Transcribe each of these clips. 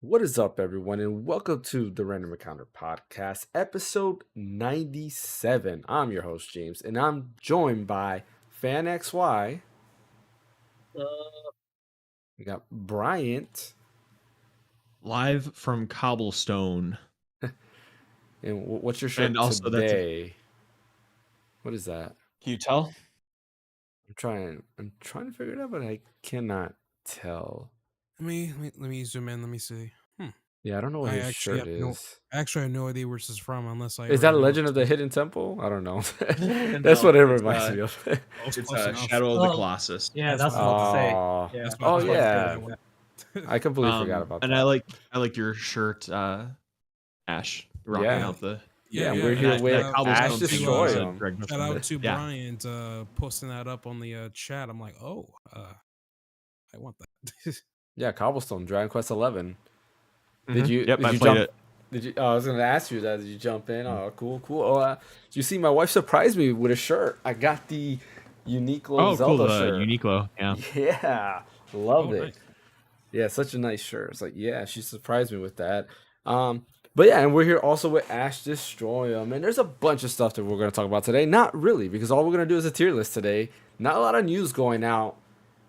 What is up, everyone, and welcome to the Random Encounter Podcast, episode 97. I'm your host, James, and I'm joined by Phaneckswhy. We got Bryant, Live from Cobblestone. and what's your shirt And also today? What is that? Can you tell? I'm trying to figure it out, but I cannot tell. Let me zoom in. Let me see. Yeah, I don't know what I his actually shirt have no. is. Actually, I have no idea where this is from unless I. Is that already know Legend what of the it is. Hidden Temple? I don't know. No, That's what it it's, reminds me of. Close It's enough. Shadow of the Oh, Colossus. Yeah, That's that's what I was about to say. Oh, Yeah, That's oh what I was yeah. about to say. I completely forgot about And that. I like your shirt, Ash, rocking Yeah. out the. Yeah, Yeah, we're yeah, here that- with that Cobblestone Ash thing Destroy was, him. Greg Shout out to yeah. Bryant posting that up on the chat. I'm like, I want that. Yeah, Cobblestone, Dragon Quest 11. Mhm. Did you? Yep, Did I you played jump? it. Did you? I was gonna ask you that. Did you jump in? Oh, cool. Oh, did you see? My wife surprised me with a shirt. I got the Uniqlo Oh, Zelda cool. The shirt. Uniqlo. Yeah. Yeah, loved it. Nice. Yeah, such a nice shirt. It's like, yeah, she surprised me with that. But yeah, and we're here also with Ash Destroy him, and there's a bunch of stuff that we're gonna talk about today. Not really, because all we're gonna do is a tier list today. Not a lot of news going out,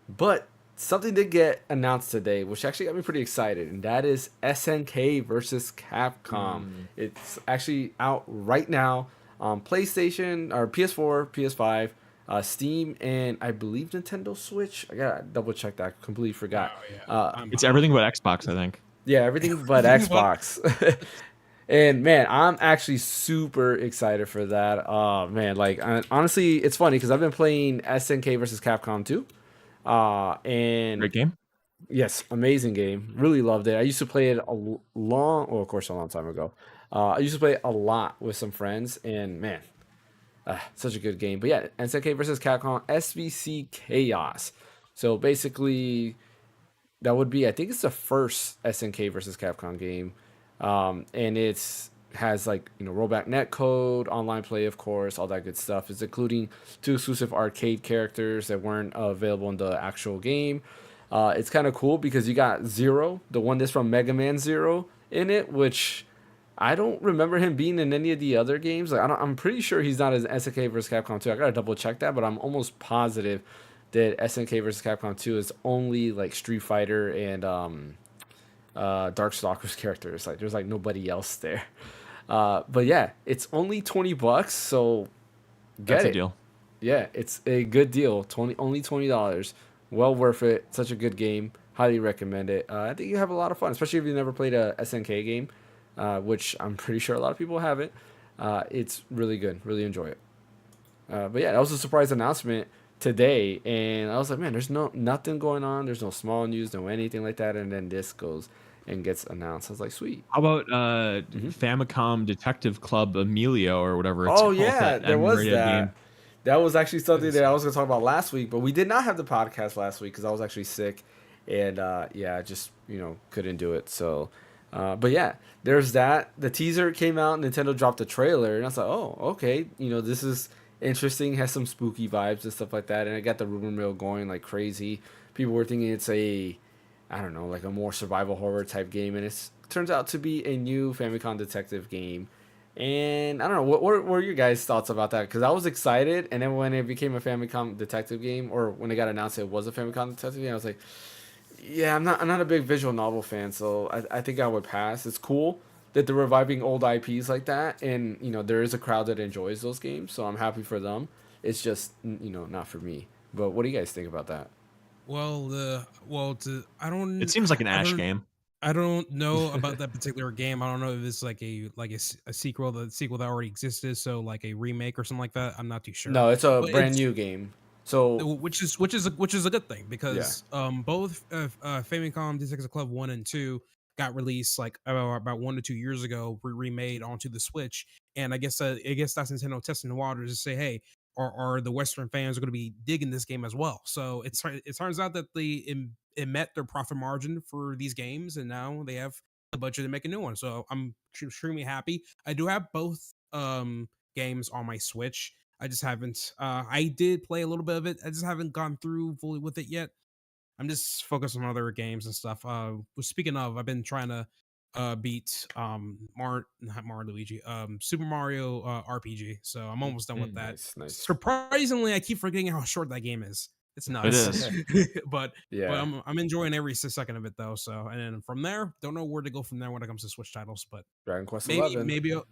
but something did get announced today, which actually got me pretty excited, and that is SNK versus Capcom. It's actually out right now on PlayStation or PS4, PS5, Steam, and I believe Nintendo Switch. I gotta double check that. I completely forgot. Oh, yeah. It's everything but Xbox, I think. Yeah, everything but Everything but- Xbox. And man, I'm actually super excited for that. Man, like honestly, it's funny because I've been playing SNK versus Capcom 2. And Great game. yes, amazing game. Really loved it. I used to play it a long time ago. I used to play it a lot with some friends, and man, such a good game. But yeah, SNK versus Capcom SVC Chaos. So basically, that would be, I think it's the first SNK versus Capcom game, and it's has like rollback netcode, online play, of course, all that good stuff. It's including 2 exclusive arcade characters that weren't available in the actual game. It's kind of cool because you got Zero, the one that's from Mega Man Zero, in it, which I don't remember him being in any of the other games. Like I'm pretty sure he's not in SNK vs Capcom 2. I gotta double check that, but I'm almost positive that SNK vs Capcom 2 is only like Street Fighter and Darkstalkers characters. Like there's like nobody else there. But yeah, it's only $20, so get That's it. a deal. Yeah, it's a good deal. Only $20. Well worth it. Such a good game. Highly recommend it. I think you have a lot of fun, especially if you've never played a SNK game, which I'm pretty sure a lot of people haven't. It's really good. Really enjoy it. But yeah, that was a surprise announcement today, and I was like, man, there's nothing going on. There's no small news, no anything like that, and then this goes and gets announced. I was like, sweet. How about Famicom Detective Club Emilio or whatever it's Oh called? yeah, there was M-rated that. game. That was actually something that I was going to talk about last week, but we did not have the podcast last week because I was actually sick, and yeah, I just couldn't do it. So, but yeah, there's that. The teaser came out, Nintendo dropped the trailer, and I was like, oh, okay, this is interesting. Has some spooky vibes and stuff like that, and I got the rumor mill going like crazy. People were thinking it's I don't know, like a more survival horror type game, and it turns out to be a new Famicom detective game. And I don't know, what were your guys' thoughts about that? Because I was excited, and then when it became a Famicom detective game, or when it got announced it was a Famicom detective game, I was like, yeah, I'm not a big visual novel fan, so I think I would pass. It's cool that they're reviving old IPs like that, and there is a crowd that enjoys those games, so I'm happy for them. It's just not for me. But what do you guys think about that? I don't. It seems like an I Ash don't- game. I don't know about that particular game. I don't know if it's like a sequel, the sequel that already existed, so like a remake or something like that. I'm not too sure. No, it's a But brand it's- new game. So which is a good thing because both Famicom Detective Club 1 and 2 got released like about 1 to 2 years ago, remade onto the Switch, and I guess that's Nintendo testing the waters to say, hey, are the Western fans going to be digging this game as well? So it turns out that it met their profit margin for these games, and now they have the budget to make a new one. So I'm extremely happy. I do have both games on my Switch. I just haven't. I did play a little bit of it. I just haven't gone through fully with it yet. I'm just focused on other games and stuff. Speaking of, I've been trying to beat not Mario Luigi, Super Mario RPG. So I'm almost done with that. Nice. Surprisingly, I keep forgetting how short that game is. It's It nuts. is. but Yeah. I'm enjoying every second of it though. So and then from there, don't know where to go from there when it comes to Switch titles, but Dragon Quest maybe 11.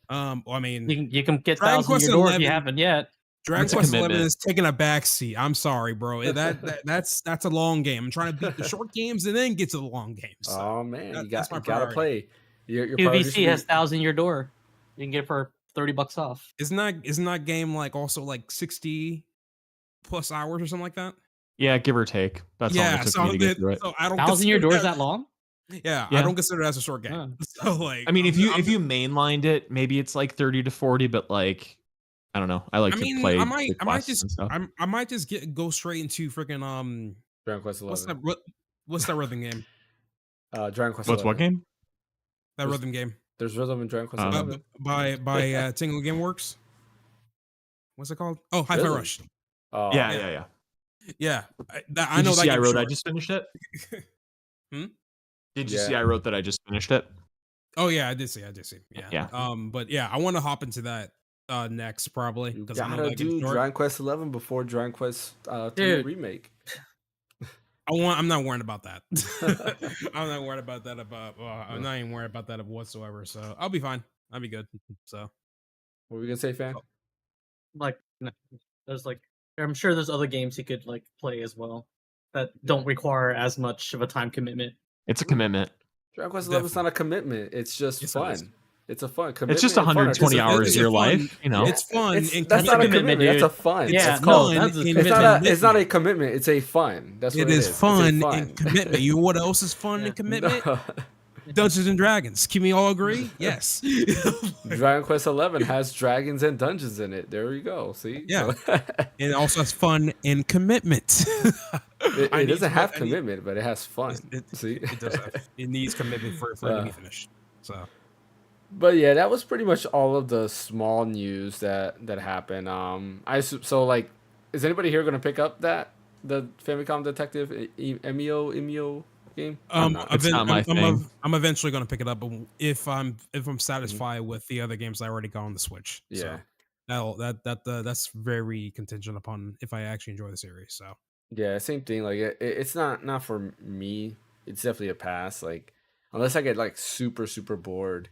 well, I mean, You can get Dragon 1,000 in Quest your door if 11 you haven't yet. Dragon That's a Quest 11 commitment. is taking a backseat. I'm sorry, bro. That's a long game. I'm trying to beat the short games and then get to the long games. So Oh man, that's my you gotta priority. play. Your priorities QVC has 1,000 in your door. You can get it for $30 off. Isn't that game like also like 60 plus hours or something like that? Yeah, give or take. That's all it took me to get through it. So I don't 1,000 in your consider door is that long? Yeah, I Yeah. don't consider it as a short game. Huh. So like, I mean, if you mainlined it, maybe it's like 30 to 40, but like, I don't know. I like to play I the might quests and stuff. I might just go straight into freaking Dragon Quest 11. what's that rhythm game? Dragon Quest What's 11. what game? That There's- rhythm game There's rhythm in Dragon Quest 11. by Tingle Game Works. What's it called? Oh, Hi-Fi Really? Rush. Oh, Yeah. Yeah, I Did know you that see I game wrote I short. just finished it? Did you Yeah. see I wrote that I just finished it? Oh yeah, I did see. Yeah. Yeah. But yeah, I want to hop into that next probably You because I know gotta that game's do short. Dragon Quest 11 before Dragon Quest 3 Dude. remake. I'm not worried about that. I'm not worried about that. I'm not even worried about that whatsoever. So I'll be fine. I'll be good. So What were we gonna say, fan? Like, no, there's like, I'm sure there's other games you could like play as well that don't require as much of a time commitment. It's a commitment. Dragon Quest 11 is not a commitment. It's just Yes, it is. fun. It's a fun commitment. It's just and fun are 120 different hours it's of a your fun- life, you know. it's fun. and That's not a commitment, commitment. That's a dude. fun. Yeah, It's no, fun that's a and commitment. It's not a commitment. It's a fun. That's what It is It's a fun fun. and commitment. You know what else is fun and commitment? No. Dungeons and Dragons. Can we all agree? Yes. Dragon Quest 11 has dragons and dungeons in it. There you go. See? Yeah. So- It also has fun and commitment. it I need doesn't to- have I need- commitment, but it has fun. See? It does have. It needs commitment for it to be finished. So But yeah, that was pretty much all of the small news that happened. So like, is anybody here gonna pick up the Famicom Detective Emio game? I'm not. It's not my thing. I'm eventually going to pick it up, but if I'm satisfied with the other games I already got on the Switch. Yeah. So that's very contingent upon if I actually enjoy the series. So Yeah, same thing. Like it's not for me. It's definitely a pass. Like unless I get like super bored,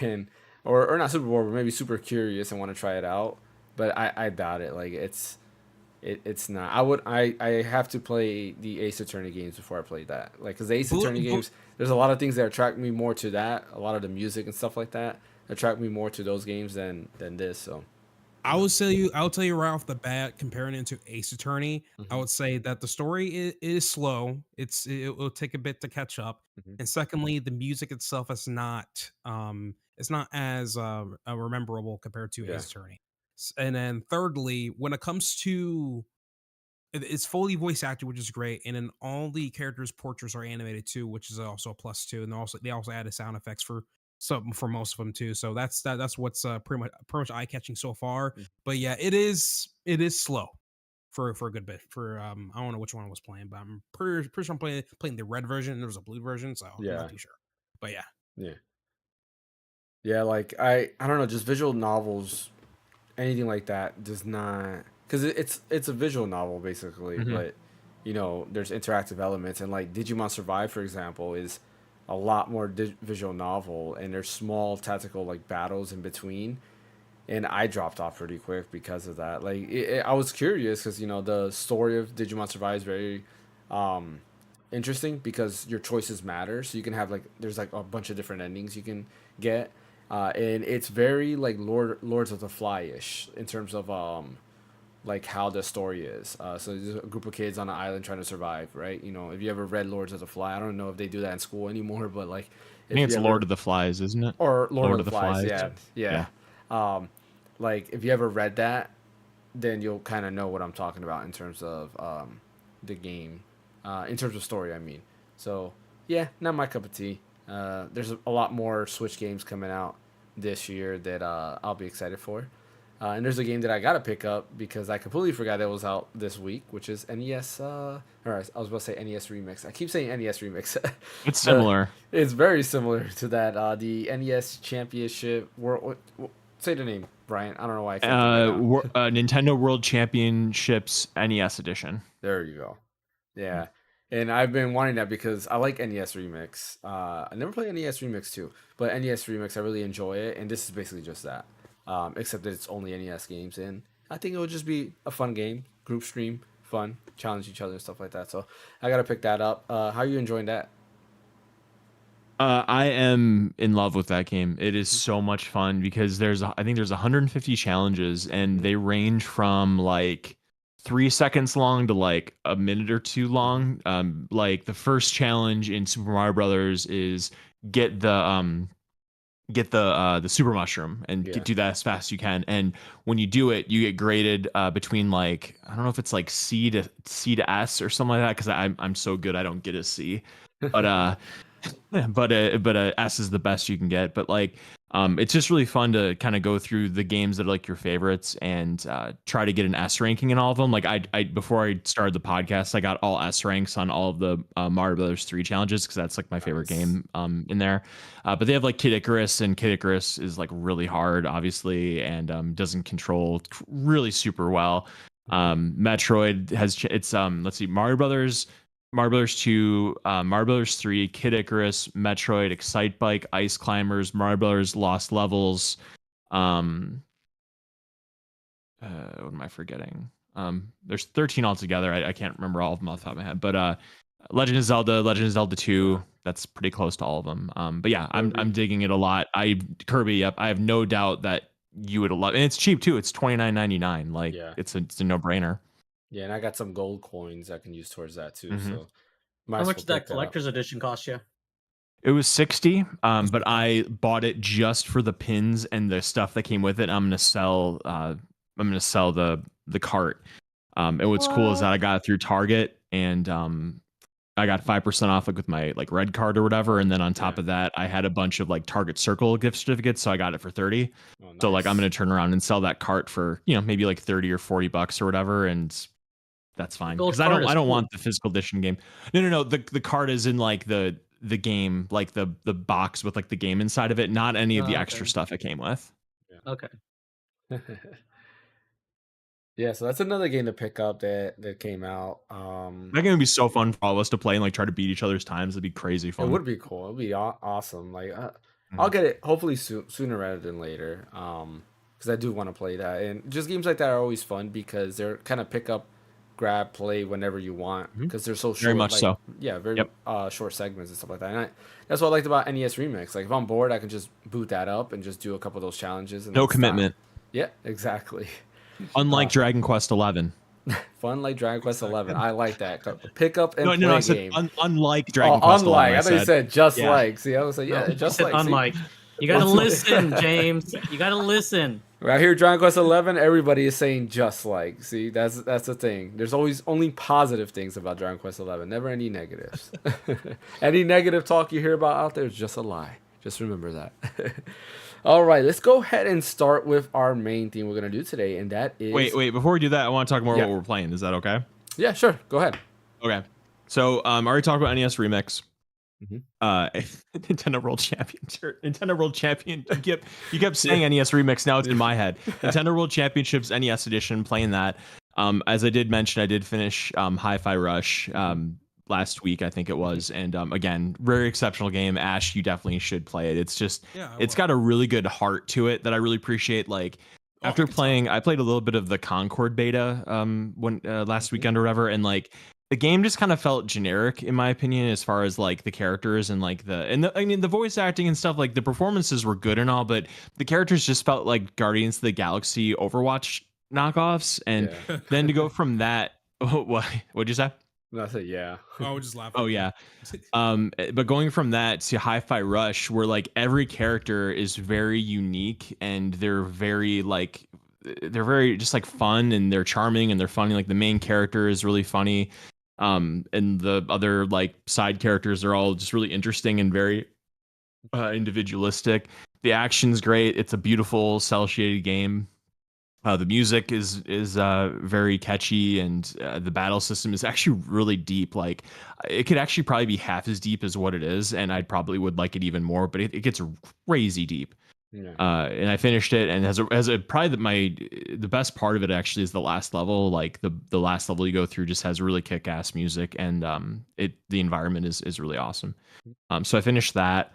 and or not super bored, but maybe super curious and want to try it out. But I doubt it. Like it's not. I have to play the Ace Attorney games before I play that. Like because the Ace Attorney games, there's a lot of things that attract me more to that. A lot of the music and stuff like that attract me more to those games than this. So. I'll tell you right off the bat, comparing it to Ace Attorney, I would say that the story is slow. It will take a bit to catch up, and secondly, the music itself is not it's not as rememberable compared to Ace Attorney. And then thirdly, when it comes to it's fully voice acted, which is great, and then all the characters' portraits are animated too, which is also a plus too. And they also added sound effects for most of them too. So that's what's pretty much eye catching so far. But yeah, it is slow for a good bit. I don't know which one I was playing, but I'm pretty sure I'm playing the red version. There was a blue version, so I'm not too sure. But Yeah, like I don't know, just visual novels, anything like that does not, because it's a visual novel basically, but you know there's interactive elements, and like Digimon Survive, for example, is a lot more visual novel, and there's small tactical like battles in between, and I dropped off pretty quick because of that. Like I was curious because you know the story of Digimon Survive is very interesting because your choices matter, so you can have like there's like a bunch of different endings you can get, and it's very like Lords of the Fly-ish in terms of like how the story is. So there's a group of kids on an island trying to survive, right? You know, if you ever read Lords of the Fly, I don't know if they do that in school anymore, but like I think it's Lord of the Flies, isn't it? Or Lord of the Flies. Yeah. Like if you ever read that, then you'll kind of know what I'm talking about in terms of the game, in terms of story, I mean. So yeah, not my cup of tea. There's a lot more Switch games coming out this year that I'll be excited for. And there's a game that I gotta pick up because I completely forgot it was out this week, which is NES. Or I was about to say NES Remix. I keep saying NES Remix. It's similar. It's very similar to that. The NES Championship World. Say the name, Brian. I don't know why I can't. Nintendo World Championships NES Edition. There you go. Yeah. And I've been wanting that because I like NES Remix. I never played NES Remix too, but NES Remix, I really enjoy it. And this is basically just that. Except that it's only NES games. And I think it would just be a fun game, group stream, fun, challenge each other and stuff like that. So I got to pick that up. How are you enjoying that? I am in love with that game. It is so much fun because I think there's 150 challenges and they range from like 3 seconds long to like a minute or two long. Like the first challenge in Super Mario Brothers is get the super mushroom and do that as fast as you can. And when you do it, you get graded between like, I don't know if it's like C to S or something like that, because I'm so good I don't get a C, but but S is the best you can get. But like it's just really fun to kind of go through the games that are like your favorites and try to get an S ranking in all of them. Like I before I started the podcast, I got all S ranks on all of the Mario Brothers 3 challenges because that's like my favorite game in there. But they have like Kid Icarus, and Kid Icarus is like really hard, obviously, and doesn't control really super well. Metroid has let's see, Mario Brothers 2, Mario Brothers 3, Kid Icarus, Metroid, Excite Bike, Ice Climbers, Mario Brothers Lost Levels. What am I forgetting? There's 13 altogether. I can't remember all of them off the top of my head. But Legend of Zelda 2, that's pretty close to all of them. But yeah, I'm digging it a lot. Kirby, yep. I have no doubt that you would love it. And it's cheap too. It's $29.99. Like it's a no-brainer. Yeah, and I got some gold coins I can use towards that too. Mm-hmm. So how much did that collector's edition cost you? It was $60, but I bought it just for the pins and the stuff that came with it. I'm gonna sell the cart. And what's cool is that I got it through Target, and I got 5% off like with my like red card or whatever, and then on top of that, I had a bunch of like Target Circle gift certificates, so I got it for $30. Oh, nice. So like I'm gonna turn around and sell that cart for maybe like $30 or $40 or whatever, and that's fine because I don't want the physical edition game. No. The card is in like the game, like the box with like the game inside of it, not any of the extra stuff it came with. Yeah. Okay. Yeah, so that's another game to pick up that came out. That game would be so fun for all of us to play and like try to beat each other's times. It'd be crazy fun. It would be cool. It'd be awesome. Like I'll get it hopefully sooner rather than later. Because I do want to play that, and just games like that are always fun because they're kind of pick up, grab, play whenever you want because they're so short. Very much so. Yeah, very short segments and stuff like that. And that's what I liked about NES Remix. Like if I'm bored, I can just boot that up and just do a couple of those challenges. And no commitment. Yeah, exactly. Unlike Dragon Quest 11. Fun like Dragon Quest 11. I like that. Pick up and play I game. Unlike Dragon Quest 11. I thought you said just like. See, I was like, just like. Unlike. You gotta listen, James. You gotta listen. Right here, Dragon Quest 11. Everybody is saying just like. See, that's the thing. There's always only positive things about Dragon Quest 11. Never any negatives. Any negative talk you hear about out there is just a lie. Just remember that. All right, let's go ahead and start with our main theme we're going to do today, and that is... Wait, before we do that, I want to talk more about what we're playing. Is that okay? Yeah, sure. Go ahead. Okay. So, I already talked about NES Remix. Nintendo World Champion. Nintendo World Champion. You kept saying NES Remix, now it's in my head. Nintendo World Championships NES Edition, playing that. As I did mention, I did finish Hi-Fi Rush last week, I think it was, and again, very exceptional game. Ash, you definitely should play it. It's just it's got a really good heart to it that I really appreciate. Like after playing, I played a little bit of the Concord beta when last weekend or whatever, and like the game just kind of felt generic in my opinion as far as like the characters and like the voice acting and stuff. Like the performances were good and all, but the characters just felt like Guardians of the Galaxy Overwatch knockoffs. And then to go from that, what'd you say? I said, yeah. I would just laugh. Oh, yeah. But going from that to Hi-Fi Rush, where like every character is very unique and they're very just like fun and they're charming and they're funny. Like the main character is really funny. And the other like side characters are all just really interesting and very individualistic. The action's great. It's a beautiful cel shaded game. The music is very catchy, and the battle system is actually really deep. Like it could actually probably be half as deep as what it is, and I probably would like it even more. But it gets crazy deep. Yeah. And I finished it, and as a probably the best part of it actually is the last level. Like the last level you go through just has really kick ass music, and the environment is really awesome. So I finished that.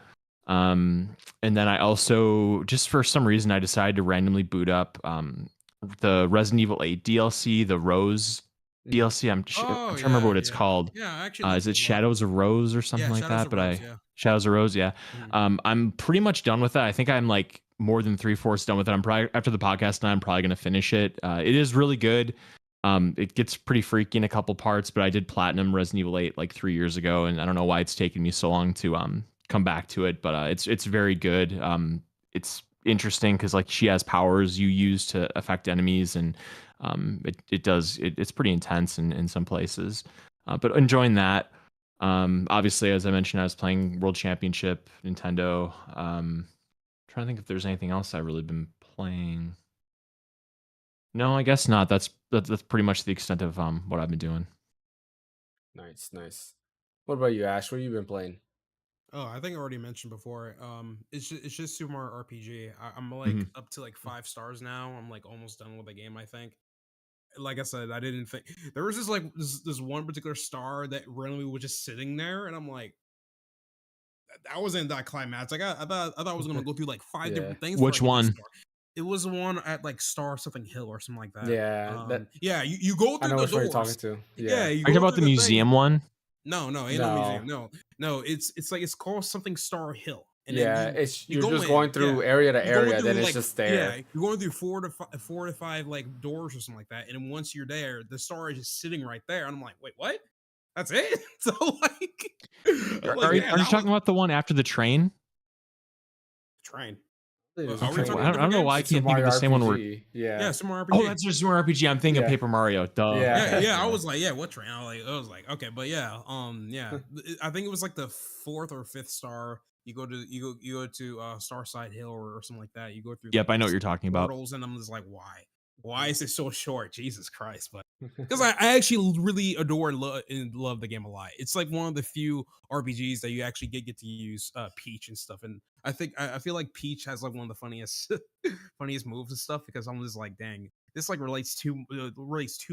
And then I also, just for some reason, I decided to randomly boot up the Resident Evil 8 DLC, the Rose DLC. I'm trying to remember what it's called. Yeah, actually, Is it Shadows of Rose or something like Shadows that? of But Rose, yeah. Shadows of Rose, yeah. Mhm. I'm pretty much done with that. I think I'm like more than 3/4 done with it. I'm probably after the podcast now. I'm probably gonna finish it. It is really good. It gets pretty freaky in a couple parts, but I did platinum Resident Evil 8 like 3 years ago, and I don't know why it's taken me so long to come back to it, but it's very good. It's interesting because like she has powers you use to affect enemies, and it's pretty intense in some places. But enjoying that. Obviously, as I mentioned, I was playing World Championship, Nintendo. Trying to think if there's anything else I've really been playing. No, I guess not. That's pretty much the extent of what I've been doing. Nice. What about you, Ash? What have you been playing? Oh, I think I already mentioned before. It's just Super Mario RPG. I'm like Mhm. up to like 5 stars now. I'm like almost done with the game, I think. Like I said, I didn't think there was this one particular star that randomly was just sitting there, and I'm like, that wasn't that climactic. I thought I was gonna go through like five Yeah. different things before I Which get this one? star. It was the one at like Star something Hill or something like that. Yeah, that Yeah, you go I through know the which one you're talking doors. to. Yeah, Yeah. you Are you talking go about through the the thing. museum one? No, ain't no No. museum. No, it's like it's called something Star Hill, and then Yeah, you you're go just in. going Yeah, through area to you're going area, then through it's like just there. you're going through four to five like doors or something like that, and then once you're there, the star is just sitting right there, and I'm like, wait, what? That's it? So like, I'm like, yeah, Aren't you that was talking about the one after the train? train. There's a Are we Okay, talking well, about train. I don't different know why I games? It's Super can't think of Mario the same one where. RPG. Yeah, Yeah. Super Mario Oh, RPG. that's just more RPG. I'm thinking of Yeah. Paper Mario. Duh. Yeah. Yeah, I was like, yeah, what train? I was like, okay, but yeah, I think it was like the fourth or fifth star. You go to Starside Hill or something like that. You go through Yep, like I know what these you're talking about. portals, and I'm just like, why is it so short? Jesus Christ! But because I actually really adore and love the game a lot. It's like one of the few RPGs that you actually get to use Peach and stuff. And I feel like Peach has like one of the funniest funniest moves and stuff because I'm just like, dang, this like relates too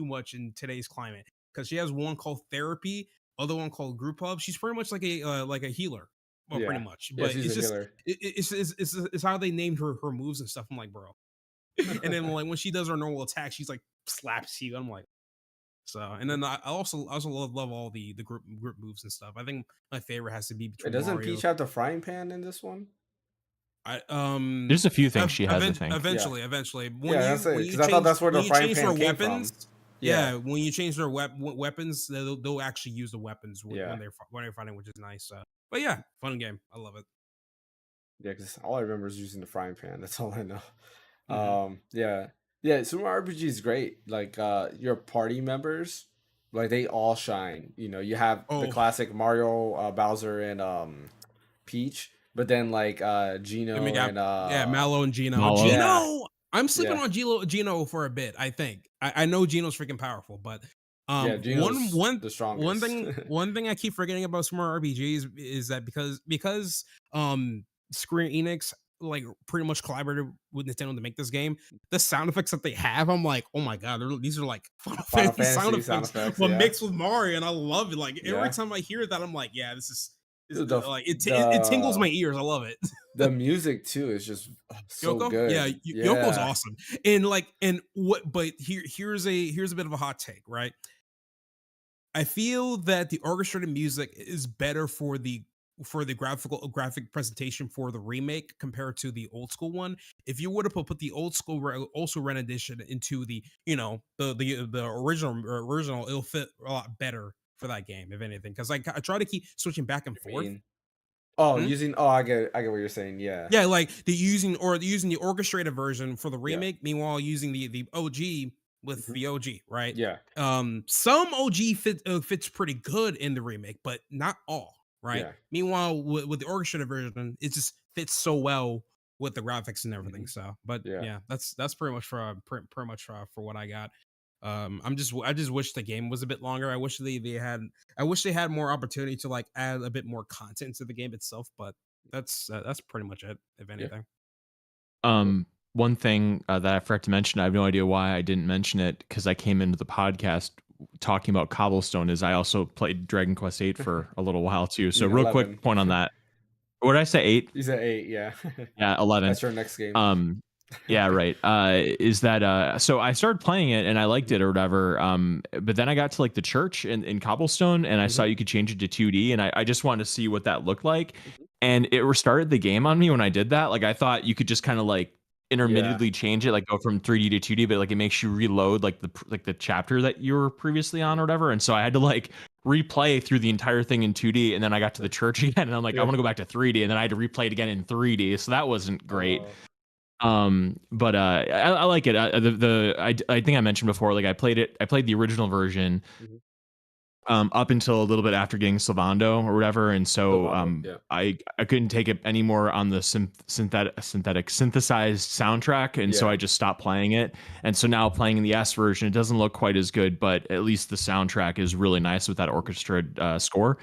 much in today's climate because she has one called Therapy, other one called Group Hub. She's pretty much like a healer. Well, pretty Yeah. much, Yeah, but she's it's a just healer. it's how they named her moves and stuff. I'm like, bro. And then like when she does her normal attack, she's like slaps you. I'm like, so. And then I also love all the group moves and stuff. I think my favorite has to be Wait, between doesn't Mario. Peach have the frying pan in this one? There's a few things she has, I think. Yeah. Eventually, Yeah, that's it. Because I thought that's where the frying change pan their came weapons. from. Yeah, when you change their weapons, they'll actually use the weapons Yeah. when they're fighting, which is nice. But yeah, fun game. I love it. Yeah, because all I remember is using the frying pan. That's all I know. Mhm. Yeah. Super Mario RPG is great. Like, your party members, like they all shine. You know, you have the Oh, classic Mario, Bowser, and Peach, but then like and we Gino got and Mallow and Gino. Mallow. yeah, I'm sleeping yeah, on Gino for a bit. I think I know Gino's freaking powerful, but yeah. one Gino's one the strongest. one thing I keep forgetting about Super Mario RPGs is that because Square Enix like pretty much collaborated with Nintendo to make this game, the sound effects that they have, I'm like, oh my god, these are like Final Final Fantasy sound Fantasy sound effects, effects. but Yeah, mixed with Mario, and I love it. Like every yeah. time I hear that, I'm like, yeah, this is The like it tingles my ears. I love it. the music too is just so Yoko, yeah, good. Yoko's Yeah, awesome, and like, and what? But here's a bit of a hot take, right? I feel that the orchestrated music is better for the graphic presentation for the remake compared to the old school one. If you would have put the old school also ren edition into the the original, it'll fit a lot better for that game, if anything. Because I try to keep switching back and I forth. mean, Hmm? I get what you're saying. Yeah, Yeah, like using the orchestrated version for the yeah, remake, meanwhile using the OG with mhm, the OG, right? yeah, Some OG fits pretty good in the remake, but not all, right? yeah. Meanwhile, with the orchestrated version, it just fits so well with the graphics and everything. So, but Yeah. yeah, that's pretty much for what I got. I just wish the game was a bit longer. I wish they had more opportunity to like add a bit more content to the game itself. But that's pretty much it, if anything. One thing that I forgot to mention, I have no idea why I didn't mention it because I came into the podcast talking about Cobblestone, is I also played Dragon Quest VIII for a little while too. So real 11. quick point on that. What did I say? 8? You said 8, yeah. Yeah, 11. That's your next game. Yeah, right. Is that so I started playing it and I liked it or whatever. But then I got to like the church in Cobblestone and I saw you could change it to 2D and I just wanted to see what that looked like. And it restarted the game on me when I did that. Like I thought you could just kind of like intermittently change it, like go from 3D to 2D, but like it makes you reload like the chapter that you were previously on or whatever. And so I had to like replay through the entire thing in 2D, and then I got to the church again, and I'm like, I want to go back to 3D, and then I had to replay it again in 3D. So that wasn't great. But I like it. I think I mentioned before, like I played the original version. Up until a little bit after getting Sylvando or whatever, and so I couldn't take it anymore on the synthesized soundtrack, and so I just stopped playing it. And so now playing in the S version, it doesn't look quite as good, but at least the soundtrack is really nice with that orchestrated score.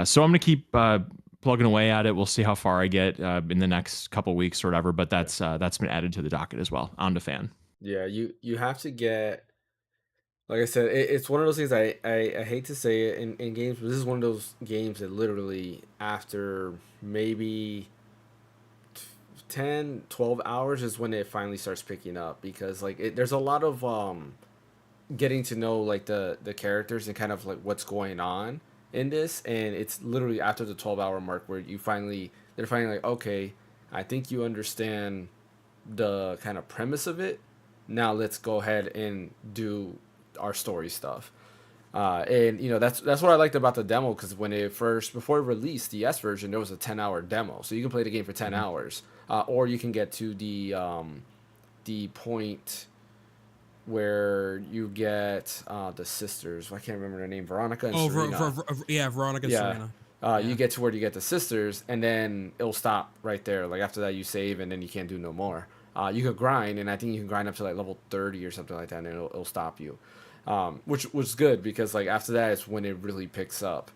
So I'm gonna keep plugging away at it. We'll see how far I get in the next couple weeks or whatever. But that's been added to the docket as well. On to Fan. Yeah, you have to get. Like I said, it's one of those things I hate to say it in games, but this is one of those games that literally after maybe 10, 12 hours is when it finally starts picking up because like there's a lot of getting to know like the characters and kind of like what's going on in this, and it's literally after the 12-hour mark where they're finally like, okay, I think you understand the kind of premise of it. Now let's go ahead and do our story stuff, and that's what I liked about the demo, because when before it released the S version, there was a 10-hour demo, so you can play the game for 10 hours, or you can get to the point where you get the sisters. I can't remember their name, Veronica and Serena. Veronica and Serena. You get to where you get the sisters, and then it'll stop right there. Like after that, you save, and then you can't do no more. You could grind, and I think you can grind up to like level 30 or something like that, and it'll stop you. Which was good because like after that is when it really picks up.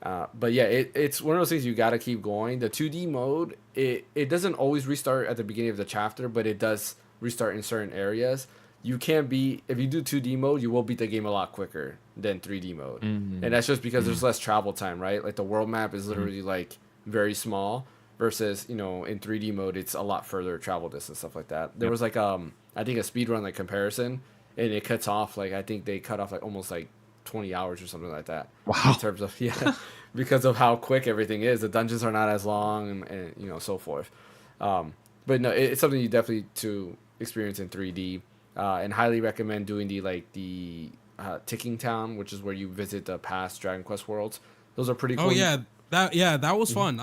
But yeah, it's one of those things you got to keep going. The 2D mode, it doesn't always restart at the beginning of the chapter, but it does restart in certain areas. You can't if you do 2D mode, you will beat the game a lot quicker than 3D mode. And that's just because there's less travel time, right? Like the world map is literally like very small versus, in 3D mode, it's a lot further travel distance, stuff like that. There was like, I think a speedrun like comparison, and it cuts off, like, I think they cut off like almost like 20 hours or something like that. Wow. In terms of, because of how quick everything is. The dungeons are not as long and so forth. But no, it's something you definitely to experience in 3D. And highly recommend doing the Ticking Town, which is where you visit the past Dragon Quest worlds. Those are pretty cool. Oh yeah, that was fun.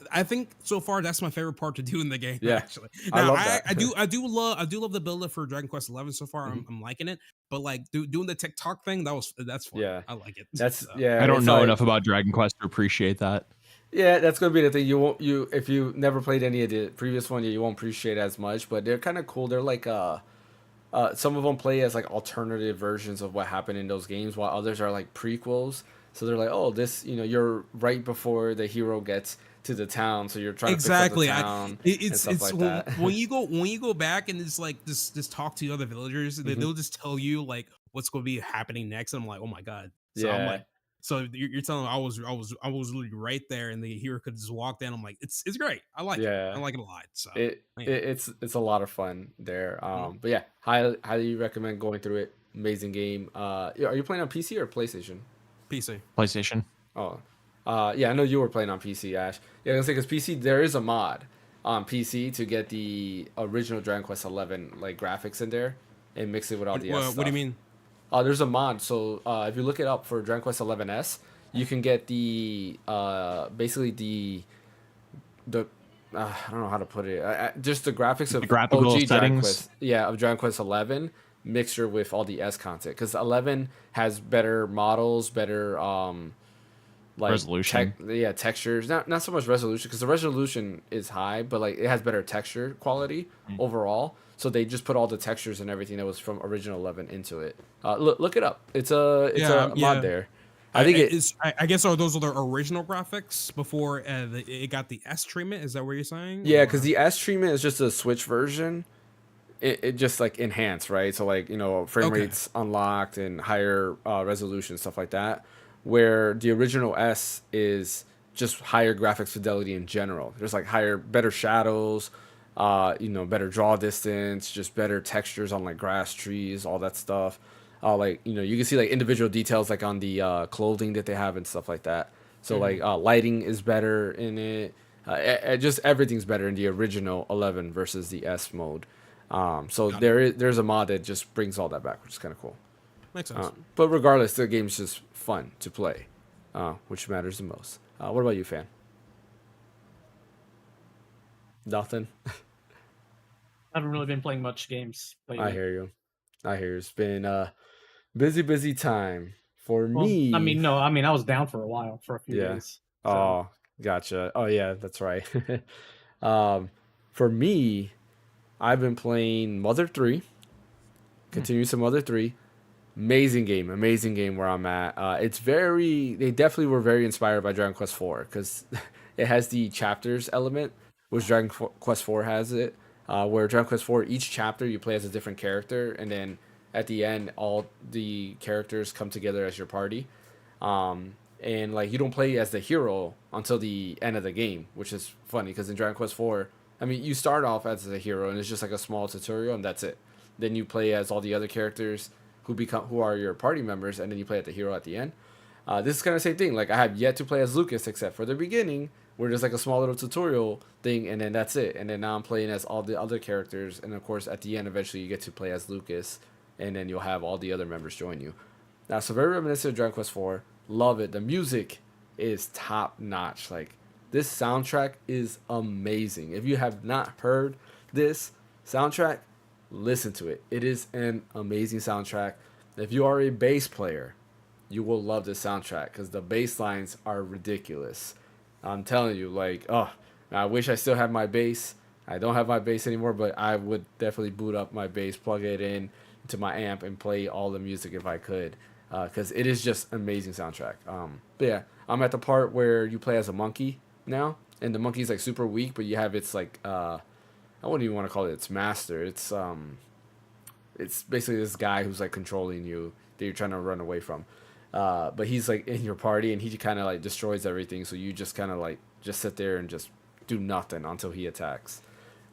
I think so far that's my favorite part to do in the game. Yeah, actually. Now, I love that. I do love the build up for Dragon Quest 11 so far. I'm liking it, but like doing the TikTok thing, that's fun. Yeah, I like it. I don't know enough about Dragon Quest to appreciate that. Yeah, that's gonna be the thing. If you never played any of the previous one, you won't appreciate it as much. But they're kind of cool. They're like some of them play as like alternative versions of what happened in those games, while others are like prequels. So they're like, oh, this, you're right before the hero gets to the town, so you're trying to fix up the town. It's like that. when you go back and it's like just talk to other villagers, they'll just tell you like what's going to be happening next. And I'm like, oh my god. So I'm like, so you're telling me I was literally right there, and the hero could just walk down. I'm like, it's great. I like it. I like it a lot. So it's a lot of fun there. But yeah, highly recommend going through it. Amazing game. Are you playing on PC or PlayStation? PlayStation. Oh, yeah, I know you were playing on PC, Ash. Yeah, I was gonna say, because PC, there is a mod on PC to get the original Dragon Quest 11 like graphics in there and mix it with all the S stuff. What do you mean? There's a mod. So if you look it up for Dragon Quest 11S, you can get the basically the I don't know how to put it. Just the graphics of graphical OG settings. Dragon Quest, of Dragon Quest 11 mixture with all the S content, because 11 has better models, better like resolution. textures. Not so much resolution, because the resolution is high, but like it has better texture quality overall. So they just put all the textures and everything that was from original 11 into it. Look it up. It's a mod there. I think I guess those are the original graphics before it got the S treatment. Is that what you're saying? Yeah, because the S treatment is just a Switch version. It just like enhanced, right? So like, frame rates unlocked and higher resolution, stuff like that. Where the original S is just higher graphics fidelity in general. There's like better shadows, better draw distance, just better textures on like grass, trees, all that stuff. You can see like individual details like on the clothing that they have and stuff like that. So like lighting is better in it. Just everything's better in the original 11 versus the S mode. So there's a mod that just brings all that back, which is kind of cool. Makes sense. But regardless, the game's just fun to play, which matters the most. What about you, fan? Nothing. I haven't really been playing much games lately. I hear you. It's been a busy time for me. I was down for a while, for a few days. So. Oh, gotcha. Oh yeah, that's right. For me, I've been playing Mother 3. Continue some Mother 3. Amazing game where I'm at. They definitely were very inspired by Dragon Quest 4, because it has the chapters element, which Dragon Quest 4 has it. Where Dragon Quest 4, each chapter you play as a different character, and then at the end, all the characters come together as your party. And like you don't play as the hero until the end of the game, which is funny because in Dragon Quest 4, you start off as a hero and it's just like a small tutorial and that's it. Then you play as all the other characters who are your party members, and then you play as the hero at the end. This is kind of the same thing. Like I have yet to play as Lucas except for the beginning, where there's like a small little tutorial thing, and then that's it. And then now I'm playing as all the other characters, and of course at the end eventually you get to play as Lucas, and then you'll have all the other members join you. So very reminiscent of Dragon Quest 4. Love it. The music is top notch. Like this soundtrack is amazing. If you have not heard this soundtrack, listen to it. It is an amazing soundtrack. If you are a bass player, you will love this soundtrack because the bass lines are ridiculous. I'm telling you, I wish I still had my bass. I don't have my bass anymore, but I would definitely boot up my bass, plug it in to my amp, and play all the music if I could, because it is just amazing soundtrack. But yeah, I'm at the part where you play as a monkey now, and the monkey's like super weak, but you have its like I wouldn't even want to call it its master. It's basically this guy who's like controlling you that you're trying to run away from. But he's like in your party, and he kind of like destroys everything. So you just kind of like just sit there and just do nothing until he attacks.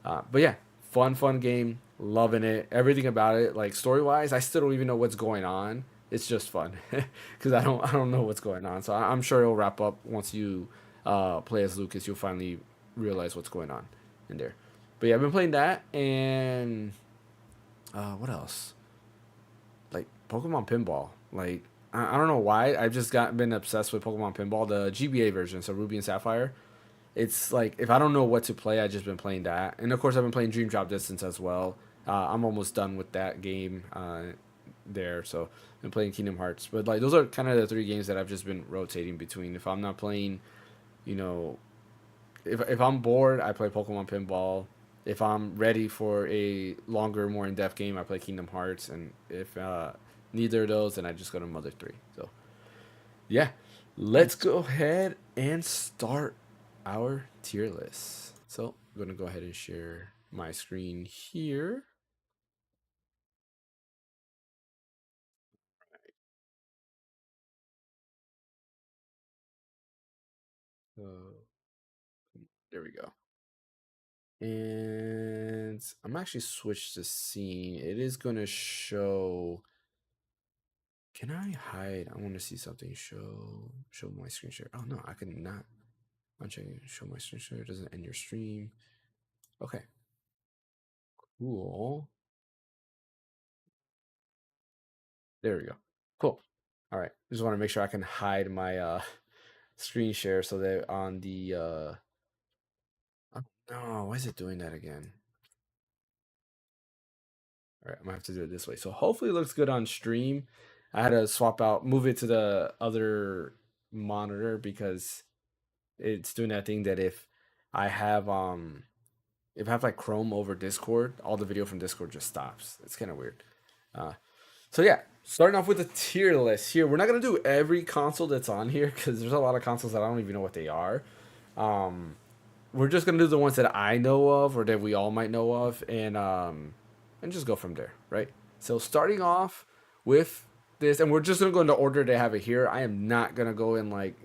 But yeah, fun game. Loving it. Everything about it. Like story wise, I still don't even know what's going on. It's just fun because I don't know what's going on. So I'm sure it'll wrap up once you play as Lucas. You'll finally realize what's going on in there. But yeah, I've been playing that, and what else? Like Pokemon Pinball. Like I don't know why I've just been obsessed with Pokemon Pinball, the GBA version, so Ruby and Sapphire. It's like if I don't know what to play, I've just been playing that, and of course I've been playing Dream Drop Distance as well. I'm almost done with that game there, so I've been playing Kingdom Hearts. But like those are kind of the three games that I've just been rotating between. If I'm not playing, if I'm bored, I play Pokemon Pinball. If I'm ready for a longer, more in-depth game, I play Kingdom Hearts, and if neither of those, then I just go to Mother 3. So, yeah, let's go ahead and start our tier list. So, I'm going to go ahead and share my screen here. So, there we go. And I'm actually switched the scene. It is going to show. Can I hide? I want to see something. Show my screen share. Oh no, I can not. I'm checking. Show my screen share. It doesn't end your stream. Okay. Cool. There we go. Cool. All right. Just want to make sure I can hide my screen share so that on the oh no, why is it doing that again? All right, I'm gonna have to do it this way. So hopefully it looks good on stream. I had to move it to the other monitor because it's doing that thing that if I have like Chrome over Discord, all the video from Discord just stops. It's kind of weird. So yeah, starting off with the tier list here. We're not gonna do every console that's on here because there's a lot of consoles that I don't even know what they are. We're just gonna do the ones that I know of or that we all might know of, and just go from there, right? So starting off with this, and we're just gonna go into order they have it here. I am not gonna go in like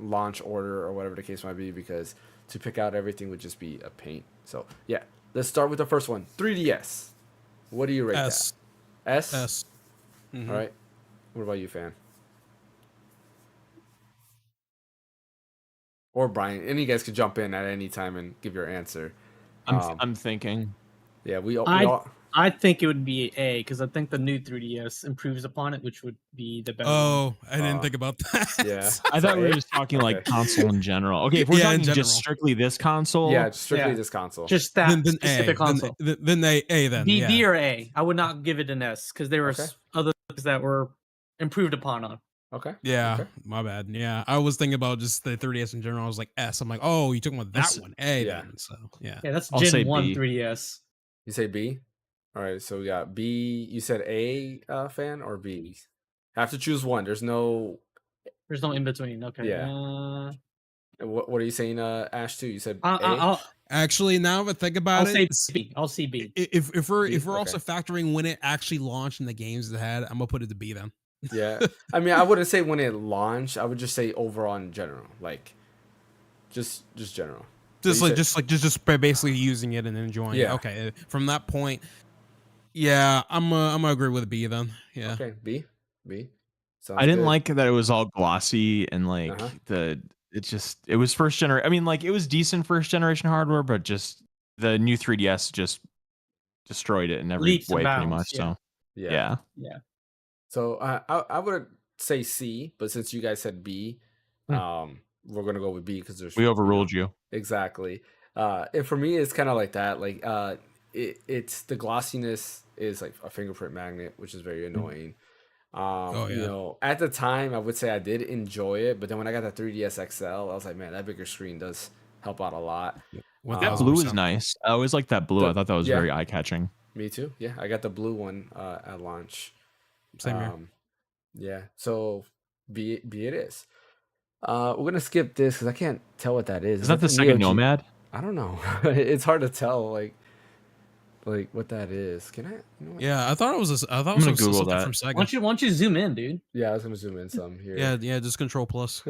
launch order or whatever the case might be because to pick out everything would just be a pain. So yeah, let's start with the first one, 3DS. What do you rate S. that? S. S. Mm-hmm. All right. What about you, Fan? Or Brian? Any of you guys could jump in at any time and give your answer. I'm thinking. Yeah, we all. I think it would be A because I think the new 3DS improves upon it, which would be the better. Oh, I didn't think about that. Yeah. I thought we were just talking like console in general. Okay, if we're talking just strictly this console. Yeah, strictly this console. Just that then specific console. Then A then. B or A. I would not give it an S because there were other things that were improved upon on. Okay. Yeah, okay. My bad. Yeah, I was thinking about just the 3DS in general. I was like S. I'm like, oh, you talking about that one? A. Yeah. Then. So yeah. Yeah, that's I'll Gen 1 B. 3DS. You say B? All right, so we got B. You said A, Fan, or B? Have to choose one. There's no in between. Okay. Yeah. What are you saying, Ash? Too? You said A. I'll Actually, now that I think about say B. I'll see B. If we're B? also factoring when it actually launched and the games it had, I'm gonna put it to B then. Yeah, I mean, I wouldn't say when it launched. I would just say overall in general, like just general. Just basically using it and enjoying it. Okay, from that point. Yeah, I'm gonna agree with B then. Yeah. Okay, B. Sounds I didn't good. like that it was all glossy and like it was first generation. I mean, like it was decent first generation hardware, but just the new 3DS just destroyed it in every way pretty much. Yeah. So yeah. So I would say C, but since you guys said B, we're gonna go with B because we overruled you. Exactly. And for me, it's kind of like that. Like it's the glossiness is like a fingerprint magnet, which is very annoying. At the time I would say I did enjoy it, but then when I got that 3DS XL, I was like, man, that bigger screen does help out a lot. That blue is nice. I always like that blue. I thought that was very eye-catching. Me too. Yeah, I got the blue one at launch. Same here. Yeah, so B it is. We're gonna skip this because I can't tell what that is. Is that the second Nomad? I don't know. It's hard to tell like what that is. Can I? Yeah, I thought it was. I thought I'm it gonna was Google something that. from Sega. Why don't you zoom in, dude? Yeah, I was gonna zoom in some here. Yeah, just Control Plus.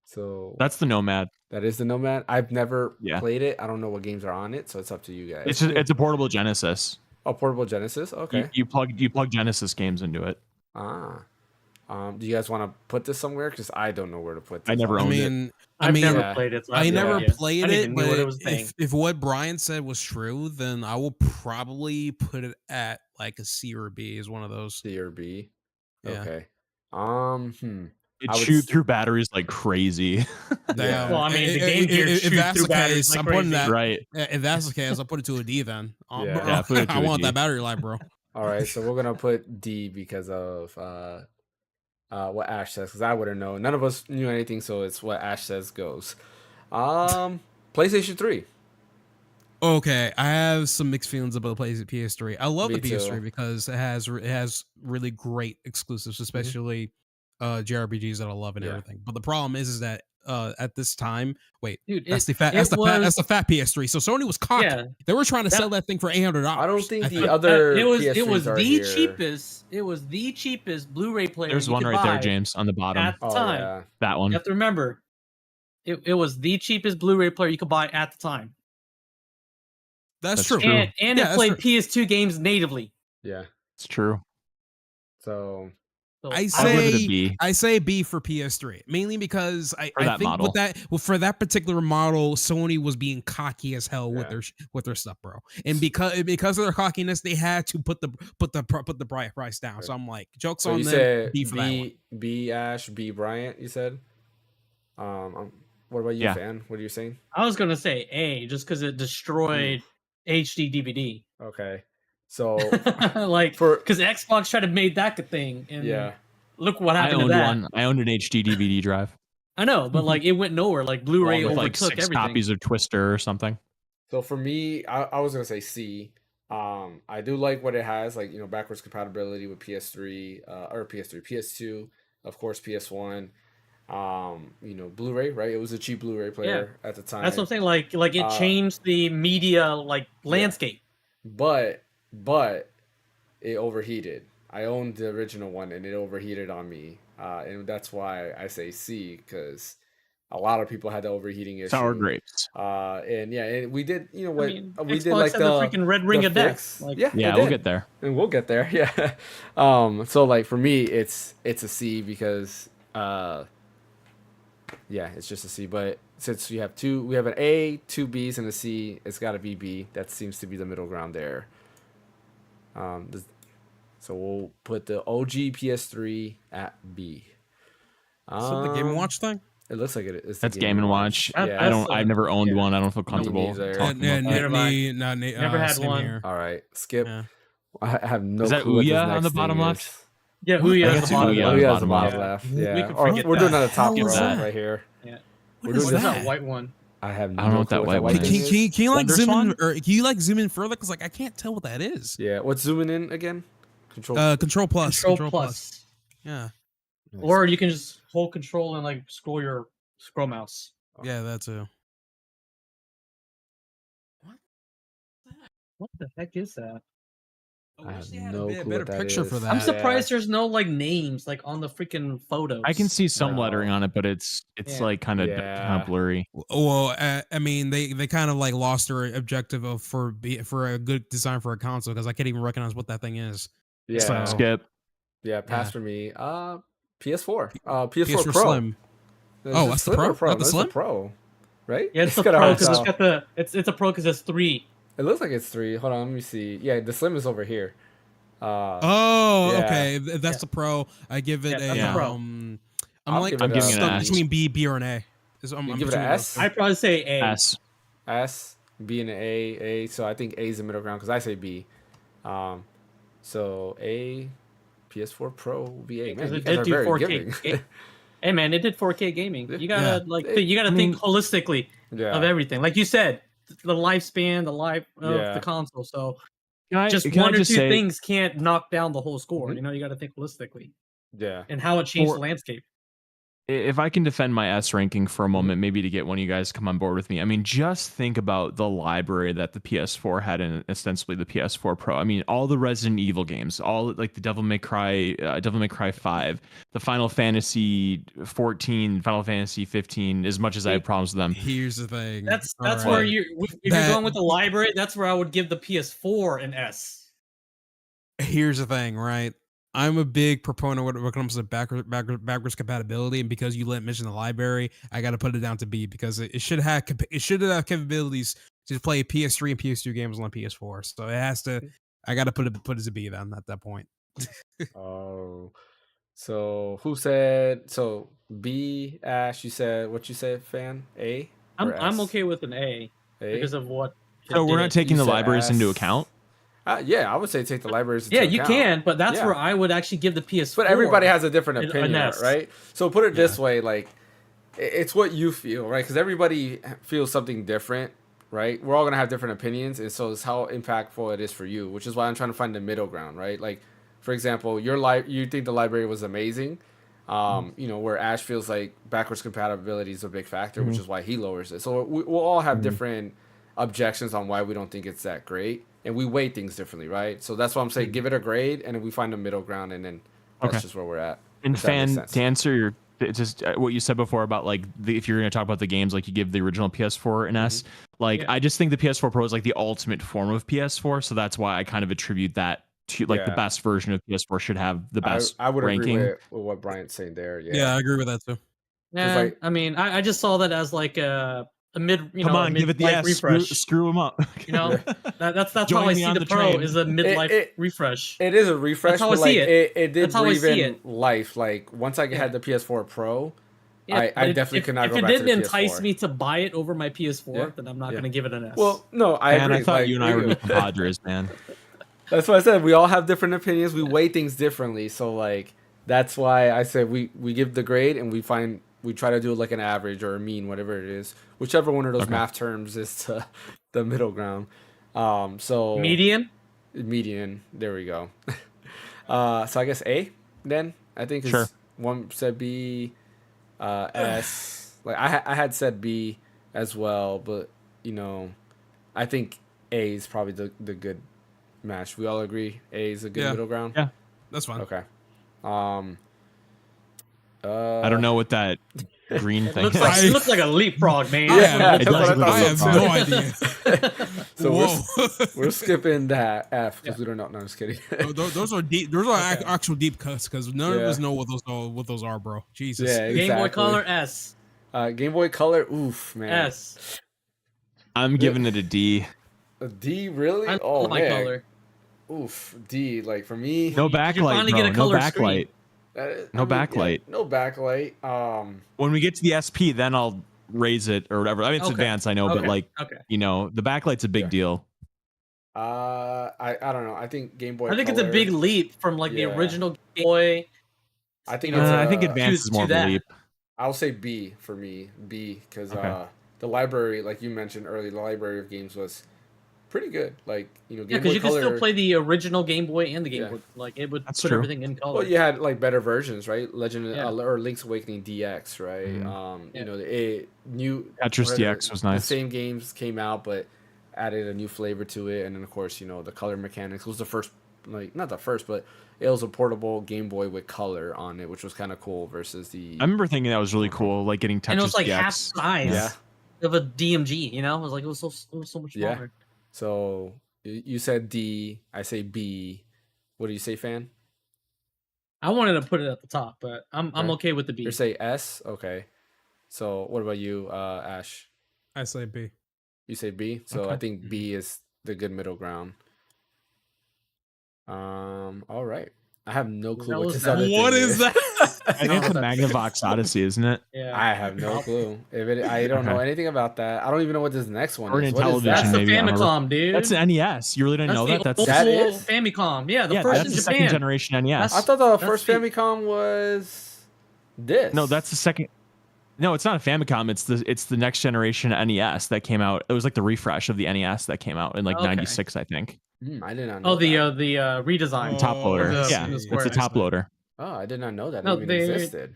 So that's the Nomad. That is the Nomad. I've never played it. I don't know what games are on it, so it's up to you guys. It's a portable Genesis. A portable Genesis. Okay. You plug Genesis games into it. Do you guys want to put this somewhere? Because I don't know where to put this. I never owned it. I've never played it. So I never played it, but what it was if what Brian said was true, then I will probably put it at like a C or a B. Is one of those. C or B. Yeah. Okay. It shoots through batteries like crazy. Yeah. Well, I mean, the Game Gear shoots through batteries like I'm crazy. putting that. Right. If that's the case, I'll put it to a D then. Put it to I a want D. that battery life, bro. All right, so we're gonna put D because of what Ash says, because I wouldn't know. None of us knew anything, so it's what Ash says goes. PlayStation 3. Okay, I have some mixed feelings about the PS3. I love Me the PS3 too. because it has really great exclusives, especially JRPGs that I love and everything. But the problem is that at this time, dude, that's the fat PS3. So Sony was cocky. Yeah, they were trying to sell that thing for $800. I don't think the other it was PS3s are the here. cheapest. It was the cheapest Blu-ray player. There's one right there, James, on the bottom. At the time, Yeah. That one. you have to remember, it was the cheapest Blu-ray player you could buy at the time. That's true. And it played PS2 games natively. Yeah, It's true. so I I'll give it a B. say B for PS3, mainly because I that think model. for that particular model, Sony was being cocky as hell with their stuff, bro. And because of their cockiness, they had to put the price down. So I'm like, jokes so on you them. said B for that one. B Ash, B Bryant. You said. What about you, Fan? What are you saying? I was gonna say A, just because it destroyed HD DVD. Okay, so like because Xbox tried to make that a thing. And look what I happened to owned that. one. I owned an HD DVD drive. I know, but like it went nowhere. Like Blu-ray Along with like overtook 6 everything. copies of Twister or something. So for me, I was gonna say C. I do like what it has, like backwards compatibility with PS3, or PS3, PS2, of course PS1. Blu-ray, right? It was a cheap Blu-ray player at the time. That's what I'm saying. Like it changed the media landscape. But it overheated. I owned the original one and it overheated on me, and that's why I say C, because a lot of people had the overheating issue. Sour grapes. And we did. You know what? We Xbox did like had the freaking red ring of death. Yeah, we'll get there. And we'll get there. Yeah. So like for me, it's a C because it's just a C. But since we have an A, 2 Bs, and a C, it's got to be B. That seems to be the middle ground there. So we'll put the OG PS3 at B. So the Game & Watch thing? It looks like it is. That's Game & Watch. Yeah. I've never owned one. I don't feel comfortable talking about that. Never had one. Here. All right, skip. Yeah. I have no Is that clue what this Ouya next on the bottom thing left? is. Yeah, Ouya I is got the bottom Ouya. left. Ouya is bottom the bottom left. left. We Yeah. can Or forget we're doing that. on the top Hell row is that? right here. Yeah. What We're is doing What's this. that that? white one? I have I don't know what that white one Can, is. can you like Wonder zoom in, Swan? or can you like zoom in further? Because like I can't tell what that is. Yeah. What's zooming in again? Control. Control plus. Control plus. Yeah. Or you can just hold control and like scroll mouse. Yeah, that too. What the heck is that? I wish have they had no a clue better what that picture is. for that. I'm Yeah. surprised there's no like names like on the freaking photos. I can see some No. lettering on it, but it's Yeah. like kind of Yeah. blurry. Well, I mean, they kind of like lost their objective of for a good design for a console, because I can't even recognize what that thing is. Yeah. So- Skip. Yeah. Pass Yeah. for me. PS4. PS4 PS4 Pro. Slim. Is Oh, it that's the Slim or Pro? Pro? Not the That's Slim? the Pro. Right? Yeah, it's the got a pro hard because it's top. got the it's a pro because it's 3. It looks like it's 3. Hold on, let me see. Yeah, the Slim is over here. Oh, yeah. okay. That's the Pro. I give it Yeah, a that's the Pro. I'm I'll like give it I'm giving it stuck an S. between B or an A. I'm You give it between an those S? two. I'd probably say A. S. S, B, and an A. So I think A is the middle ground because I say B. So A, PS4 Pro will be A. Because Man, you it guys did are do very 4K. giving. Hey man, it did 4K gaming. You gotta Yeah. you gotta think holistically Yeah. of everything. Like you said, the lifespan, the life of Yeah. the console. So Can I just can I one or two just say- things can't knock down the whole score. Mhm. You know, you got to think holistically Yeah. and how it changed For- the landscape. If I can defend my S ranking for a moment, maybe to get one of you guys to come on board with me. I mean, just think about the library that the PS4 had in ostensibly the PS4 Pro. I mean, all the Resident Evil games, all like the Devil May Cry 5, the Final Fantasy 14, Final Fantasy 15. As much as I have problems with them, Here's the thing. That's All right. where if you're That- going with the library, that's where I would give the PS4 an S. Here's the thing, right? I'm a big proponent when it comes to backwards compatibility, and because you let mention the library, I got to put it down to B, because it should have capabilities to play PS3 and PS2 games on PS4. So it has to. I got to put it as a B then at that point. Oh. So who said so? B, Ash, you said what you said, fan? A? or I'm S? okay with an A A? because of what. it so we're did. not taking You the said libraries into S. account. Yeah, I would say take the libraries into Yeah, you account. can, but that's Yeah. where I would actually give the PS4. But everybody has a different an opinion, S. right? So put it this way, like it's what you feel, right? Because everybody feels something different, right? We're all gonna have different opinions, and so it's how impactful it is for you, which is why I'm trying to find the middle ground, right? Like, for example, you think the library was amazing, where Ash feels like backwards compatibility is a big factor, which is why he lowers it. So we'll all have different objections on why we don't think it's that great, and we weigh things differently, right? So that's why I'm saying give it a grade, and then we find a middle ground, and then that's just where we're at. And if that makes fan, sense. to answer your just what you said before about like if you're going to talk about the games, like you give the original PS4 an S. Like I just think the PS4 Pro is like the ultimate form of PS4, so that's why I kind of attribute that to like the best version of PS4 should have the best I would ranking. agree with what Bryant's saying there. Yeah, I agree with that too. Yeah, like- I mean, I just saw that as like a mid, Come on, give it the mid-life S. refresh. Screw them up. You know, that's how Join I me see on the the Pro train. is a midlife It- refresh. It is a refresh, That's how but I see like it. it did That's how I breathe see in it. life. Like once I had the PS4 Pro, Yeah, I but definitely could not if go it back to the didn't entice PS4. me to buy it over my PS4, Yeah, then I'm not yeah. going to give it an S. Well, no, I Man, agree. I thought like, you and I would be compadres, man. That's what I said. We all have different opinions. We weigh things differently. So like that's why I said we give the grade and we try to do like an average or a mean, whatever it is, whichever one of those math terms is the middle ground. So median. There we go. So I guess A then. I think is one said B, S. Like I had said B as well, but I think A is probably the good match. We all agree A is a good middle ground. Yeah, that's fine. Okay. I don't know what that green thing is. It looks like a leapfrog, man. Yeah, I have no idea. So we're skipping that F because we don't know. No, I'm just kidding. Those are deep. Those are actual deep cuts because none of us know what those are, bro. Jesus. Yeah, exactly. Game Boy Color S. Game Boy Color. Oof, man. S. I'm giving it a D. A D, really? I love my color. Oof, D. Like for me, no backlight, bro. No backlight. No backlight. No backlight. When we get to the SP, then I'll raise it or whatever. I mean, it's advanced, I know, but the backlight's a big deal. I don't know. I think Game Boy. I think it's a big leap from like the original Game Boy. I think I think advanced is more of a leap. I'll say B for me. B because the library, like you mentioned earlier, the library of games was pretty good. Like Game Boy because you Color, could still play the original Game Boy and the Game Boy. Like it would put everything in color. Well, you had like better versions, right? Legend or Link's Awakening DX, right? The new Tetris DX was nice. The same games came out, but added a new flavor to it, and then of course the color mechanics was the first, like not the first, but it was a portable Game Boy with color on it, which was kind of cool. Versus the I remember thinking that was really cool, like getting Tetris and it was like DX. half size of a DMG. It was like it was so much smaller. So you said D, I say B. What do you say, Fan? I wanted to put it at the top, but I'm okay with the B. You say S, okay. So what about you, Ash? I say B. You say B, so I think B is the good middle ground. All right. I have no clue what this other thing is. What is that? I think it's the Magnavox Odyssey, isn't it? Yeah. I have no clue. I don't know anything about that. I don't even know what this next one or is. What is that? That's the Famicom, dude. That's the NES. You really didn't know that? That's that is Famicom. Yeah, the first in the Japan. second generation NES. I thought the first Famicom was this. No, that's the second. No, it's not a Famicom. It's the next generation NES that came out. It was like the refresh of the NES that came out in like '96, I think. I did not know. The redesign. Top loader. It's the top loader. Oh, I did not know that even existed.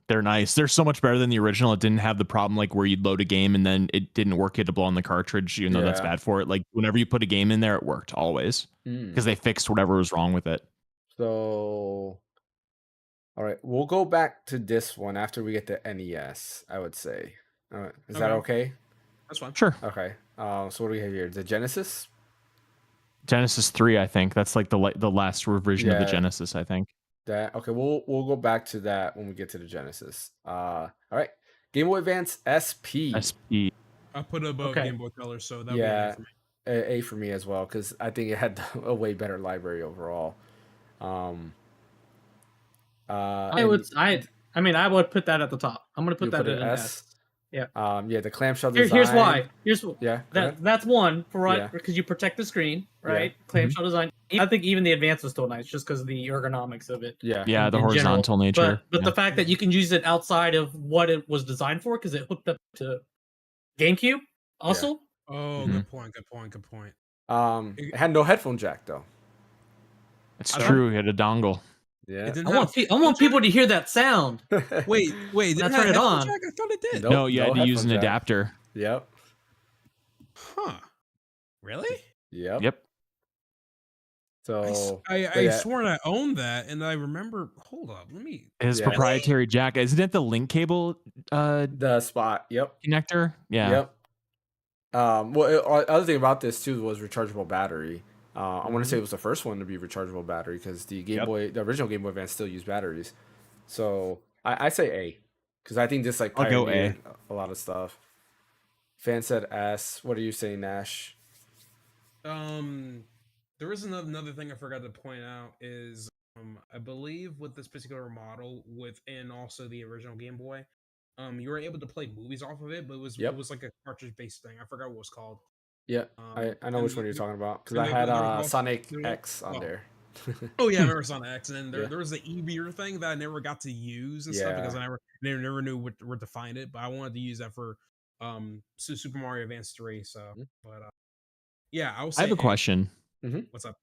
They're nice. They're so much better than the original. It didn't have the problem like where you'd load a game and then it didn't work. You had to blow on the cartridge, even though that's bad for it. Like whenever you put a game in there, it worked always because they fixed whatever was wrong with it. So, all right, we'll go back to this one after we get the NES. I would say, is that okay? That's fine. Sure. Okay. So what do we have here? The Genesis. Genesis 3, I think that's like the last revision of the Genesis. I think. That okay. We'll go back to that when we get to the Genesis. All right. Game Boy Advance SP. SP. I put it above Game Boy Color, so that would be A for me. A for me as well because I think it had a way better library overall. I would put that at the top. I'm gonna put that in S. Yeah. The clamshell design. Here's why. That's one because you protect the screen, right? Clamshell design. I think even the advance was still nice just because of the ergonomics of it. Yeah, the horizontal nature. But the fact that you can use it outside of what it was designed for because it hooked up to GameCube also. Oh, good point. It had no headphone jack though. It's true. It had a dongle. Yeah. I want people to hear that sound. Wait. Did I turn it on? Jack? I thought it did. No, you had to use an adapter. Yep. Huh. Really? Yep. So I sworn I owned that, and I remember. Hold up, let me. His proprietary jack. Isn't it the link cable? The spot. Yep. Connector. Yeah. Yep. Other thing about this too was rechargeable battery. I want to say it was the first one to be rechargeable battery because the the original Game Boy Advance still used batteries. So I say A because I think this like I'll go A. A lot of stuff. Fan said S. What are you saying, Nash? There is another thing I forgot to point out is I believe with this particular model and also the original Game Boy, you were able to play movies off of it, but it was like a cartridge based thing. I forgot what it was called. Yeah, I know which one you're talking about because I had Sonic X on there. Oh yeah, I remember Sonic X, and then Yeah. there was the e-beer thing that I never got to use and stuff because I never knew where to find it. But I wanted to use that for Super Mario Advance 3. So, but yeah, I will say. I have a question. What's up?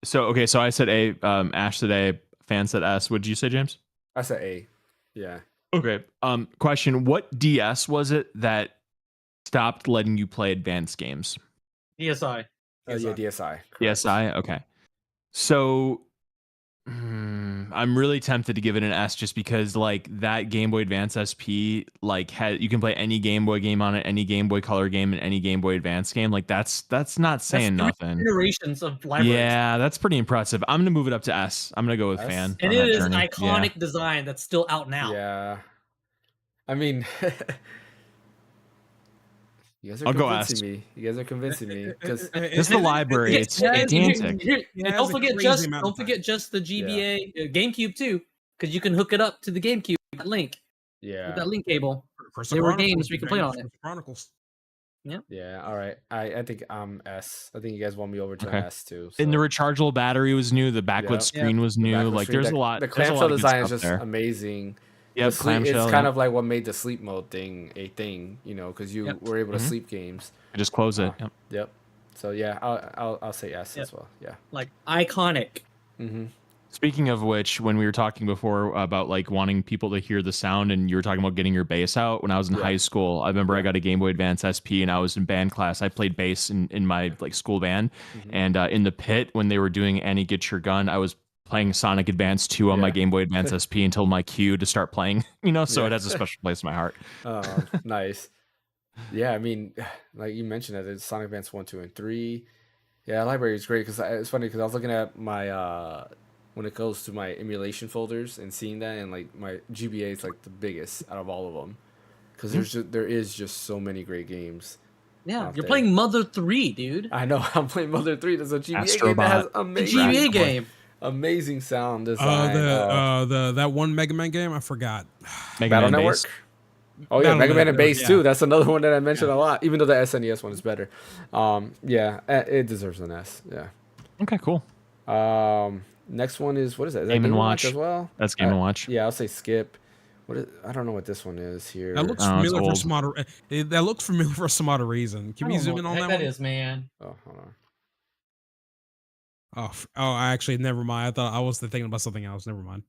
So I said A. Ash said A. Fan said S. What did you say, James? I said A. Yeah. Okay. Question: what DS was it that stopped letting you play advanced games? DSi. Yeah, DSi. Correct. DSi. Okay. So I'm really tempted to give it an S just because like that Game Boy Advance SP you can play any Game Boy game on it, any Game Boy Color game, and any Game Boy Advance game. Like that's not saying nothing. Iterations of libraries. Yeah, that's pretty impressive. I'm gonna move it up to S. I'm gonna go with fan. And it is an iconic design that's still out now. Yeah. I mean, you guys are I'll go convincing S. me. You guys are convincing me because it's the library. It's gigantic. And don't forget just the GBA GameCube too, because you can hook it up to the GameCube with that link. Yeah. With that link cable. There were games we could play on it. Chronicles. Yeah. Yeah. All right. I think S. I think you guys want me over to an S too. So. And the rechargeable battery was new. The backlit screen was new. Like there's a lot. The clamshell design is just there. amazing. Yeah, it's kind of like what made the sleep mode thing a thing, you know, because you were able to sleep games. I just close it. Yep. So yeah, I'll say S as well. Yeah. Like iconic. Speaking of which, when we were talking before about like wanting people to hear the sound, and you were talking about getting your bass out. When I was in high school, I remember I got a Game Boy Advance SP, and I was in band class. I played bass in my like school band, and in the pit when they were doing Annie Get Your Gun, I was playing Sonic Advance 2 on my Game Boy Advance SP until my cue to start playing, you know, so it has a special place in my heart. Oh, nice. Yeah, I mean, like you mentioned that it's Sonic Advance 1, 2, and 3. Yeah, library is great because it's funny because I was looking at my, when it goes to my emulation folders and seeing that, and like my GBA is like the biggest out of all of them because there is just so many great games. Yeah, you're playing Mother 3, dude. I know, I'm playing Mother 3. There's a GBA game that has amazing GBA game. Amazing sound design. That one Mega Man game, I forgot. Battle Network. Oh yeah, Mega Man and Bass too. That's another one that I mentioned a lot, even though the SNES one is better. Yeah, it deserves an S. Yeah. Okay, cool. Next one is what is that? Is that Game and Watch as well? That's Game and Watch. Yeah, I'll say skip. I don't know what this one is here. That looks familiar for some odd. That looks familiar for some odd reason. Can we zoom in on that one? That is, man. Oh, hold on. Oh, actually, never mind. I thought I was thinking about something else. Never mind.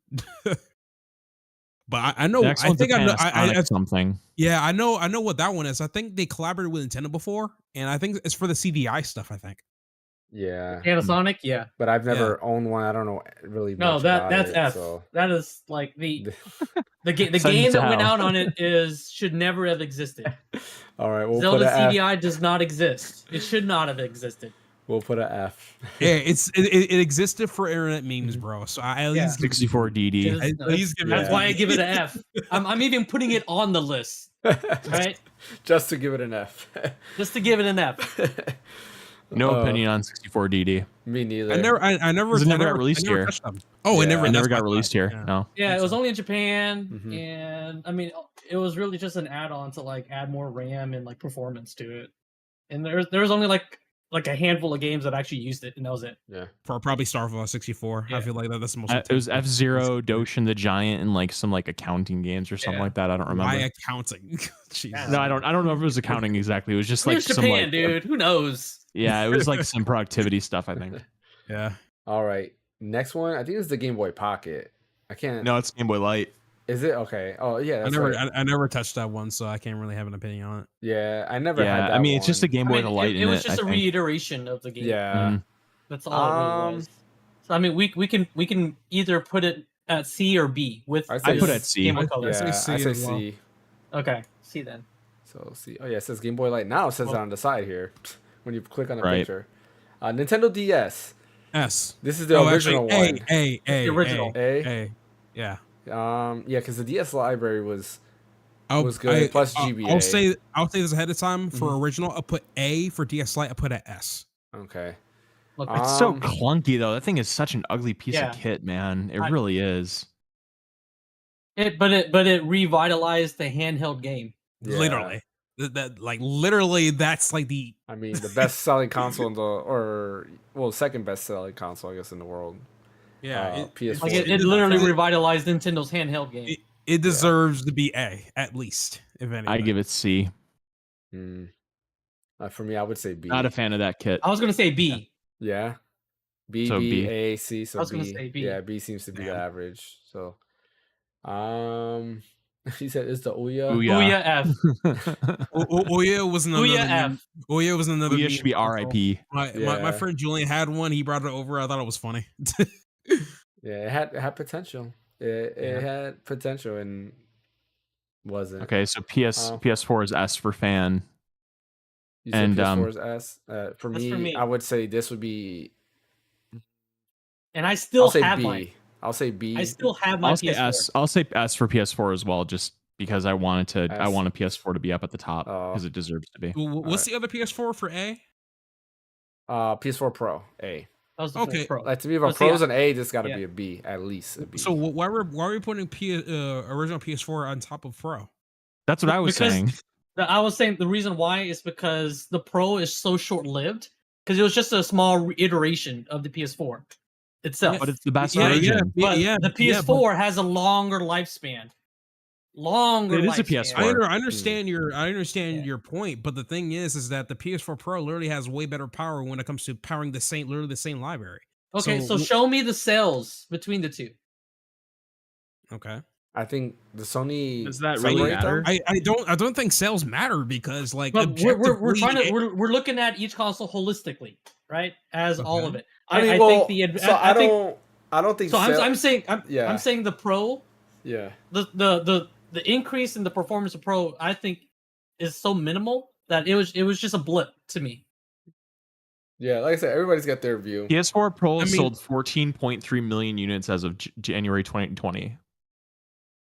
But I know. I think I know. Something. Yeah, I know what that one is. I think they collaborated with Nintendo before, and I think it's for the CDI stuff. I think. Yeah. Panasonic, yeah. But I've never owned one. I don't know really. No, that's F. So. That is like the game that went out on it should never have existed. All right, we'll Zelda CDI does not exist. It should not have existed. We'll put an F. Yeah, it existed for internet memes, bro. So I at least 64 DD. That's why I give it an F. I'm even putting it on the list, right? Just to give it an F. Just to give it an F. No opinion on 64 DD. Me neither. I never got released here. Oh, it never got released here. Yeah. No. Yeah, it was only in Japan, and I mean, it was really just an add-on to like add more RAM and like performance to it. And there was only like a handful of games that actually used it, and that was it. Yeah. For probably Star Fox 64. Yeah. I feel like that's the most. It was F-Zero, Doshin the Giant, and like some like accounting games or something like that. I don't remember. Why accounting? No, I don't know if it was accounting exactly. It was just like some Japan, dude. Who knows? Yeah, it was like some productivity stuff, I think. Yeah. All right. Next one, I think it's the Game Boy Pocket. I can't. No, it's Game Boy Light. Is it? Okay. Oh yeah. I never touched that one, so I can't really have an opinion on it. Yeah, I never had that. I mean, it's just a Game Boy Light. It was just a reiteration of the game. Yeah. That's all it really was. So I mean, we can either put it at C or B with. I put it at C. Yeah, I say C. Okay, C then. So C. Oh yeah, it says Game Boy Light. Now it says it on the side here when you click on the picture. Nintendo DS. S. This is the original one. A. The original. A. Yeah. Yeah, because the DS library was good. Plus GBA. I'll say this ahead of time for original. I'll put A for DS Lite. I'll put an S. Okay. It's so clunky though. That thing is such an ugly piece of kit, man. It really is. But it revitalized the handheld game. Yeah. Literally. That like literally that's like the I mean, the best selling console second best selling console, I guess, in the world. PS4. Like it literally revitalized Nintendo's handheld game. It deserves to be A at least, if anything. I give it C. For me, I would say B. Not a fan of that kit. I was gonna say B. Yeah. B, So B, B. A, C. So I was B. gonna say B. Yeah, B seems to be the average. So, he said it's the Ouya. Ouya F. Ouya was another. Ouya F. Ouya was another. Ouya should be R.I.P. My friend Julian had one. He brought it over. I thought it was funny. Yeah, it had potential. It had potential and wasn't. Okay, so PS4 is S for fan. You said PS4 is S. For me, I would say this would be. And I still have B. mine. I'll say B. I still have my PS4. S. I'll say S for PS4 as well, just because I want a PS4 to be up at the top because it deserves to be. What's the other PS4 for A? PS4 Pro A. That was the Pro. Like to me, if a Pro's an A, this got to be a B, at least a B. So why are we putting original PS4 on top of Pro? That's what I was saying. I was saying the reason why is because the Pro is so short-lived because it was just a small iteration of the PS4 itself. But it's the best version. But the PS4 has a longer lifespan. It is a PS4. I understand your point, but the thing is that the PS4 Pro literally has way better power when it comes to powering the same library. Okay, so show me the sales between the two. Okay. I think the Sony does that really matter? I don't think sales matter because like we're looking at each console holistically, right? As all of it. I don't think. So I'm saying the Pro. Yeah. The increase in the performance of Pro, I think, is so minimal that it was just a blip to me. Yeah, like I said, everybody's got their view. PS4 Pro sold 14.3 million units as of January 2020.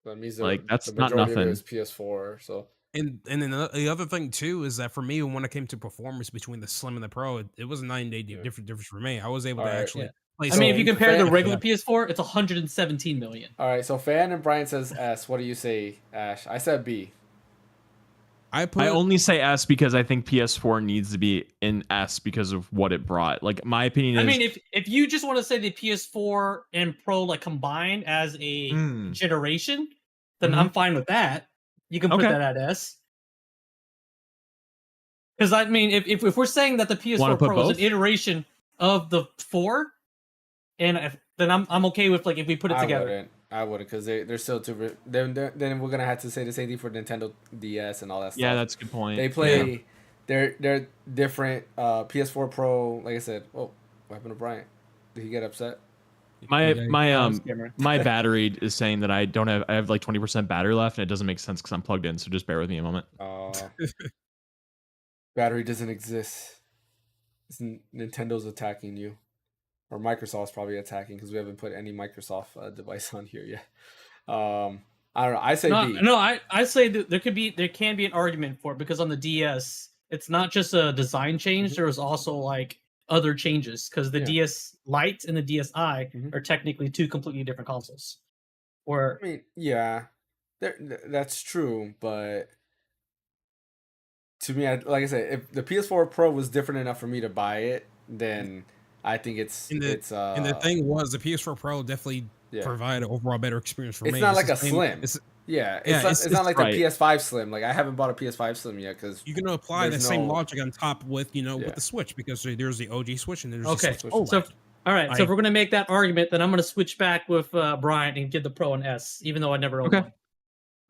That means that's the not nothing. Of it is PS4, so. And then the other thing too is that for me, when it came to performance between the Slim and the Pro, it was a 9-day difference for me. I was able to actually. I mean, if you compare the regular PS4, it's 117 million. All right, so Fan and Brian says S. What do you say, Ash? I said B. I only say S because I think PS4 needs to be in S because of what it brought. Like my opinion is. I mean, if you just want to say the PS4 and Pro like combined as a generation, then I'm fine with that. You can put that at S. Because I mean, if we're saying that the PS4 Pro is an iteration of the 4, then I'm okay with like if we put it together. I wouldn't, because they're still too. Then we're gonna have to say the same thing for Nintendo DS and all that stuff. Yeah, that's a good point. They play. Yeah. They're different. PS4 Pro, like I said. Oh, what happened to Brian? Did he get upset? My battery is saying that I have like 20% battery left, and it doesn't make sense because I'm plugged in. So just bear with me a moment. Battery doesn't exist. Nintendo's attacking you. Or Microsoft's probably attacking because we haven't put any Microsoft device on here yet. I don't know. I say B. No, I say that there can be an argument for it because on the DS, it's not just a design change. There was also like other changes because the DS Lite and the DSi are technically two completely different consoles. I mean, yeah, that's true, but to me, like I said, if the PS4 Pro was different enough for me to buy it, then I think it's. And the thing was, the PS4 Pro definitely provided overall better experience for me. It's not like a Slim. It's not like the PS5 Slim. Like I haven't bought a PS5 Slim yet because you can apply the same logic on top with with the Switch because there's the OG Switch and there's the Switch. So all right, so if we're gonna make that argument, then I'm gonna switch back with Brian and give the Pro an S, even though I never owned one.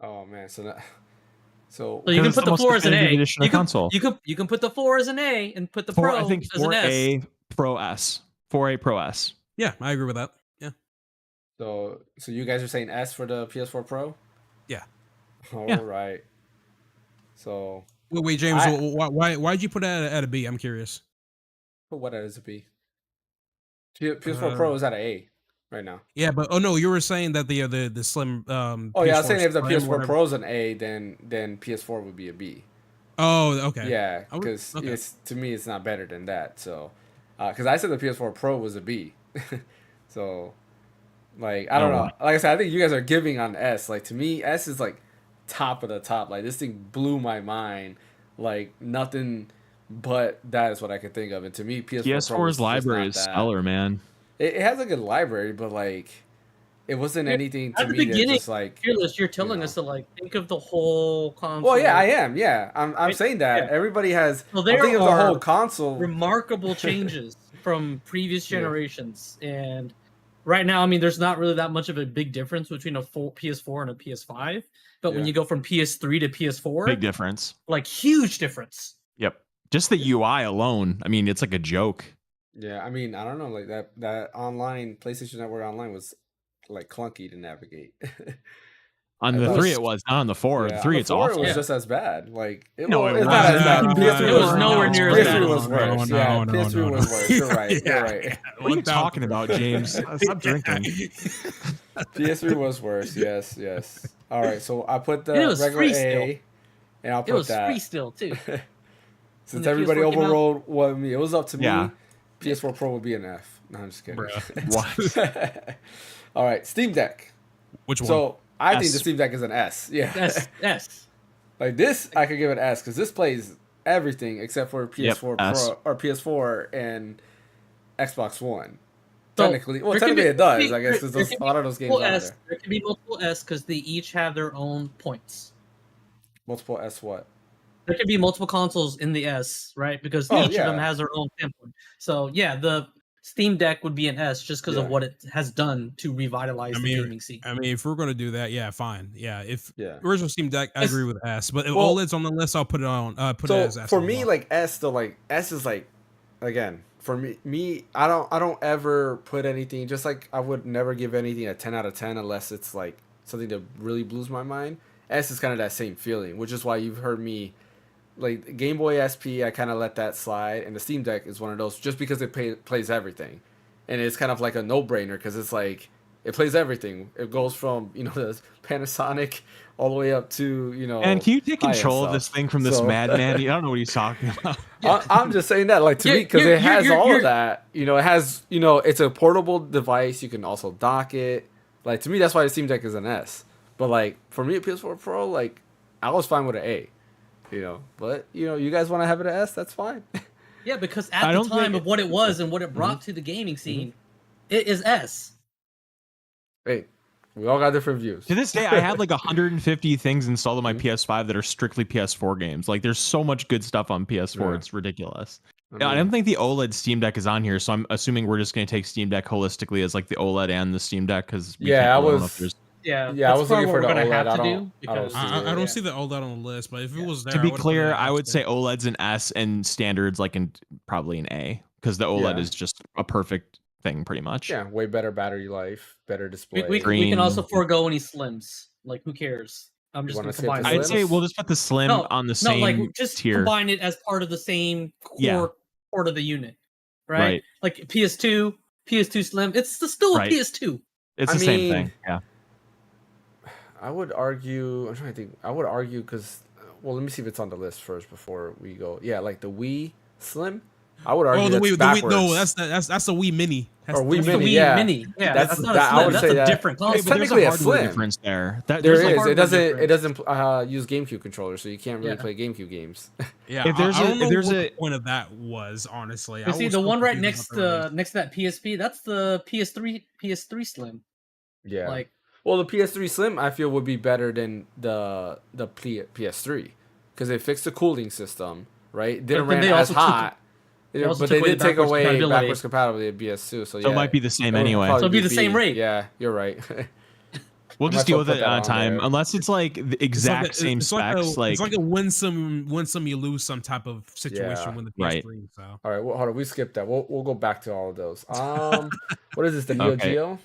Oh man, so you can put the 4 as an A. You can put the 4 as an A and put the Pro as an S. Pro S. 4A Pro S. Yeah, I agree with that. Yeah. So you guys are saying S for the PS4 Pro? Yeah. All right. So. Wait, James. Why'd you put it at a B? I'm curious. Put what as a B? PS4 Pro is at an A right now. Yeah, but you were saying that the Slim. I was saying if the PS4 Pro is an A, then PS4 would be a B. Oh, okay. Yeah, because to me it's not better than that. So. Because I said the PS4 Pro was a B. So, like, I don't know. Like I said, I think you guys are giving on S. Like, to me, S is, like, top of the top. Like, this thing blew my mind. like nothing but that is what I could think of. And to me, PS4 Pro was PS4's just library not is that. stellar, man. It has a good library, but like it wasn't anything to At the me that beginning, just like Fearless, you're telling us to like think of the whole console. Well, yeah, I am. Yeah, I'm Right? saying that Yeah. everybody has. So I'm there thinking of the whole are console. remarkable changes from previous Yeah. generations, and right now, I mean, there's not really that much of a big difference between a full PS4 and a PS5. But when Yeah. you go from PS3 to PS4, Big difference. like huge difference. Yep. Just the UI alone. I mean, it's like a joke. Yeah, I mean, I don't know, like that online PlayStation Network Online was like clunky to navigate. On I the thought- 3, it was. Not on the 4. Yeah, The 3, on it's the 4, awful. It was Yeah. just as bad. Like, No, it it's not as bad. wasn't. PS3 It was nowhere near as PS3 bad. was worse. No, Yeah, no, PS3 no, was no. worse. You're right. You're right. What are you talking about, James? Stop drinking. PS3 was worse. Yes, yes. All right, so I put the And it was regular free A, still. and I'll It put was that. free still too. Since the everybody PS4 came out? overrode what me, it was up to Yeah. me. PS4 Pro would be an F. No, I'm just kidding. What? All right, Steam Deck. Which one? So I think S. the Steam Deck is an S. Yeah. S. Like this, I could give it an S because this plays everything except for PS4 S. Pro or PS4 and Xbox One. So, Technically, well, there can technically be- it does. there- I guess there there's can a lot of those games Multiple out S. there. There can be multiple S because they each have their own points. Multiple S what? There can be multiple consoles in the S, right? Because Oh, each yeah. of them has their own standpoint. So yeah, the Steam Deck would be an S just because Yeah. of what it has done to revitalize I the mean, gaming scene. I mean, if we're gonna do that, yeah, fine. Yeah, if Yeah. original Steam Deck, I It's- agree with S. But if Well- OLED's on the list, I'll put it on. Put it So as S. for as me, well. like S, though, like S is like, again, for me, I don't ever put anything. Just like I would never give anything a 10 out of 10 unless it's like something that really blows my mind. S is kind of that same feeling, which is why you've heard me. Like Game Boy SP, I kind of let that slide, and the Steam Deck is one of those just because it plays everything, and it's kind of like a no-brainer because it's like it plays everything. It goes from the Panasonic all the way up to And can you take high-end control of stuff. this thing from this So- madman? I don't know what he's talking about. I'm just saying that, like, to me, because it has all of that. It has, it's a portable device. You can also dock it. Like, to me, that's why the Steam Deck is an S. But like for me, PS4 Pro, like, I was fine with an A. But you guys want to have it an S? That's fine. Yeah, because I at the don't time think- of what it was and what it brought to the gaming scene, it is S. Hey, we all got different views. To this day, I have like 150 things installed on my PS5 that are strictly PS4 games. Like, there's so much good stuff on PS4. Yeah. It's ridiculous. I I mean, don't think the OLED Steam Deck is on here, so I'm assuming we're just going to take Steam Deck holistically as like the OLED and the Steam Deck because Yeah, I was- Yeah, Yeah, I that's was probably looking for what the we're gonna OLED. have to I do don't because see I it. don't see the OLED on the list, but if it was there, To I be would've put clear, it I would S say too. OLED's an S and standards like probably an A because the OLED Yeah. is just a perfect thing pretty much. Yeah, way better battery life, better display. we Green. can also forego any slims. Like, who cares? I'm just wanna gonna skip combine. the them. I'd say we'll just put the Slim No, on the No, same like just tier. combine it as part of the same core Yeah. part of the unit, right? Right. Like PS2 Slim. It's still a Right. PS2. It's I the same mean, thing. Yeah. I would argue. I'm trying to think. I would argue because, well, let me see if it's on the list first before we go. Yeah, like the Wii Slim. I would argue Oh, the that's Wii, backwards. no, that's the Wii Mini. That's Or the Wii It's the Mini, Wii yeah. Mini. Yeah, That's- that's not that- a I Slim. would That's say a that- different It's console. But there's technically a hardware Slim. difference there. There There's is. like, It hardware doesn't. difference. It doesn't use GameCube controllers, so you can't really Yeah. play GameCube games. Yeah, If there's I a- don't know if there's what a- the point of that was, honestly. You I see was the so one right confused next about the release. to that PSP. That's the PS3 Slim. Yeah. Like, Well, the PS3 Slim I feel would be better than the PS3 because they fixed the cooling system, right? It didn't But then run they as also took- hot. they also But took they away did the take backwards away compatibility. backwards compatibility of PS2. So So yeah, it might be the same it would anyway. probably So it'd be the same rate. Yeah, you're right. We'll I just might deal as with well it put that on on time, there. unless it's like the It's like exact a- same it's specs. It's like a win some you lose some type of situation Yeah. when the Right. PS3. So All right, well, hold on. We skipped that. We'll go back to all of those. What is this? The Neo Okay. Geo?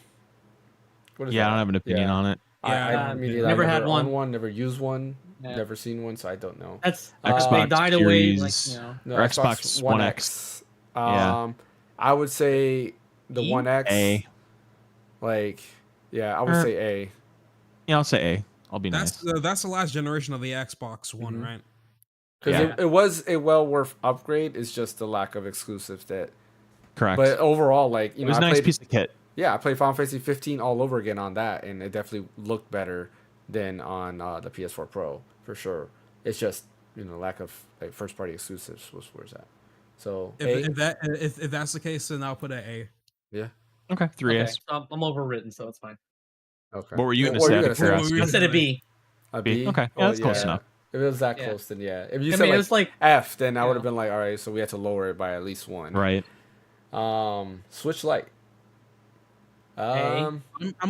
What is yeah, I that? don't have an opinion Yeah. on it. Yeah, I mean, never I had never one. owned one, never used one, Yeah. never seen one, so I don't know. that's Xbox they died away. Like, Series. No, Or Xbox One X. Yeah. I would say the E? One X. A. Like, yeah, I would Er, say A. Yeah, I'll say A. I'll be nice. that's the last generation of the Xbox One, Mhm. right? Because Yeah. it was a well worth upgrade. It's just the lack of exclusives that. Correct. But overall, like, it was a I nice played, piece of kit. yeah, I played Final Fantasy 15 all over again on that, and it definitely looked better than on the PS4 Pro for sure. It's just lack of like first party exclusives was where's that. So if that's the case, then I'll put an A. Yeah. Okay, 3 Okay, A's. so I'm overwritten, so it's fine. Okay. What were you gonna What say? were you out of gonna say? curiosity? I said a B. A B? B. Okay, yeah, Well, that's close enough. If it was that Yeah. close, then yeah. If you I said mean, it like, was like F, then I you would have know. been like, all right, so we had to lower it by at least one. Right. Switch Lite. I'm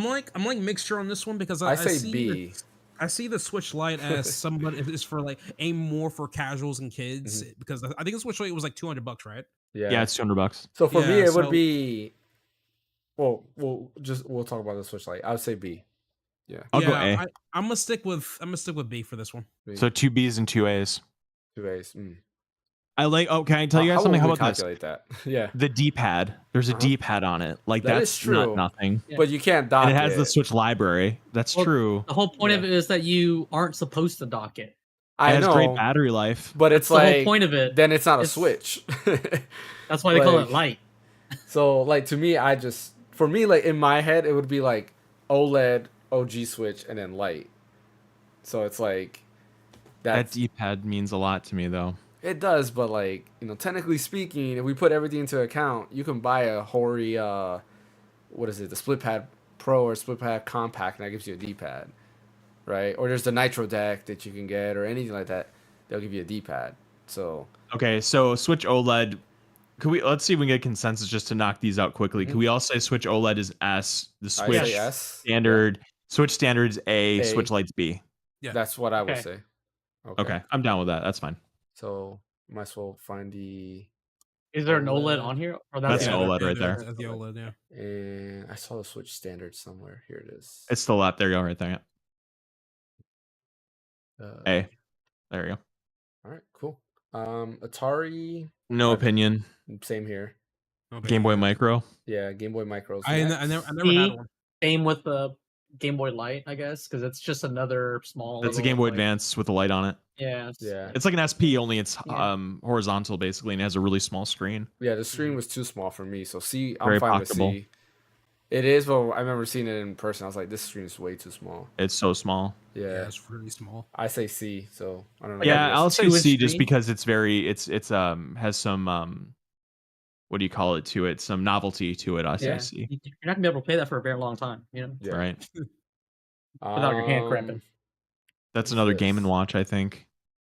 like mixture on this one because I I say see B. I see the Switch Lite as somebody is for like aim more for casuals and kids because I think the Switch Lite was like $200, right? Yeah, it's $200. So for me, Yeah, it would so- be. Well, we'll talk about the Switch Lite. I would say B. Yeah. I'll go A. I'm gonna stick with B for this one. So 2 B's and 2 A's. 2 A's. Mm. I like. Oh, can I tell you guys How something? will How we about this? calculate that? Yeah. The D-pad. There's a D-pad on it. Like That that's is true. not nothing. Yeah. But you can't dock And it has the Switch library. That's Well, true. The whole point of Yeah. it is that you aren't supposed to dock it. It I has know. great battery life. But it's That's the whole like point of it. then it's not a It's- Switch. That's why they call Like- it light. So like to me, for me like in my head it would be like OLED, OG Switch, and then light. So it's like That D-pad means a lot to me, though. it does, but like technically speaking, if we put everything into account, you can buy a Hori what is it, the Split Pad Pro or Split Pad Compact, and that gives you a D-pad, right? Or there's the Nitro deck that you can get, or anything like that. They'll give you a D-pad. So Okay, so Switch OLED. Let's see if we can get consensus just to knock these out quickly. Can we all say Switch OLED is S, the I Switch say S. standard, Switch standard is A, A. Switch Lite's B. Yeah. That's what I would Okay. say. Okay, I'm down with that. That's fine. So might as well find the. Is there an OLED. OLED on here? Or That's an an OLED right there. That's the OLED, yeah. And I saw the Switch standard somewhere. Here it is. It's still up. There you go, right there. A. There you go. All right, cool. Atari. No opinion. Same here. Okay. Game Boy Micro. Yeah, Game Boy Micros. I next. never had B. one. Same with the Game Boy Light, I guess, because it's just another small. That's a little, Game Boy like- Advance with a light on it. Yeah. Yeah, It's like an SP, only it's Yeah. horizontal basically, and it has a really small screen. yeah. The screen was too small for me, so C. I'm Very fine pocketable. with C. It is, but I remember seeing it in person. I was like, this screen is way too small. It's so small. Yeah, Yeah, it's really small. I say C. So I don't know. Yeah, what it I'll is. say 2-inch C just screen? because it's very it's has some what do you call it to it? Some novelty to it. I say Yeah. C. You're not gonna be able to play that for a very long time, you know. Yeah. Right. Without your hand cramping. That's What's another Game this? and Watch, I think.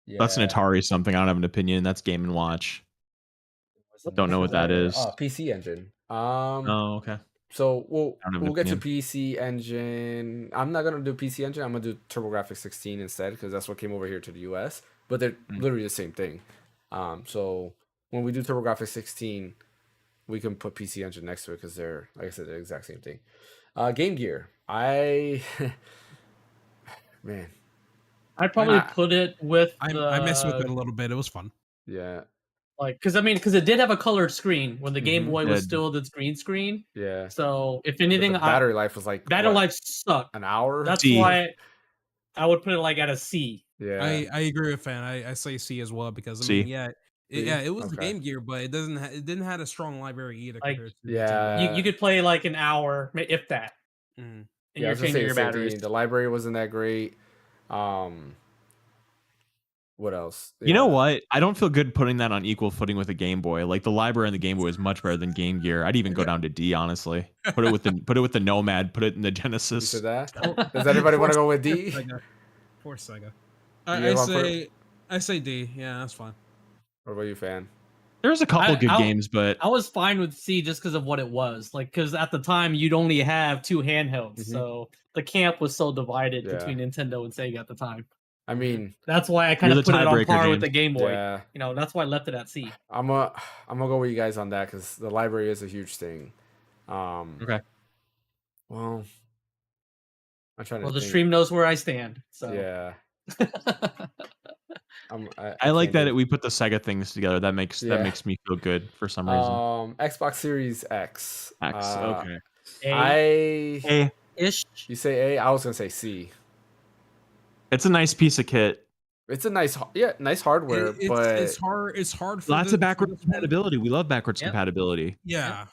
That's an Yeah. Atari something. I don't have an opinion. That's Game and Watch. Don't know what that is. Oh, PC Engine. Oh, okay. So I don't have an we'll get to opinion. PC Engine. I'm not gonna do PC Engine. I'm gonna do TurboGrafx 16 instead because that's what came over here to the US. But they're literally the same thing. So when we do TurboGrafx 16, we can put PC Engine next to it because they're, like I said, the exact same thing. Game Gear. Man, I'd probably I- put it with I messed with it a little bit. It was fun. yeah, like because it did have a colored screen when the Game Mhm. Boy was Did. still the green screen. yeah. So if But anything, the battery life was like battery what, life sucked. an hour. That's D. why I would put it like at a C. yeah. I agree with Fan. I say C as well because I C. mean, C? it was the Okay. Game Gear, but it didn't have a strong library either. Like, Compared to Yeah. You could play like an hour, if that, Mhm. and Yeah, I you're was gonna changing say your the same batteries. thing. The library wasn't that great. What else? You know Yeah. what? I don't feel good putting that on equal footing with a Game Boy. Like the library on the Game Boy is much better than Game Gear. I'd even go down to D, honestly. Put it with the Nomad. Put it in the You Genesis. said that? Does anybody want to go with D? Poor Sega. You I want for- say D. Yeah, that's fine. Or were you a fan? There's a couple good I'll- games, but I was fine with C just because of what it was. Like, because at the time you'd only have two handhelds, Mhm. so the camp was so divided Yeah. between Nintendo and Sega at the time. I mean, That's why I kind You're of the put it on tiebreaker, par with James. the Game Boy. yeah, You know, that's why I left it at C. I'm gonna go with you guys on that because the library is a huge thing. Okay. Well, I'm trying to. Well, the think. stream knows where I stand. So Yeah. I like can't that we put the Sega things together. That makes Yeah. me feel good for some reason. Xbox Series X. X. Okay. A Hey, ish. You say A? I was gonna say C. it's a nice piece of kit. It's a nice hardware, but it's hard. It's hard. For Lots the- of backwards for this one. compatibility. We love backwards Yep. compatibility. Yeah.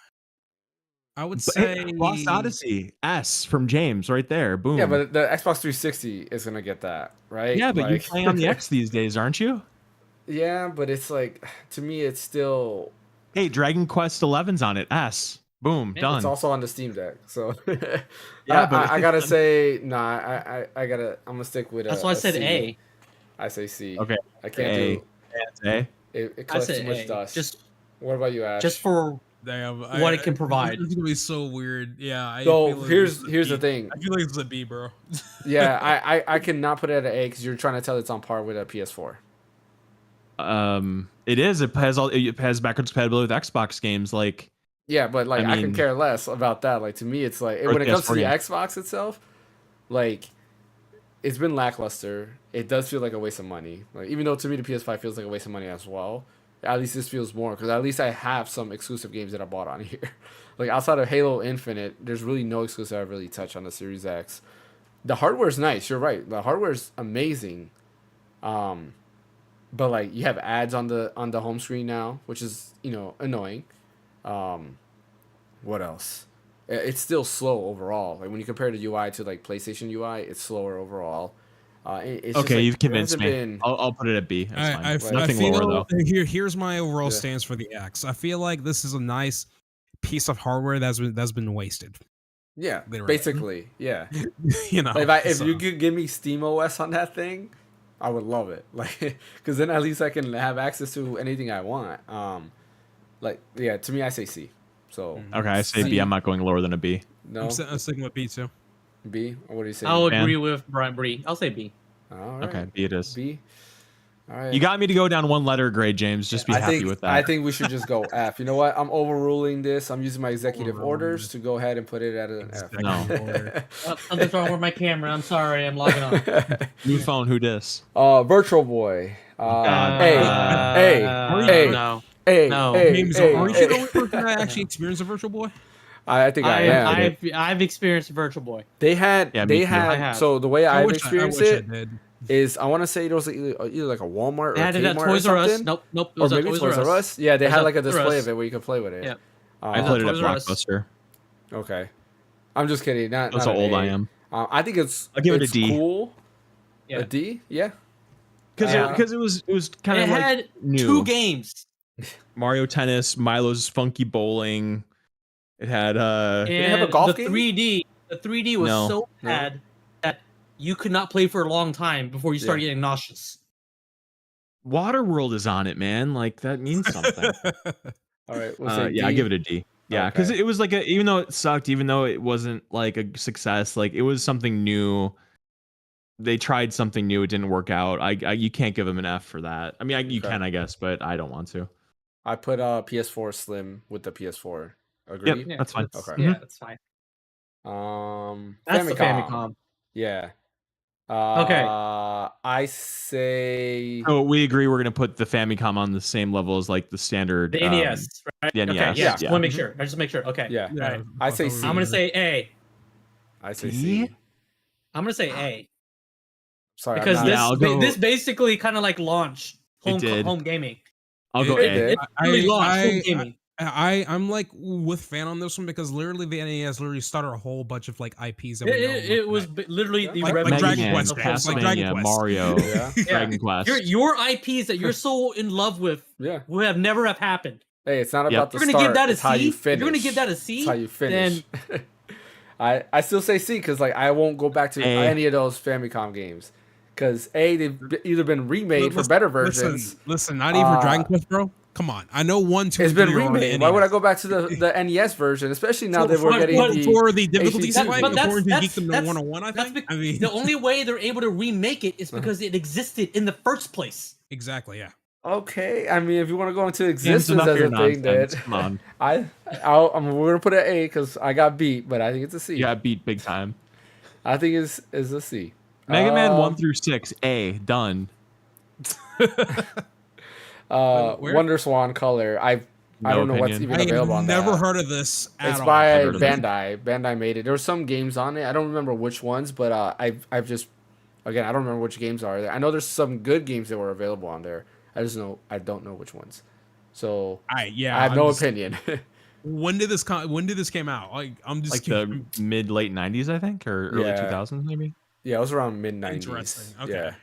I would But, say hey, Lost Odyssey S from James right there. Boom. Yeah, but the Xbox 360 is gonna get that, right? Yeah, but you're Like, playing on the X these days, aren't you? yeah, but it's like, to me, it's still. Hey, Dragon Quest 11's on it. S. Boom. Yeah, Done. It's also on the Steam Deck, so Yeah, but I gotta say, nah. I'm gonna stick with. That's why I said C. A. I say C. Okay. I can't A. do. It's A. It I collects said too much A. dust. Just What about you, Ash? for damn, what it can provide. It's gonna be so weird. Yeah. I So feel like here's it's a the B. thing. I feel like it's a B, bro. Yeah, I cannot put it at an A because you're trying to tell it's on par with a PS4. It is. It has backwards compatibility with Xbox games. Like, Yeah, but like I I can mean- care less about that. Like to me, it's like Or when it comes to PS4 the games. Xbox itself, like it's been lackluster. It does feel like a waste of money. Like even though to me the PS5 feels like a waste of money as well. At least this feels more because at least I have some exclusive games that I bought on here. Like outside of Halo Infinite, there's really no exclusive I really touch on the Series X. The hardware is nice. You're right. The hardware is amazing. But like you have ads on the home screen now, which is annoying. What else? It's still slow overall. Like when you compare the UI to like PlayStation UI, it's slower overall. It's just, okay, like, you've there convinced hasn't me. been- I'll put it at B. That's fine. Like, Nothing feel, lower though. Here's my overall Yeah. stance for the X. I feel like this is a nice piece of hardware that's been wasted. Yeah, Literally. basically, yeah. You know, Like if so- you could give me Steam OS on that thing, I would love it. Like, because then at least I can have access to anything I want. Like yeah, to me I say C. So Okay, I say C. B. I'm not going lower than a B. No I'm sticking with B too. B. Or what do you say? I'll Man. agree with Brian Bree. I'll say B. All right. Okay, B it is. B. All right. You got me to go down one letter grade, James. Just be I happy think with that. I think we should just go F. You know what? I'm overruling this. I'm using my executive orders to go ahead and put it at an F. No. Something's wrong with my camera. I'm sorry. I'm logging on. New phone. Who dis? Virtual Boy. God. A. No. A. No. A. James, A. are you the A. only person that actually experienced a Virtual Boy? I think I am. I've experienced Virtual Boy. They had. Yeah, me they too. I had. have. So the way I've I experienced wish I it did. is, I want to say there was either like a Walmart They or a had it at Kmart Toys or R Us. something. Nope. It Or was at maybe Toys R Us. Yeah, they It was had at like a Toys R display Us. of it where you could play with it. Yeah. I played it at Toys R Us. Blockbuster. Okay. I'm just kidding. Not. That's not how an old A. I am. I think it's. I'll give it a it's D. Cool. Yeah. A D. Yeah. Because it was kind It of like had new. 2 games. Mario Tennis, Milo's Funky Bowling. It had Did it have a golf the game? 3D. The 3D was No. so bad that you could not play for a long time before you started getting nauseous. Waterworld is on it, man. Like that means something. All right. We'll say Yeah, I D. give it a D. Yeah, because Okay. it was like even though it sucked, even though it wasn't like a success, like it was something new. They tried something new, it didn't work out. You can't give them an F for that. I mean, you Okay. can, I guess, but I don't want to. I put PS4 Slim with the PS4. Agree? Yeah, That's fine. Okay. Yeah, that's fine. Famicom. That's the Famicom. Yeah. Okay. I say. So we agree we're gonna put the Famicom on the same level as like the standard The NES, right? the Okay, NES, yeah. yeah. Just want to make sure. I just make sure. Okay. Yeah. Yeah, I say C. I'm gonna say A. I say D? C. I'm gonna say A Sorry, because I'm Yeah, not, I'll go- this basically kind of like launched It did. home gaming. I'll go It A. did. It really launched home gaming. I'm like with fan on this one because literally the NES literally started a whole bunch of like IPs. That we know It was literally Yeah. the Like Mega Dragon Man, Quest, like Dragon Castlevania, Quest. Mario, Yeah. Dragon Quest. Your IPs that you're so in love with Yeah. would have never have happened. Hey, it's not Yep. about the You're gonna start. give that a It's how C? you If finish. you're gonna give that a C, It's how you finish. I still say C because like I won't go back to A. any of those Famicom games because they've either been remade for better versions. Listen, not even Uh, Dragon Quest, bro. Come on, I know 1, 2, It's and been 3 are on the remade. Why would I NES. go back to the NES version, especially now that we're but- getting but the for the difficulty HD. spike, But that's- according to that's- Geekdom that's- 101, I That's think. because I mean, the only way they're able to remake it is because it existed in the first place. exactly, yeah. Okay, I mean, if you want to go into James, existence enough as of your a thing, nonsense. then Come on. we're gonna put an A because I got beat, but I think it's a C. You got beat big time. I think it's a C. Mega Man 1 through 6, A, done. Where? Wonder Swan Color. I don't know what's opinion. even I available on have never that. heard of this at It's all. by heard of it. Bandai. Bandai made it. There were some games on it. I don't remember which ones, but I've just again I don't remember which games are there. I know there's some good games that were available on there. I don't know which ones. So I I have I'm no just- opinion. When did this came out? Like I'm just like the mid late 90s, I think, or early 2000s maybe. Yeah, it was around mid 90s. Interesting. Okay. Yeah.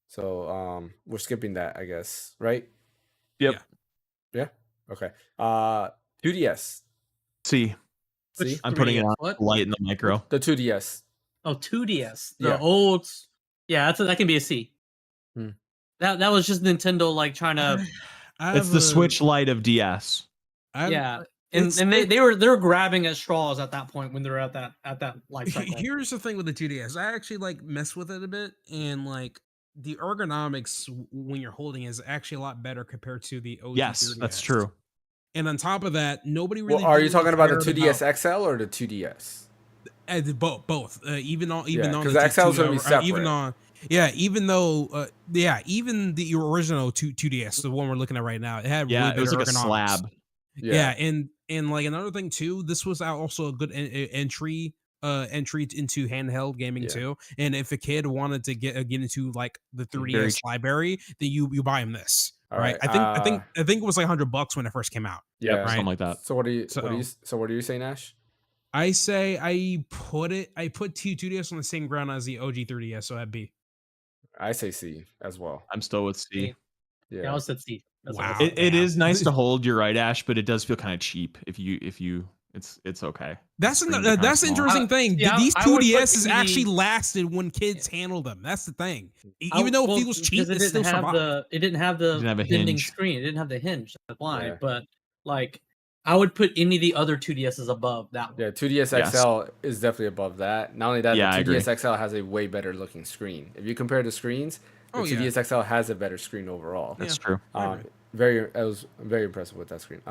So we're skipping that, I guess, right? Yep. Yeah. Okay. 2DS. See, See? I'm putting it on What? light in the micro. The 2DS. Oh, 2DS. The Yeah. old. Yeah, that can be a C. Hmm. That was just Nintendo like trying to. It's the Switch Lite of DS. Yeah. And they were grabbing at straws at that point when they were at that life cycle. Here's the thing with the 2DS. I actually like mess with it a bit, and like the ergonomics when you're holding is actually a lot better compared to the OG. Yes, 3DS. that's true. And on top of that, nobody really. Well, are you talking about the cared 2DS XL or the 2DS? Both. Even on because the XL is going to be separate. Even the original 2DS, the one we're looking at right now, it had really it was like ergonomics. a slab. Yeah, and like another thing too, this was also a good entry into handheld gaming too. And if a kid wanted to get into like the 3DS library, then you buy him this. All right. I think it was like $100 when it first came out. Yeah, right? Something like that. So what are you saying, Ash? I say I put 2DS on the same ground as the OG 3DS, so that'd be. I say C as well. I'm still with C. Yeah, I was at C. Wow. It is nice to hold. You're right, Ash, but it does feel kind of cheap. If you, it's okay. That's the interesting thing. These 2DSs actually lasted when kids handled them. That's the thing. Even though it feels cheap, it still survived. It didn't have the bending screen. It didn't have the hinge. That's why. Yeah. But like, I would put any of the other 2DSs above that one. Yeah, 2DS XL is definitely above that. Not only that, the 2DS XL has a way better looking screen. If you compare the screens, the 2DS XL has a better screen overall. That's true. I was very impressed with that screen.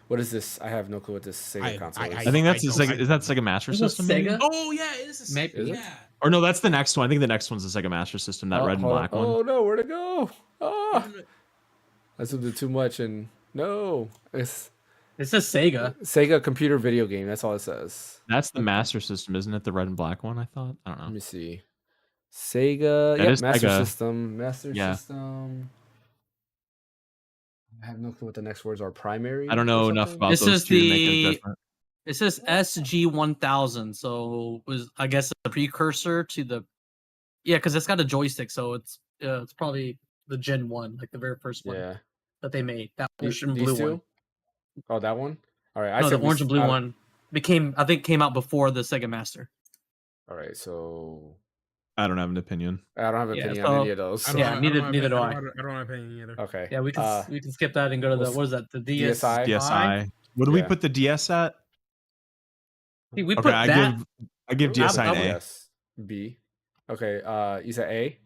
What is this? I have no clue what this Sega console is. I think that's the Sega. Is that Sega Master System? Sega? Oh yeah, it is a Sega. Is it? Yeah. Or no, that's the next one. I think the next one's the Sega Master System. That red and black one. Oh no, where'd it go? Oh, I zoomed in too much and no, it says Sega. Sega computer video game. That's all it says. That's the Master System, isn't it? The red and black one. I thought. I don't know. Let me see. Sega. That is Master Sega. System. Master System. I have no clue what the next words are. Primary. I don't know enough about this those is two to make a judgment. It says SG-1000, so was I guess a precursor to the. Yeah, because it's got a joystick, so it's probably the Gen 1, like the very first one that they made. That orange and blue one. Oh, that one? All right. The orange and blue one came out before the Sega Master. All right, so I don't have an opinion. I don't have an opinion on any of those. Neither do I. I don't have an opinion either. Okay. Yeah, we can skip that and go to the what is that? The DSi. DSi. What do we put the DS at? See, we put that. I give DSi an A. B. Okay. You said A.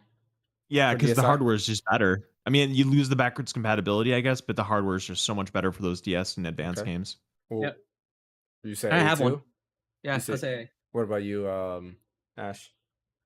Yeah, because the hardware is just better. I mean, you lose the backwards compatibility, I guess, but the hardware is just so much better for those DS and advanced games. Well, yep. You say I A have too? one. Yeah, I say A. What about you, Ash?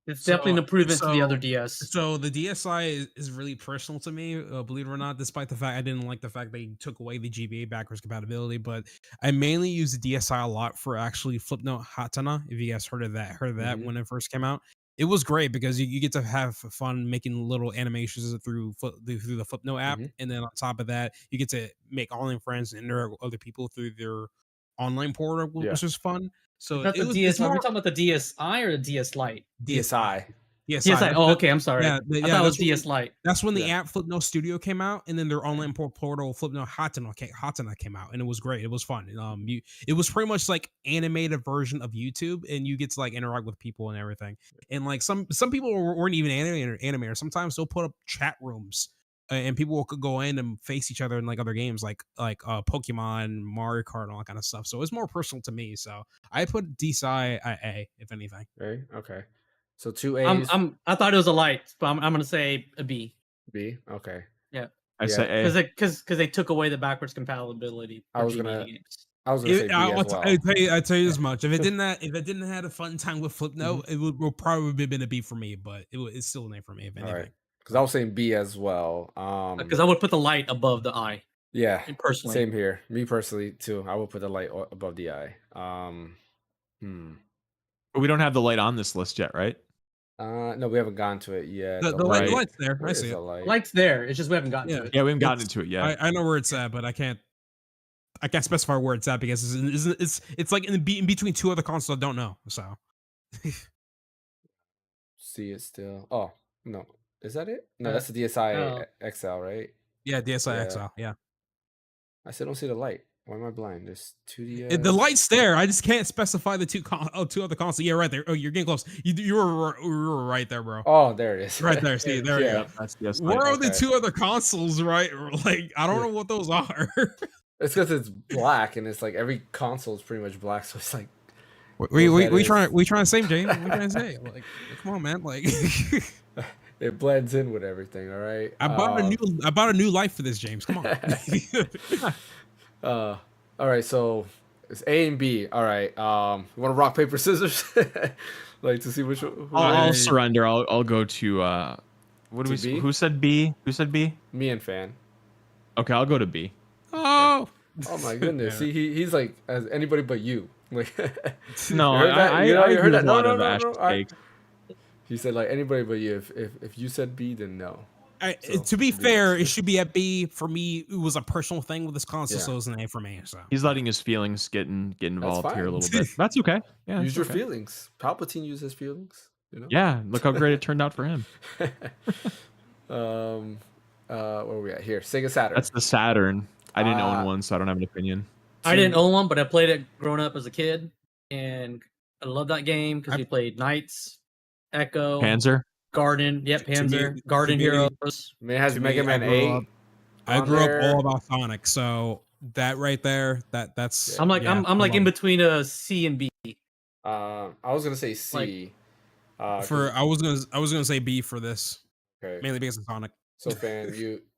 It's definitely an improvement to the other DS. So the DSi is really personal to me, believe it or not, despite the fact I didn't like the fact they took away the GBA backwards compatibility, but I mainly use the DSi a lot for actually Flipnote Hatana, if you guys heard of that when it first came out. It was great because you get to have fun making little animations through the Flipnote app, and then on top of that, you get to make online friends and interact with other people through their online portal, which is fun. So are we talking about the DSi or the DS Lite? DSi. DSi. Oh, okay. I'm sorry. I thought it was DS Lite. That's when the app Flipnote Studio came out, and then their online portal Flipnote Hatana came out, and it was great. It was fun. It was pretty much like animated version of YouTube, and you get to like interact with people and everything. And like some people weren't even animators. Sometimes they'll put up chat rooms. And people will go in and face each other in like other games, like Pokemon, Mario Kart, and all that kind of stuff. So it's more personal to me. So I put DSi at A, if anything. Okay. So 2 A's. I thought it was a light, but I'm gonna say a B. B. Okay. Yeah. I say A because they took away the backwards compatibility. I was gonna say B as well. I tell you as much. If it didn't have a fun time with Flipnote, it would probably have been a B for me. But it's still an A for me, if anything. Because I was saying B as well. Because I would put the light above the I. Yeah, personally. Same here. Me personally too. I would put the light above the I. But we don't have the light on this list yet, right? No, we haven't gotten to it yet. The light's there. I see it. Light? Light's there. It's just we haven't gotten to it. Yeah, we haven't gotten to it yet. I know where it's at, but I can't. I can't specify where it's at because it's like in between two other consoles I don't know. So See it still. Oh no, is that it? No, Uh, that's the DSi no. XL, right? yeah, DSi Yeah. XL. Yeah, I still don't see the light. Why am I blind? There's 2DS. the light's there. I just can't specify the two other consoles. Yeah, right there. Oh, you're getting close. You were right there, bro. Oh, there it is. Right there. See, there Yeah. you go. Yep, that's the Where are the Okay. two other consoles? Right? Like I don't know what those are. It's because it's black, and it's like every console is pretty much black. So it's like we trying to say, James? What we trying to say? Like, come on, man. Like, it blends in with everything. All right. I bought a new life for this, James. Come on. All right. So it's A and B. All right. You want to rock paper scissors? Like to see which. I'll surrender. I'll go to what do To we? B? Who said B? Who said B? Me and Fan. Okay, I'll go to B. Oh. Oh my goodness. See, he's like as anybody but you. Like. No, You heard that? I You agree heard that? with a No, lot no, of no, Ash's no. takes. He said like anybody but you. If you said B, then no. So, To be to be fair, honest. it should be at B. For me, it was a personal thing with this console, Yeah. so it's an A for me. So He's letting his feelings get involved here a fine. little bit. That's okay. Yeah, Use it's your okay. feelings. Palpatine uses feelings. You know. Yeah, look how great it turned out for him. Where are we at here? Sega Saturn. That's the Saturn. I didn't Ah. own one, so I don't have an opinion. I didn't own one, but I played it growing up as a kid, and I love that game because we played Knights, Echo, Panzer. Garden. Yep, To me- Panzer, Garden to me- Heroes. I mean, it has To Mega me, I Man grew 8. up- I on grew up there. all about Sonic, so that right there, that's. I'm like yeah, I'm like I in love between a C and B. I was gonna say C. it. For I was gonna say B for this, okay. mainly because of Sonic. So fan,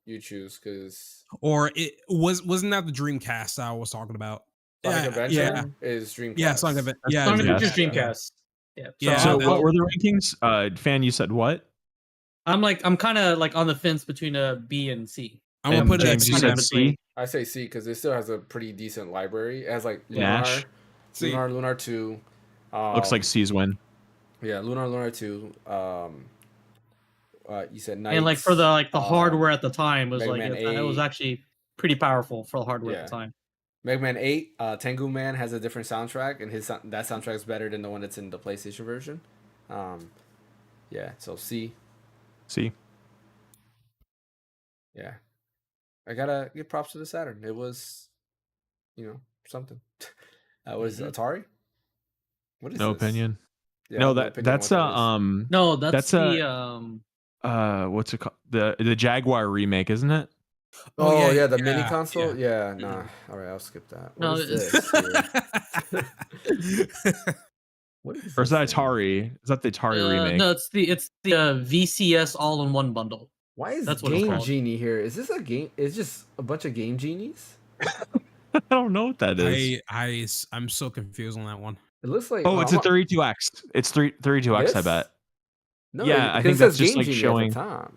you choose because Or it wasn't that the Dreamcast I was talking about? Sonic Yeah, Adventure is Dreamcast. yeah, Sonic Adventure. That's Yeah, Sonic Dreamcast. Adventure's Yeah. Dreamcast. Yeah. Yeah, So that- what were the rankings? Fan, you said what? I'm kind of like on the fence between a B and C. I'm gonna And put it at James, you C. said C. I say C because it still has a pretty decent library. It has like Lunar, Nash. C. Lunar 2. Looks like C's win. Yeah, Lunar 2. You said Knights. And like for the hardware at the time was Mega like Man it was 8. actually pretty powerful for the hardware at the Yeah. time. Mega Man 8, Tengu Man has a different soundtrack, and that soundtrack is better than the one that's in the PlayStation version. Yeah, so C. C. Yeah, I gotta give props to the Saturn. It was, something. That was Atari. What is No this? opinion. Yeah, No, I have opinion that's on what No, that's That's the what's it called? The Jaguar remake, isn't it? that is. Oh yeah, the mini yeah, console. Yeah, nah. All right, I'll skip that. What No, is it's- this? Here? What is Or is this that thing? Atari? Is that the Atari remake? No, it's the VCS all-in-one bundle. Why is That's what it's Game called. Genie here? Is this a game? It's just a bunch of Game Genies. I don't know what that is. I'm so confused on that one. It looks like. Oh, it's a 32X. It's 32X, I This? bet. No, Yeah, I because think it that's says just, Game like, Genie showing- at the top.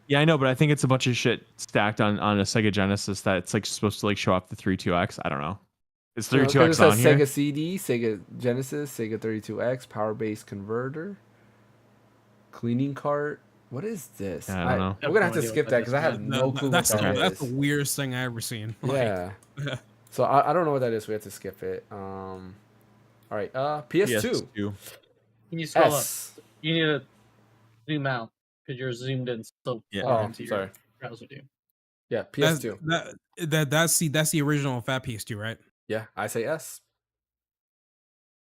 Yeah, I know, but I think it's a bunch of shit stacked on a Sega Genesis that it's like supposed to like show off the 32X. I don't know. Is 32X It on says here? Sega CD, Sega Genesis, Sega 32X, Power Base Converter, Cleaning Cart. What is this? Yeah, I don't know. We're gonna have to I have no skip idea that what because that I have is. no clue what That's that that's the is. weirdest thing I ever seen. Like, Yeah. So I don't know what that is. We have to skip it. All right. PS2. PS2. Can you scroll S. up? You need to zoom out because you're zoomed in so Yeah. far Oh, into your sorry. browser view. Yeah, That's, PS2. that's the original Fat PS2, right? Yeah, I say S.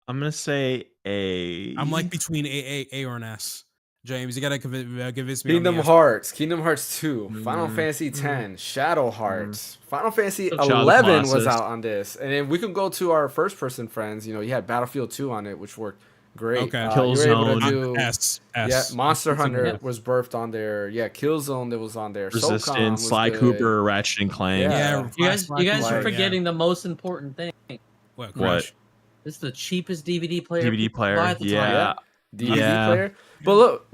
I'm gonna say A. I'm like between A or an S. James, you gotta convince me. On Kingdom the S. Hearts, Kingdom Hearts 2, Final Mm. Fantasy 10, Shadow Hearts, Final Fantasy Child of 11 was Colossus. out on this, and then we can go to our first-person friends. You had Battlefield 2 on it, which worked great. Okay. You were able to Killzone. do S. yeah, Monster It's a Hunter good- was birthed on there. Yeah, Killzone that was on there. SOCOM Resistance, was Sly good. Cooper, Ratchet and Clank. Yeah. You guys are Cooper, forgetting the most important thing. What? What? This is the cheapest DVD player. DVD people player. buy at the time. Yeah. DVD Yeah. player. But look,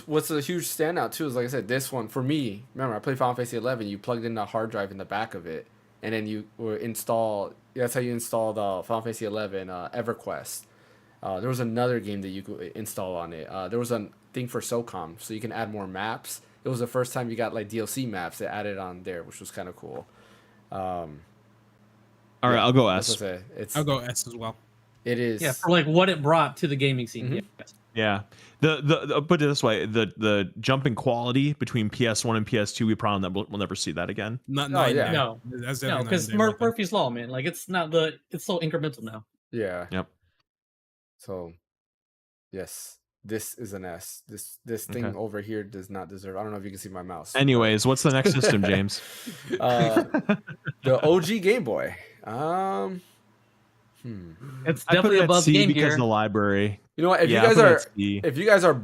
what's a huge standout too is like I said, this one for me. Remember, I played Final Fantasy 11. You plugged in the hard drive in the back of it, and then you were install. That's how you installed Final Fantasy 11 EverQuest. There was another game that you could install on it. There was a thing for SOCOM, so you can add more maps. It was the first time you got like DLC maps that added on there, which was kind of cool. All right, I'll go S. That's what I say. It's I'll go S as well. it is. Yeah, for like what it brought to the gaming scene. Mhm. Yes. Yeah. The put it this way, the jump in quality between PS1 and PS2, we probably we'll never see that again. Not Oh, in yeah. there. No. That's No, definitely because not in there like that. Murphy's Law, man. Like it's so incremental now. Yeah. Yep. So, yes, this is an S. This thing Okay. over here does not deserve. I don't know if you can see my mouse. Anyways, what's the next system, James? The OG Game Boy. It's I put definitely it at above C Game because Gear. of the library. You know what? If Yeah, you I guys put it are at C. if you guys are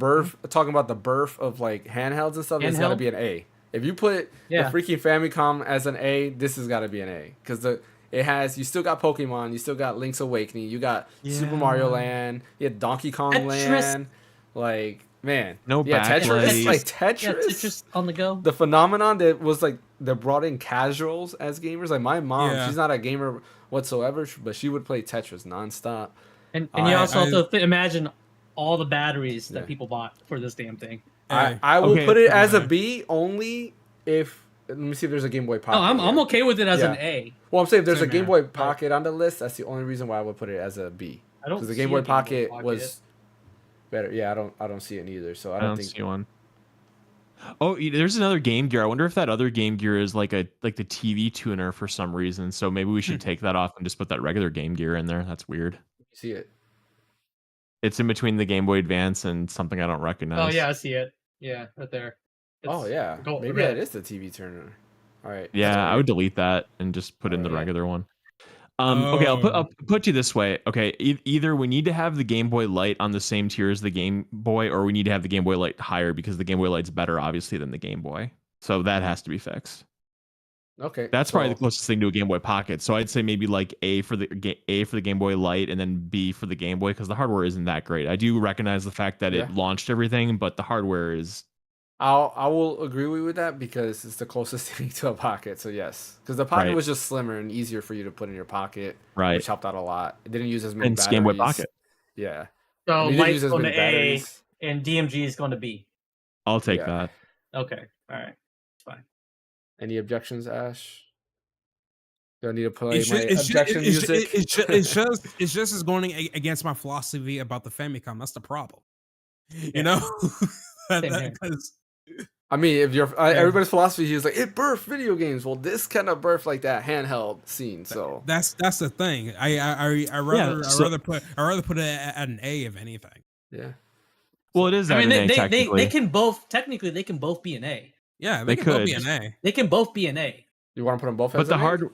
talking about the birth of like handhelds and stuff, it's got to Handheld? be an A. If you put Yeah. the freaking Famicom as an A, this has got to be an A because you still got Pokemon, you still got Link's Awakening, you got Super Mario Yeah. Land, you had Donkey Kong Tetris. Land, like man, No yeah, backlight. Tetris, like Yeah, Tetris. Tetris on the go. The phenomenon that was like they brought in casuals as gamers. Like my mom, Yeah. she's not a gamer whatsoever, but she would play Tetris nonstop. And you also I- have to imagine all the batteries that Yeah. people bought for this damn thing. Hey, I will Okay. put it as a Yeah. B only if let me see if there's a Game Boy No, Pocket. I'm here. okay with it as an Yeah. A. Well, I'm saying if there's a Same Game here. Boy Pocket on the list, that's the only reason why I would put it as a B. I don't Because the see Game a Boy Game Boy Pocket Pocket. was better. Yeah, I don't see it either. So I I don't don't think. see one. Oh, there's another Game Gear. I wonder if that other Game Gear is like the TV tuner for some reason. So maybe we should take that off and just put that regular Game Gear in there. That's weird. See it. It's in between the Game Boy Advance and something I don't recognize. Oh yeah, I see it. Yeah, right there. Oh yeah, gold- maybe red. that is the TV turner. All right. Yeah, that's I weird. would delete that and just put in the Yeah. regular one. Okay, I'll put you this way. Okay, either we need to have the Game Boy Light on the same tier as the Game Boy, or we need to have the Game Boy Light higher because the Game Boy Light's better, obviously, than the Game Boy. So that has to be fixed. Okay. That's probably so- the closest thing to a Game Boy Pocket. So I'd say maybe like A for the Game Boy Light, and then B for the Game Boy because the hardware isn't that great. I do recognize the fact that Yeah. it launched everything, but the hardware is I will agree with that because it's the closest thing to a pocket. So yes, because the pocket Right. was just slimmer and easier for you to put in your pocket, right. which helped out a lot. It didn't use as many And it's batteries. Game Boy Pocket. Yeah. So I mean, it didn't Light's use as going to many A batteries. and DMG is going to B. I'll take Yeah. that. Okay, all right, it's fine. Any objections, Ash? Do I need to play It's my just, objection music? it's just as going against my philosophy about the Famicom. That's the problem. Yeah. You know, Same here. because I mean, if you're everybody's philosophy is like it birthed video games. Well, this kind of birthed like that handheld scene. So that's the thing. I rather put it at an A if anything. yeah, Well, it is. I mean, at an A, they technically. can both technically they can both be an A. Yeah, They they could both could. be an A. They can both be an A. you want to put them both. But as the an A? hard.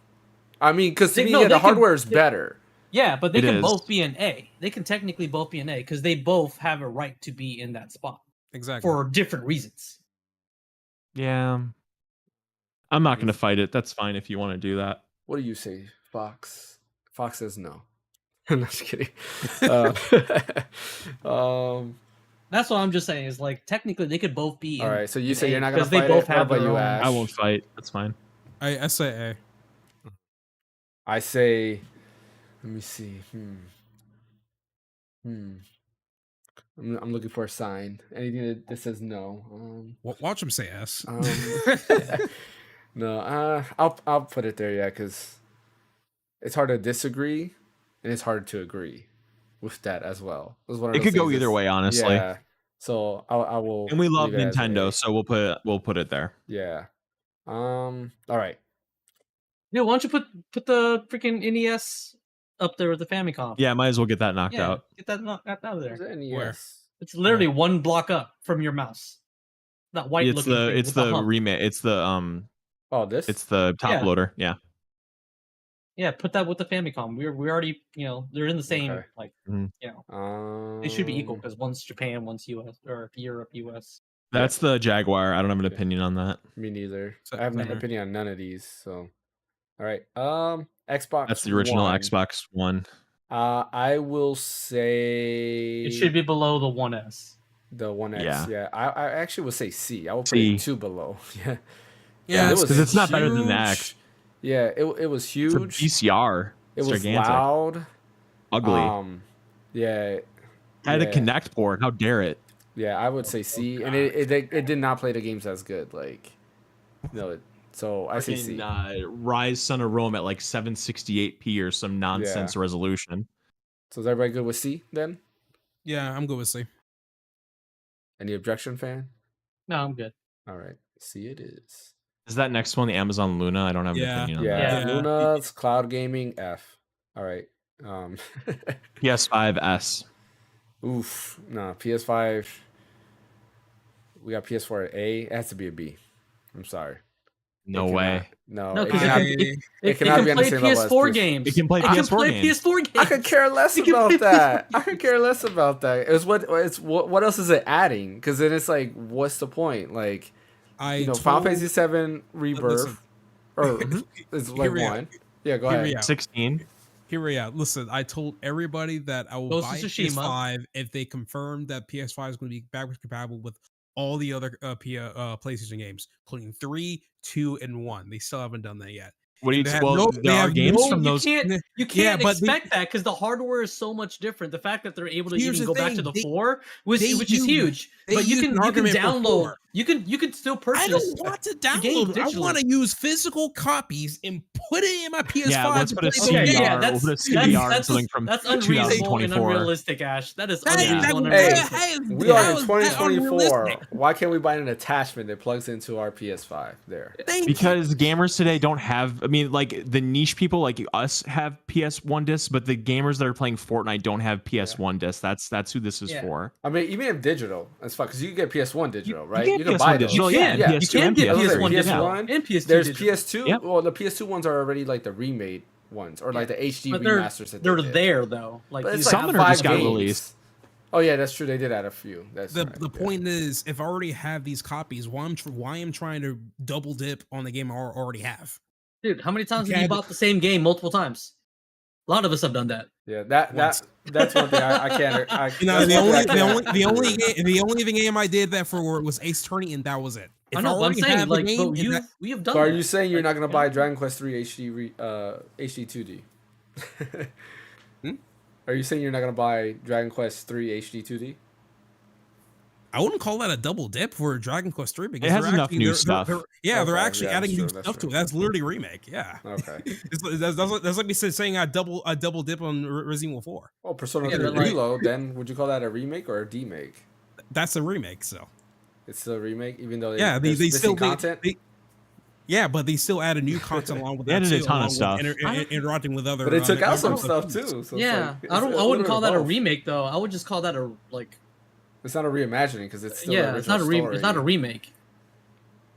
I mean, because to They- me, no, yeah, they the can- hardware is they- better. Yeah, but they It can is. both be an A. They can technically both be an A because they both have a right to be in that spot Exactly. for different reasons. Yeah. I'm not going to fight it. That's fine if you want to do that. What do you say, Fox? Fox says no. I'm not just kidding. Uh, That's what I'm just saying is like technically they could both be. all in right, so you an say A you're not gonna because they fight both it. What have about their you, own- Ash? I won't fight. That's fine. I say A. I say, let me see. I'm looking for a sign. Anything that says no. Watch him say S. No. I'll put it there. Yeah, because it's hard to disagree, and it's hard to agree with that as well. It could go either way, honestly. Yeah. So I will. And we love leave it as Nintendo, A. so we'll put it there. Yeah. All right. Yeah, why don't you put the freaking NES up there with the Famicom? Yeah, might as well get that knocked Yeah, out. get that knocked out of Where's there. the Where? NES? It's literally one block up from your mouse. That white It's looking the thing it's with the hump. remake. It's the Oh, this. it's the top Yeah. loader. Yeah. Yeah, put that with the Famicom. We already they're in the same Okay. like Um, they should be equal because one's Japan, one's US or Europe, US. That's the Jaguar. I don't have an Okay. opinion on that. Me neither. So- I have an Mhm. opinion on none of these. So, all right. Xbox. That's the original One. Xbox One. I will say It should be below the 1S. the One X. Yeah. Yeah. I actually would say C. I will put C. it 2 below. Yeah. Yeah, it was 'cause it's not better than the huge. X. Yeah. It was It's a huge. VCR. It It's was gigantic. loud. Ugly. Yeah. Had a yeah. Connect port. How dare it? Yeah, I would say C, and it did not play the games as good. Like, no, So I say C. Rise Son of Rome at like 768p or some nonsense resolution. So is everybody good with C then? Yeah, I'm good with C. Any objection, fan? No, I'm good. All right, C it is. Is that next one the Amazon Luna? I don't have an opinion on that. Yeah, Luna's cloud gaming F. All right. PS5S. Oof. No, PS5. We got PS4 at A. It has to be a B. I'm sorry. No way. No, because it cannot be on the same level as PS4 games. It can play PS4 games. PS4 games. I could care less about that. I could care less about that. What else is it adding? Because then it's like, what's the point? Like, Final Fantasy 7 Rebirth, or it's like one. Yeah, go ahead. 16. Here we are. Listen, I told everybody that I will buy PS5 if they confirm that PS5 is going to be backwards compatible with all the other PlayStation games, including 3, 2, and 1. They still haven't done that yet. What do you there are games from those. You can't expect that because the hardware is so much different. The fact that they're able to even go back to the 4, which is huge. But you can download. You can still purchase. I don't want to download. I want to use physical copies and put it in my PS5. Yeah, let's put a CDR. We'll put a CDR something from that's unreasonable and unrealistic, Ash. That is unreasonable. We are in 2024. Why can't we buy an attachment that plugs into our PS5 there? Because gamers today don't have. I mean, like the niche people like us have PS1 discs, but the gamers that are playing Fortnite don't have PS1 discs. That's who this is for. I mean, even if digital, that's fine because you can get PS1 digital, right? You can buy digital. You can get PS1 digital and PS2. There's PS2. Yep. Well, the PS2 ones are already like the remade ones or like the HD remasters. They're there though. Like some just got released. Oh yeah, that's true. They did add a few. The point is, if I already have these copies, why I'm trying to double dip on the game I already have? Dude, how many times have you bought the same game multiple times? A lot of us have done that. Yeah, that's one thing I can't. The only game I did that for was Ace Attorney, and that was it. I know, but I'm saying like, we have done. So are you saying you're not gonna buy Dragon Quest 3 HD 2D? Are you saying you're not gonna buy Dragon Quest 3 HD 2D? I wouldn't call that a double dip for Dragon Quest 3 because it has enough new stuff. They're actually adding new stuff to it. That's literally a remake. Yeah. Okay. That's like me saying I double dip on Resident Evil 4. Oh, Persona 3 Reload. Then would you call that a remake or a demake? That's a remake. So. It's still a remake, even though they still content. But they still added new content along with that. They added a ton of stuff. Interacting with other. But they took out some stuff too. So yeah, I wouldn't call that a remake though. I would just call that a like. It's not a reimagining because it's still it's not a remake.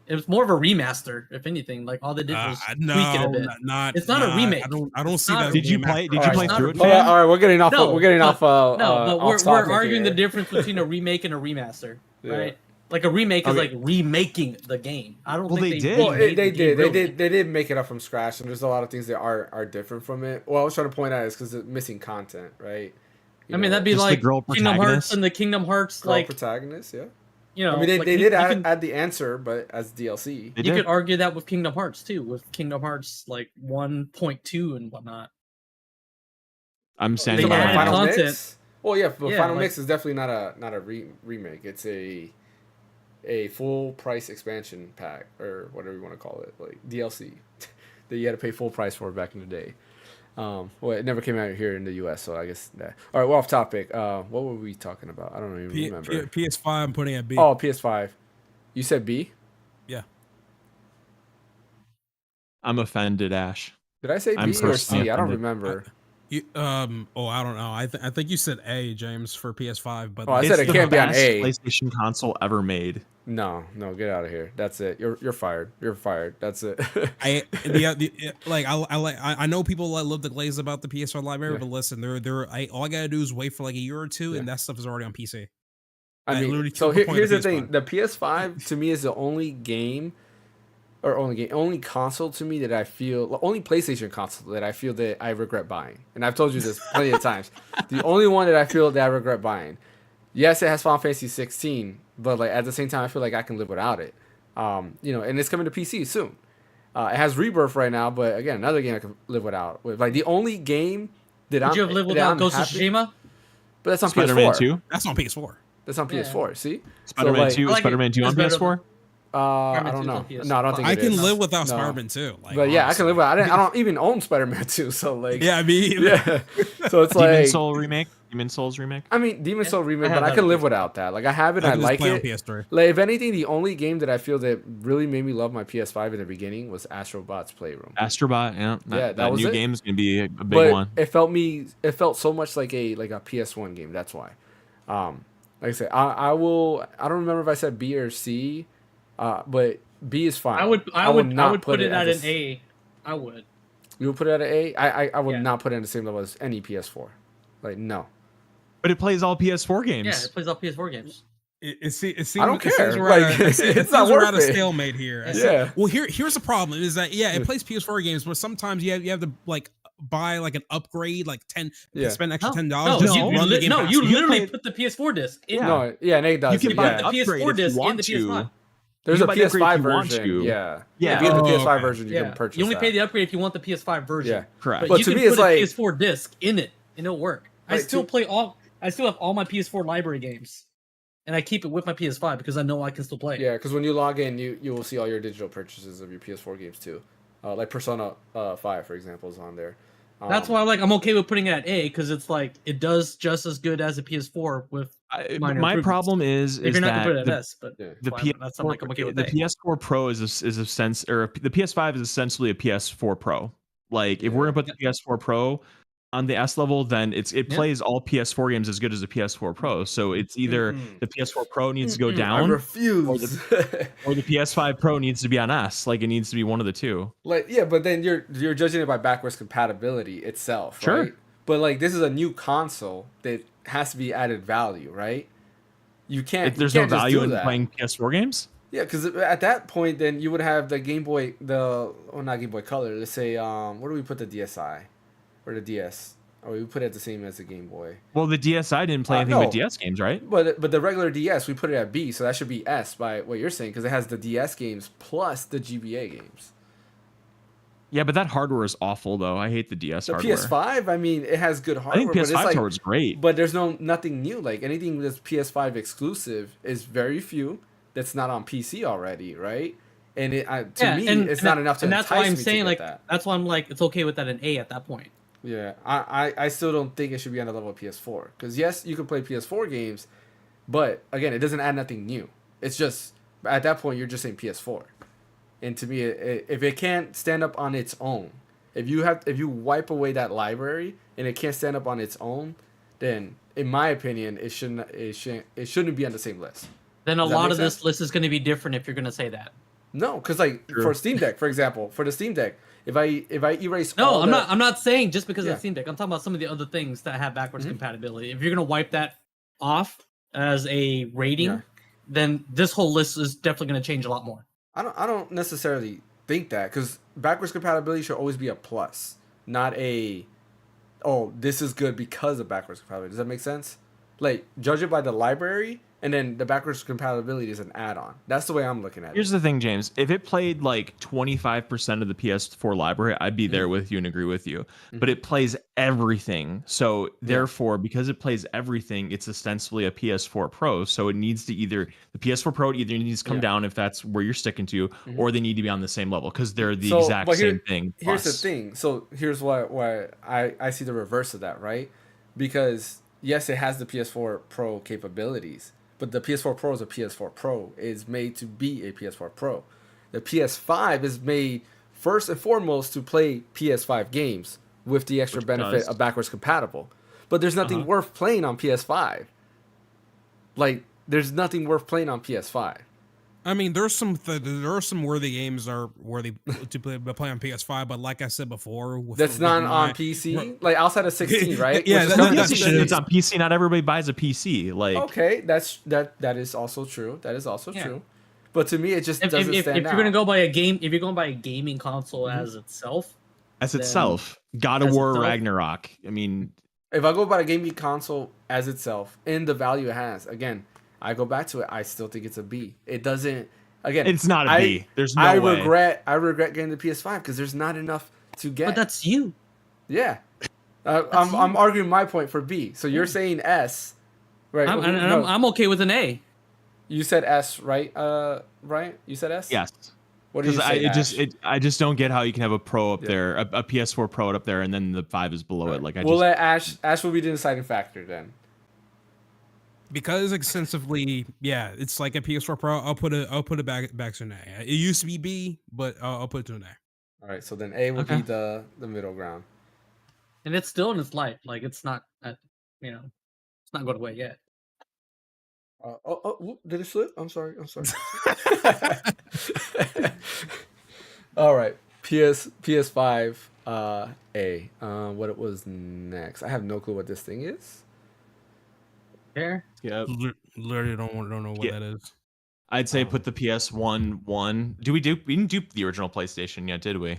It was more of a remaster, if anything. Like all they did was tweak it a bit. It's not a remake. I don't see that. Did you play through it? All right, we're getting off. No, we're getting off. But we're arguing the difference between a remake and a remaster, right? Like a remake is like remaking the game. I don't think they did. Well, they did. They did make it up from scratch, and there's a lot of things that are different from it. What I was trying to point out is because it's missing content, right? I mean, that'd be like Kingdom Hearts and the Kingdom Hearts girl protagonist, yeah. You know, I mean, they did add the answer, but as DLC. You could argue that with Kingdom Hearts too, with Kingdom Hearts like 1.2 and whatnot. I'm saying Final content. Mix. Well, yeah, but Final Mix is definitely not a remake. It's a full price expansion pack or whatever you want to call it, like DLC that you had to pay full price for back in the day. Well, it never came out here in the U.S., so I guess that. All right, well, off topic. What were we talking about? I don't even remember. PS5, I'm putting at B. Oh, PS5. You said B? Yeah. I'm offended, Ash. Did I say B or C? I don't remember. I don't know. I think you said A, James, for PS5, but I said it can't be on A. PlayStation console ever made. No, get out of here. That's it. You're fired. You're fired. That's it. I know people love the glaze about the PS5 library, but listen, all I gotta do is wait for like a year or two, and that stuff is already on PC. I mean, so here's the thing: the PS5 to me is the only console to me that I feel, only PlayStation console that I feel that I regret buying. And I've told you this plenty of times. The only one that I feel that I regret buying. Yes, it has Final Fantasy 16, but like at the same time, I feel like I can live without it. And it's coming to PC soon. It has Rebirth right now, but again, another game I can live without. Like the only game that Would you have lived without Ghost of Tsushima? But that's on Spider-Man PS4. 2? That's on PS4. That's on PS4. See, Spider-Man 2. Spider-Man 2 on PS4. I don't know. No, I don't think I it can is. live without No. Spider-Man 2. Like, But yeah, I honestly. can live with. I don't even own Spider-Man 2, so like. Yeah, I mean, Yeah. So it's Demon like. Souls remake. I mean, Demon Soul remake, I but have I can that live PS4. without that. Like I have it, I I can just like play on it. PS3. Like if anything, the only game that I feel that really made me love my PS5 in the beginning was Astrobot's Playroom. Astrobot, yeah. That was new it. game is gonna be a big But one. it felt so much like a PS1 game. That's why. Like I said, I don't remember if I said B or C, but B is fine. I would put it at an A. A. I would. You would put it at an A? I would Yeah. not put it at the same level as any PS4. Like no. But it plays all PS4 games. Yeah, it plays all PS4 games. It seems I don't it seems care. we're Like, at it's seems not we're worth at a it. stalemate here. Yeah. Well, here's the problem: is that it plays PS4 games, but sometimes you have to like buy like an upgrade, like spend extra $10 No, just you- to run the game. you You literally play- put the PS4 disc in. Yeah. No, yeah, Nate does. You it, can buy yeah. the the upgrade PS4 if you disc in want the to. PS5. There's You a can buy the upgrade PS5 if you want version. to. Yeah. Yeah. If you get the Oh, PS5 okay. version, you Yeah, can purchase you only that. pay the upgrade if you want the PS5 version. Yeah. Correct. But But you to can me, it's put a like- PS4 disc in it, and it'll work. I Right, still have all my PS4 library games, and I keep it with my PS5 because I know I can still play. Yeah, because when you log in, you will see all your digital purchases of your PS4 games too. Like Persona 5, for example, is on there. That's why I'm okay with putting it at A because it's like it does just as good as a PS4 with minor My improvements. problem is If you're not that gonna put it at the, S, but Yeah. the fine, PS4, that's I'm okay with the A. PS4 Pro is a sense, or the PS5 is essentially a PS4 Pro. Like if we're gonna put the PS4 Pro on the S level, then it plays all PS4 games as good as a PS4 Pro. So it's either the PS4 Pro needs to go I down, refuse. or the PS5 Pro needs to be on S. Like it needs to be one of the two. Like yeah, but then you're judging it by backwards compatibility itself, Sure. right? But like this is a new console that has to be added value, right? You can't. If there's you no can't just value do in that. playing PS4 games. Yeah, because at that point, then you would have the Game Boy, not Game Boy Color. Let's say, where do we put the DSi or the DS? Or we put it the same as the Game Boy. Well, the DSi didn't play anything no. but DS games, right? But the regular DS, we put it at B, so that should be S by what you're saying, because it has the DS games plus the GBA games. Yeah, but that hardware is awful, though. I hate the DS The hardware. PS5, I mean, it has good I hardware, think but it's PS5 like, hardware is great. but there's nothing new. Like anything that's PS5 exclusive is very few. That's not on PC already, right? And to me, it's not enough to and that's why I'm entice me to saying get like that. that's why I'm like it's okay with that an A at that point. Yeah, I still don't think it should be on the level of PS4. Because yes, you can play PS4 games, but again, it doesn't add nothing new. It's just at that point you're just saying PS4. And to me, if it can't stand up on its own, if you wipe away that library and it can't stand up on its own, then in my opinion, it shouldn't be on the same list. Then a Does that lot make of this sense? list is going to be different if you're going to say that. No, because like True. for Steam Deck, for example, for the Steam Deck, if I erase No, all I'm not saying just because Yeah. of the Steam Deck. I'm talking about some of the other things that have backwards compatibility. If you're going to wipe that off as a rating, Yeah. then this whole list is definitely going to change a lot more. I don't necessarily think that, because backwards compatibility should always be a plus, not a, oh, this is good because of backwards compatibility. Does that make sense? Like, judge it by the library, and then the backwards compatibility is an add-on. That's the way I'm looking at Here's it. the thing, James. If it played like 25% of the PS4 library, I'd be there with you and agree with you. But it plays everything. So therefore, because it plays everything, it's ostensibly a PS4 Pro. So it needs to the PS4 Pro either needs to come down if that's where you're sticking to, or they need to be on the same level because they're the exact but same thing. Here's the plus. thing. So here's why I see the reverse of that, right? Because yes, it has the PS4 Pro capabilities, but the PS4 Pro is a PS4 Pro. It's made to be a PS4 Pro. The PS5 is made first and foremost to play PS5 games with the extra Which benefit does. of backwards compatible. But there's nothing worth playing on PS5. Like, there's nothing worth playing on PS5. I mean, there are some worthy games that are worthy to play on PS5, but like I said before, That's not on PC, like outside of 16, right? Yeah, Which is that- coming that's- to It's PC. on PC. Not everybody buys a PC. Like, Okay, that is also true. That is also Yeah. true. But to me, it just If doesn't you're stand out. going to go by a game, if you're going by a gaming console as itself, as then- itself, God of as War itself. Ragnarok. I mean, If I go by a gaming console as itself and the value it has, again, I go back to it. I still think it's a B. It doesn't. Again, it's not a B. There's no I way. regret getting the PS5 because there's not enough to get. but that's you. Yeah. I'm arguing my point for B. So you're saying S, right? I'm No. okay with an A. You said S, right? Right? You said S? Yes. What did you say? I just don't get how you can have a Pro up Yeah. there, a PS4 Pro up there, and then the 5 is below it. Like we'll let Ash will be the deciding factor then. Because extensively, yeah, it's like a PS4 Pro. I'll put it back to an A. It used to be B, but I'll put it to an A. All right, so then A would be the middle ground. And it's still in its life. Like it's not, it's not going away yet. Did it slip? I'm sorry. All right, PS5 A. What it was next? I have no clue what this thing is. There. Yeah. Literally don't know what that is. I'd say put the PS1 one. We didn't do the original PlayStation yet, did we?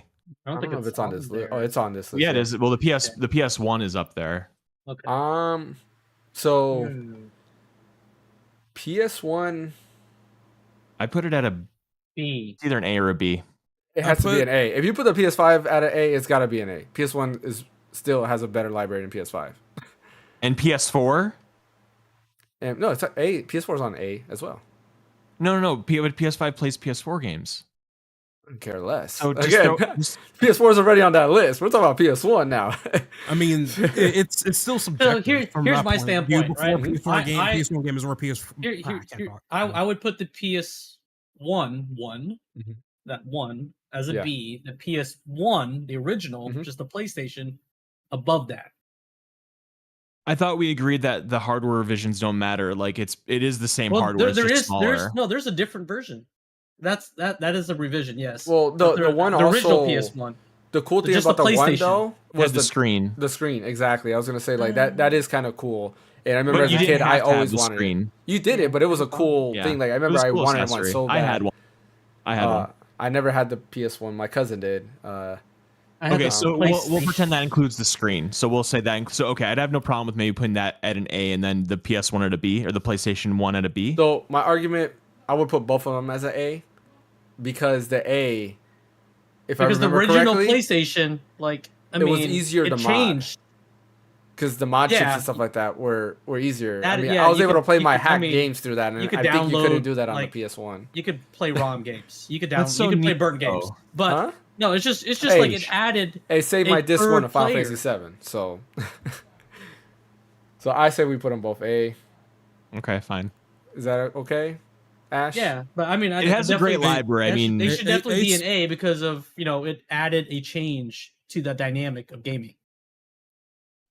I don't know if it's on this list. Oh, it's on this list. Yeah, it is. Well, the PS1 is up there. Okay. So PS1. I put it at a B. It's either an A or a B. It has to be an A. If you put the PS5 at an A, it's got to be an A. PS1 still has a better library than PS5. And PS4? And no, it's A. PS4 is on A as well. No. PS5 plays PS4 games. I don't care less. So again, PS4 is already on that list. We're talking about PS1 now. I mean, it's still subjective. So here's my standpoint. Right? PS1 game is or PS4. I would put the PS1 that one as a B. The PS1, the original, just the PlayStation, above that. I thought we agreed that the hardware revisions don't matter. Like it is the same hardware. There's a different version. That is a revision, yes. Well, the original PS1. The cool thing about the one though was the screen. The screen, exactly. I was gonna say like that is kind of cool. And I remember as a kid, I always wanted screen. You did it, but it was a cool thing. Like I remember I wanted one so bad. I had one. I never had the PS1. My cousin did. Okay, so we'll pretend that includes the screen. So we'll say that. So okay, I'd have no problem with maybe putting that at an A and then the PS1 at a B or the PlayStation 1 at a B. So my argument, I would put both of them as an A, because the A, because the original PlayStation, it was easier to mod. Because the mod chips and stuff like that were easier. I was able to play my hack games through that, and I think you couldn't do that on the PS1. You could play ROM games. You could download. You could play burnt games. But no, it's just like it added. Hey, save my disc one of Final Fantasy 7. So, so I say we put them both A. Okay, fine. Is that okay, Ash? Yeah, but I mean, it has a great library. I mean, they should definitely be an A because of it added a change to the dynamic of gaming.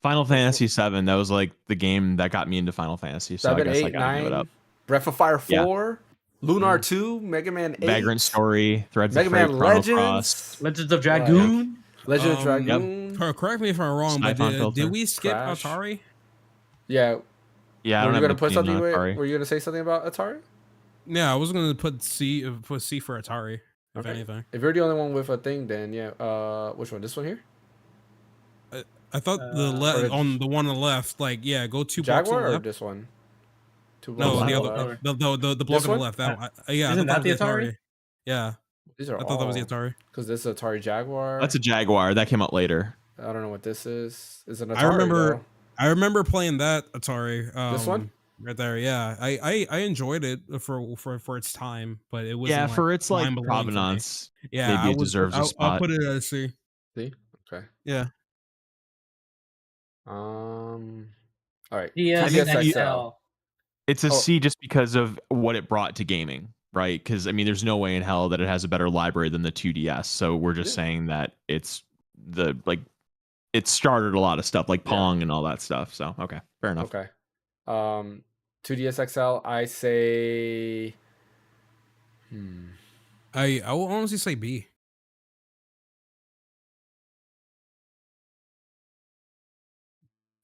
Final Fantasy 7, that was like the game that got me into Final Fantasy. So 7, I guess 8, I gotta 9, give it up. Breath of Fire 4, Lunar 2, Mega Man 8, Vagrant Story, Threads Mega of Fate, Man Chrono Legends, Cross. Legends of Dragoon, Legend of Dragoon. Correct me if I'm wrong, but did we skip Atari? Yeah. Yeah, were you gonna put something? Were you gonna say something about Atari? Yeah, I was gonna put C for Atari. If anything. If you're the only one with a thing, then yeah. Which one? This one here? I thought on the one on the left, go 2 blocks Jaguar on the left. Or this one? No, the other, the block on the left. Isn't that the Atari? Yeah, I thought that was the Atari. Because this is Atari Jaguar. That's a Jaguar. That came out later. I don't know what this is. It's an Atari. I remember playing that Atari. This one. Right there, yeah. I enjoyed it for its time, but it was for its provenance. Yeah, maybe it deserves a spot. I'll put it at a C. C. Okay. Yeah. All right. DSXL. It's a C just because of what it brought to gaming, right? Because I mean, there's no way in hell that it has a better library than the 2DS. So we're just saying that it's it started a lot of stuff like Pong and all that stuff. So okay, fair enough. Okay. 2DS XL, I say. I will honestly say B.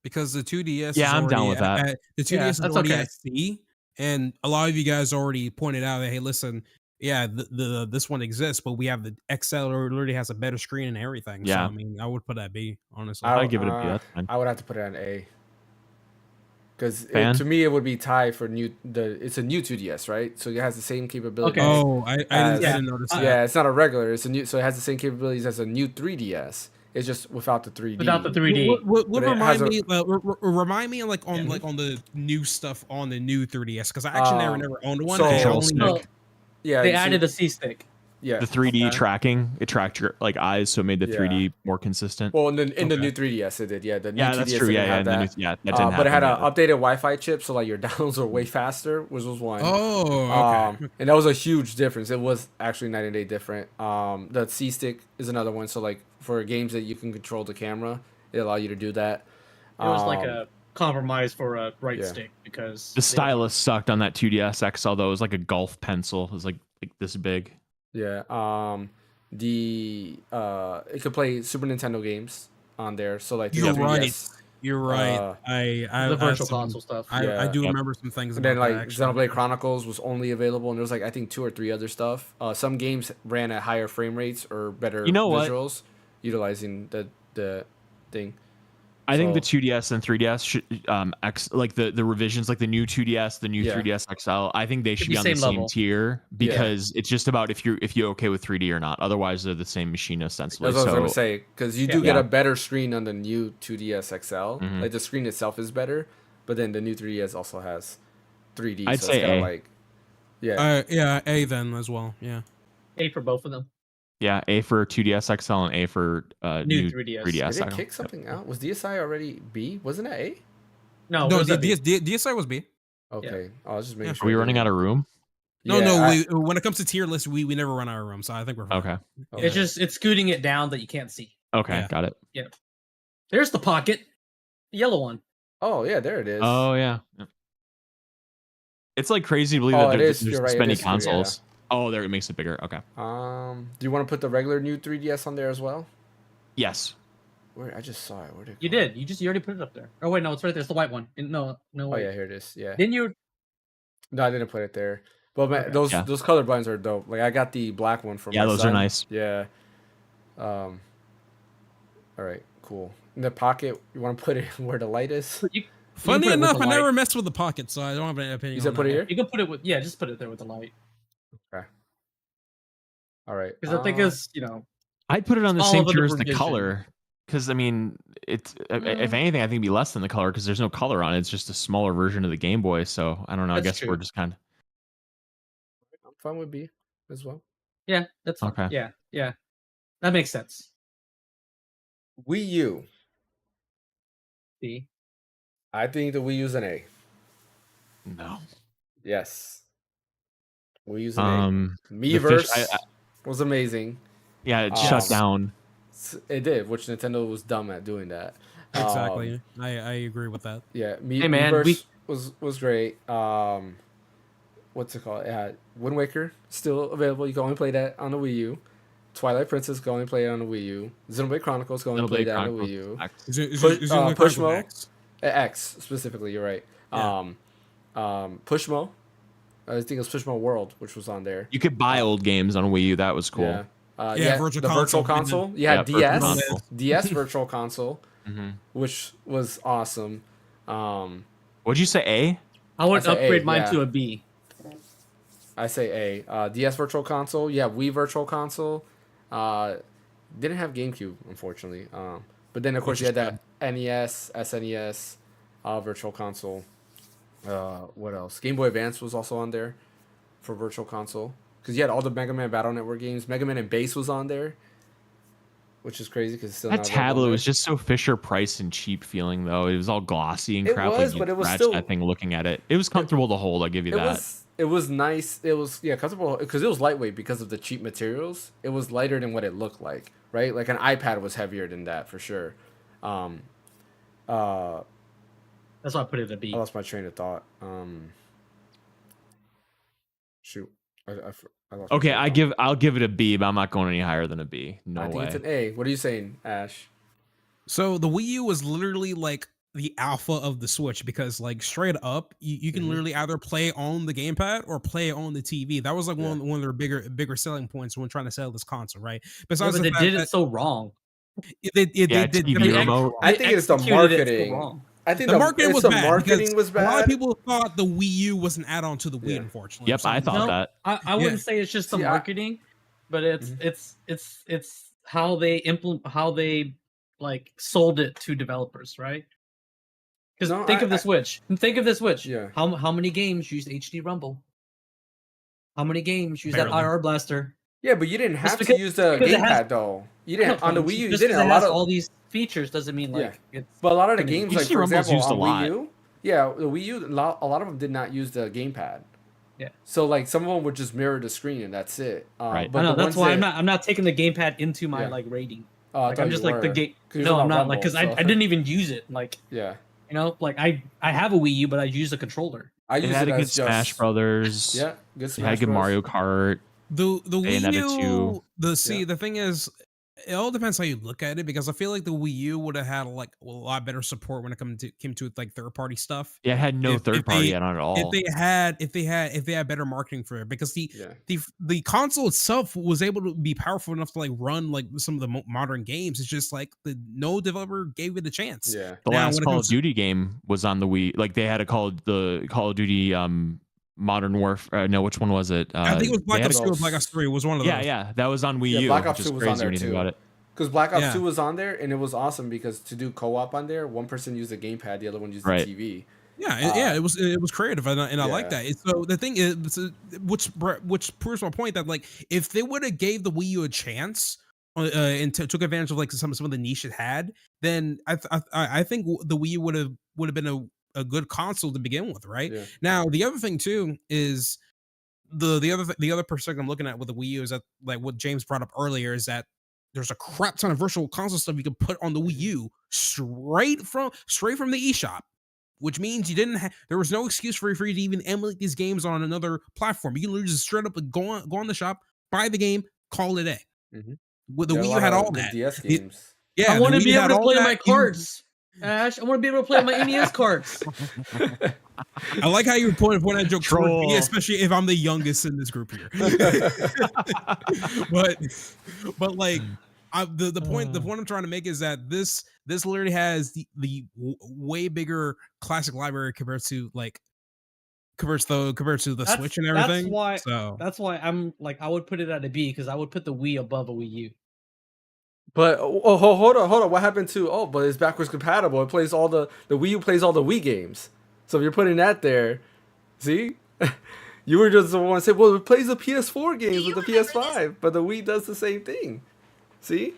Because the 2DS I'm down with that. The 2DS is already at C, and a lot of you guys already pointed out that, hey, listen, this one exists, but we have the XL already has a better screen and everything. Yeah. So, I mean, I would put that B, honestly. I'd give it a B. That's fine. I would have to put it on A. Because to me, it would be tied for it's a new 2DS, right? So it has the same capabilities. Okay. Oh, I didn't notice that. Yeah, it's not a regular. It's a new, so it has the same capabilities as a new 3DS. It's just without the 3D. Without the 3D. Would But it has remind me like on the new stuff on the new 3DS, because I actually never owned one. so- I Control only- stick. Well, Yeah, they you see- added a C stick. Yeah. The 3D Okay. tracking, it tracked your like eyes, so it made the Yeah. 3D more consistent. Well, in the Okay. new 3DS, it did. Yeah, the new Yeah, 2DS that's true. didn't Yeah, have yeah, that. that didn't But it had happen an yet. updated Wi-Fi chip, so like your downloads were way faster, which was one. Oh, okay. And that was a huge difference. It was actually night and day different. The C stick is another one. So like for games that you can control the camera, it allowed you to do that. It was like a compromise for a right yeah. stick because The stylus sucked on that 2DS XL though. It was like a golf pencil. It was like this big. Yeah. It could play Super Nintendo games on there. So like the You're 3DS. right. You're right. I the I virtual some- console stuff. I do Yep. remember some things. And then about like that, actually. Xenoblade Chronicles was only available, and there was like I think 2 or 3 other stuff. Some games ran at higher frame rates or better You know what? visuals, utilizing the thing. I think the So- 2DS and 3DS should like the revisions, like the new 2DS, the new Yeah. 3DS XL. I think they should be be on the same same level. tier because it's just about if you're okay with 3D or not. Otherwise, they're the same machine ostensibly. That's what I was So gonna say, because you do get Yeah. a better screen on the new 2DS XL. Mhm. Like the screen itself is better, but then the new 3DS also has 3D. I'd so say it's kinda A. like, yeah, Yeah, A then as well. Yeah. A for both of them. yeah, A for 2DS XL and A for new 3DS. 3DS. did it kick something out? Was DSi already B? Wasn't that A? No, No, where's that be? DSi was B. Okay, I was just making Yeah. sure. Are we running out of room? No, when it comes to tier list, we never run our room, so I think we're fine. Okay. It's scooting it down that you can't see. Okay, Yeah. got it. There's the pocket, the yellow one. Oh yeah, there it is. Oh yeah. Yep. It's like crazy to believe Oh, that it there's is. You're right, this it many is true, yeah. consoles. Oh, there it makes it bigger. Okay. Do you want to put the regular new 3DS on there as well? Yes. Where I just saw it. Where did it You go? did. You already put it up there. Oh wait, no, it's right there. It's the white one. No, Oh wait. yeah, here it is. Yeah. Didn't you? No, I didn't put it there. But man, Okay. Yeah. those color blinds are dope. Like I got the black one from Yeah, my those are son. nice. Yeah. All right, cool. In the pocket, you want to put it where the light is? Funny put it with enough, the I never light. messed with the pocket, so I don't have any opinion. You said on put that it one. here. You can put it with just put it there with the light. All right. Because I think it's I'd put it on the All same of the tier as the revision. color. Because I mean, it's if anything, I think it'd be less than the color because there's no color on it. It's just a smaller version of the Game Boy. So I don't know. I That's guess we're true. just kind of I'm fine with B as well. yeah, that's fine. Okay. Yeah, that makes sense. Wii U. B. I think the Wii U's an A. no. Yes. Wii U's an A. the fish- Miiverse was amazing. Yeah, it shut Um, down. It did, which Nintendo was dumb at doing that. Exactly. I agree with that. Yeah, Hey, man, Miiverse was great. What's it called? Wind Waker still available. You can only play that on the Wii U. Twilight Princess can only play it on the Wii U. Xenoblade Chronicles can only play that on the Wii U. Is it Pushmo? X? X specifically, you're right. Yeah. Pushmo. I think it was Pushmo World, which was on there. You could buy old games on Wii U. That was cool. Yeah. Virtual the console. virtual console. You had Virtual DS, console. DS virtual console, hmm which was awesome. What'd you say? A? I would I say A, upgrade mine yeah. to a B. I say A. DS virtual console. Yeah, Wii virtual console. Didn't have GameCube, unfortunately. But then of course you had that NES, SNES, virtual console. What else? Game Boy Advance was also on there for virtual console because you had all the Mega Man Battle Network games. Mega Man and Base was on there, which is crazy because it's still That not available tablet there. was just so Fisher Price and cheap feeling though. It was all glossy and It crap. was, like but you it was scratch still- that thing looking at it. It was comfortable to hold. I'll give you that. It was nice. It was comfortable because it was lightweight because of the cheap materials. It was lighter than what it looked like, right? Like an iPad was heavier than that for sure. That's why I put it a B. I lost my train of thought. Shoot, I lost my Okay, train of thought. I'll give it a B, but I'm not going any higher than a B. No I think way. it's an A. What are you saying, Ash? So the Wii U was literally like the alpha of the Switch because like straight up, you can Mhm. literally either play on the gamepad or play on the TV. That was like one of their bigger selling points when trying to sell this console, right? Yeah, Besides but the they fact did it that so wrong. they Yeah, did TV I mean, remote. I think it's the executed it so marketing. wrong. I think the marketing was bad. marketing because was A lot bad. of people thought the Wii U was an add-on to the Wii, Yeah. unfortunately. Yep, I thought No, that. I wouldn't say it's just the See, marketing, but it's how they implement how they like sold it to developers, right? Because No, think of the Switch. Think of the Switch. Yeah. How many games use HD Rumble? How many games use that Barely. IR blaster? Yeah, but you didn't have to because- use the because it has- gamepad though. You didn't on the Wii U. You Just didn't. because A it lot has of all these features doesn't mean like it's. but a lot of the gonna be- games, like HD for Rumble's example, used a on lot. Wii U, yeah, the Wii U, a lot of them did not use the gamepad. Yeah. So like some of them would just mirror the screen and that's it. Right. But I know the that's ones why that, I'm not taking the gamepad into my Yeah. like rating. I Like thought I'm you just like the were. game. 'Cause you're No, talking I'm about not like because Rumble, I didn't even use it. Like Yeah. like I have a Wii U, but I use a controller. I It use had it a good as Smash just Brothers. Yeah, good It Smash had a good Bros. Mario Kart. The Wii Bayonetta 2. U, the thing is, it all depends how you look at it because I feel like the Wii U would have had like a lot better support when it came to like third party stuff. Yeah, it had no If third party they- on it at all. If they had better marketing for it because Yeah. the console itself was able to be powerful enough to like run like some of the modern games. It's just like no developer gave it a chance. Yeah. The Now, last when it Call comes of to- Duty game was on the Wii. Like they had the Call of Duty Modern Warfare. No, which one was it? I think it was they Black had Ops a- 2 or Black Ops 3. It was one of those. Yeah, that was on Wii Yeah, U. Black Ops which is 2 was on crazy there when you think too. about it. Because Black Ops Yeah. 2 was on there and it was awesome because to do co-op on there, one person used the gamepad, the other one used Right. the TV. It was creative, and I like Yeah. that. So the thing is, which proves my point that like if they would have gave the Wii U a chance and took advantage of like some of the niche it had, then I think the Wii U would have been a good console to begin with, right? Yeah. Now the other thing too is the other perspective I'm looking at with the Wii U is that like what James brought up earlier is that there's a crap ton of virtual console stuff you can put on the Wii U straight from the eShop, which means you didn't there was no excuse for you to even emulate these games on another platform. You can literally just straight up go on the shop, buy the game, call it a day. Mhm. With the Yeah, a Wii U lot had of all the that. DS games. Yeah, I want the to Wii be had able to all play my that. You- cards. Ash, I want to be able to play my NES cards. I like how you point that joke, toward me, Troll. especially if I'm the youngest in this group here. but like the point I'm trying to make is that this literally has the way bigger classic library compared to the That's- Switch and that's everything. why- so That's why I'm like I would put it at a B because I would put the Wii above a Wii U. But hold on. What happened to but it's backwards compatible. It plays all the Wii U plays all the Wii games. So if you're putting that there, see? You were just the one to say, well, it plays the PS4 games with the PS5, but the Wii does the same thing. See?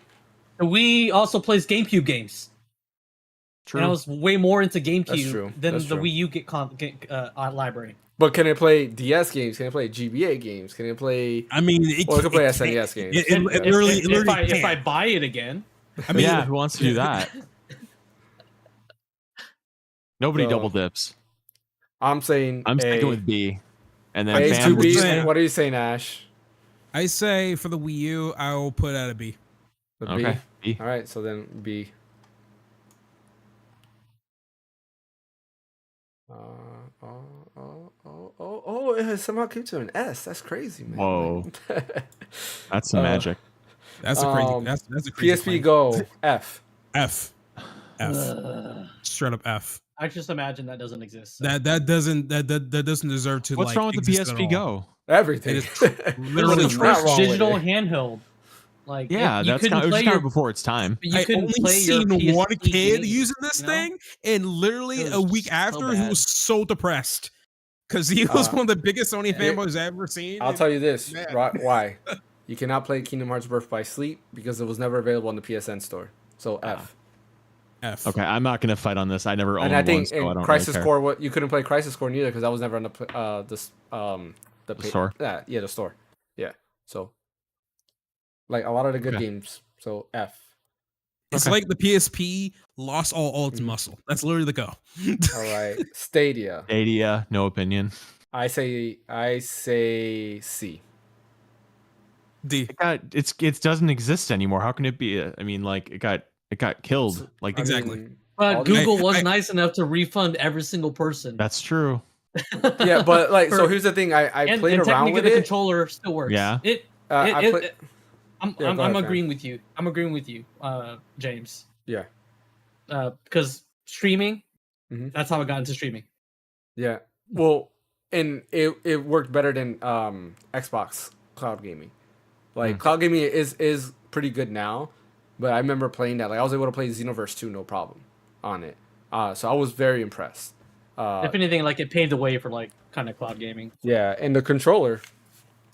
The Wii also plays GameCube games. True. And I was way more into That's GameCube true. than That's the true. Wii U library. But can it play DS games? Can it play GBA games? Can it play? I mean, Or it can play SNES games. It literally If I can't. buy it again, I mean, yeah, who wants to do that? Nobody So- double dips. I'm saying I'm A. sticking with B. And then A I'm Fam to would B. was- say- What are you saying, Ash? I say for the Wii U, I will put at a B. The B? Okay. B. All right, so then B. It somehow came to an S. That's crazy, man. Whoa. That's some magic. That's a crazy. That's a crazy PSP claim. Go F. F. ugh, Straight up F. I just imagine that doesn't exist. so. That doesn't deserve to. What's like, wrong with the exist at PSP all. Go? Everything. It is It literally was the not first wrong with digital it. handheld. Like Yeah, you that's couldn't kind of, it was play kind your of before its time. but you I couldn't only play your seen one PSP kid games, using this you know? thing, and literally It a was week so after, he bad. was so depressed because he was Uh, one of the biggest Sony here- fanboys I've ever seen. I'll tell you this. Man. Why? You cannot play Kingdom Hearts Birth by Sleep because it was never available on the PSN store. So F. F. Okay, I'm not going to fight on this. I never owned And I one, think so I don't in really Crisis care. Core, you couldn't play Crisis Core neither because that was never on the store? Yeah, the store. Yeah. So like a lot of the good Okay. games. So F. It's Okay. like the PSP lost all its Mhm. muscle. That's literally the go. All right. Stadia. Stadia, no opinion. I say C. D. It doesn't exist anymore. How can it be? I mean, like it got killed. Like I Exactly. mean, But all the- Google was I- nice enough to refund every single person. that's true. Yeah, but like, so For- here's the thing. I and played around technically with the it. controller still works. Yeah. I play- I'm Yeah, go ahead, Fran. agreeing with you. I'm agreeing with you, James. Yeah. Because streaming, Mhm. that's how I got into streaming. Yeah. Well, and it worked better than Xbox cloud gaming. Like cloud gaming is pretty good now, but I remember playing that. Like I was able to play Xenoverse 2 no problem on it. So I was very impressed. If anything, like it paved the way for like kind of cloud gaming. Yeah, and the controller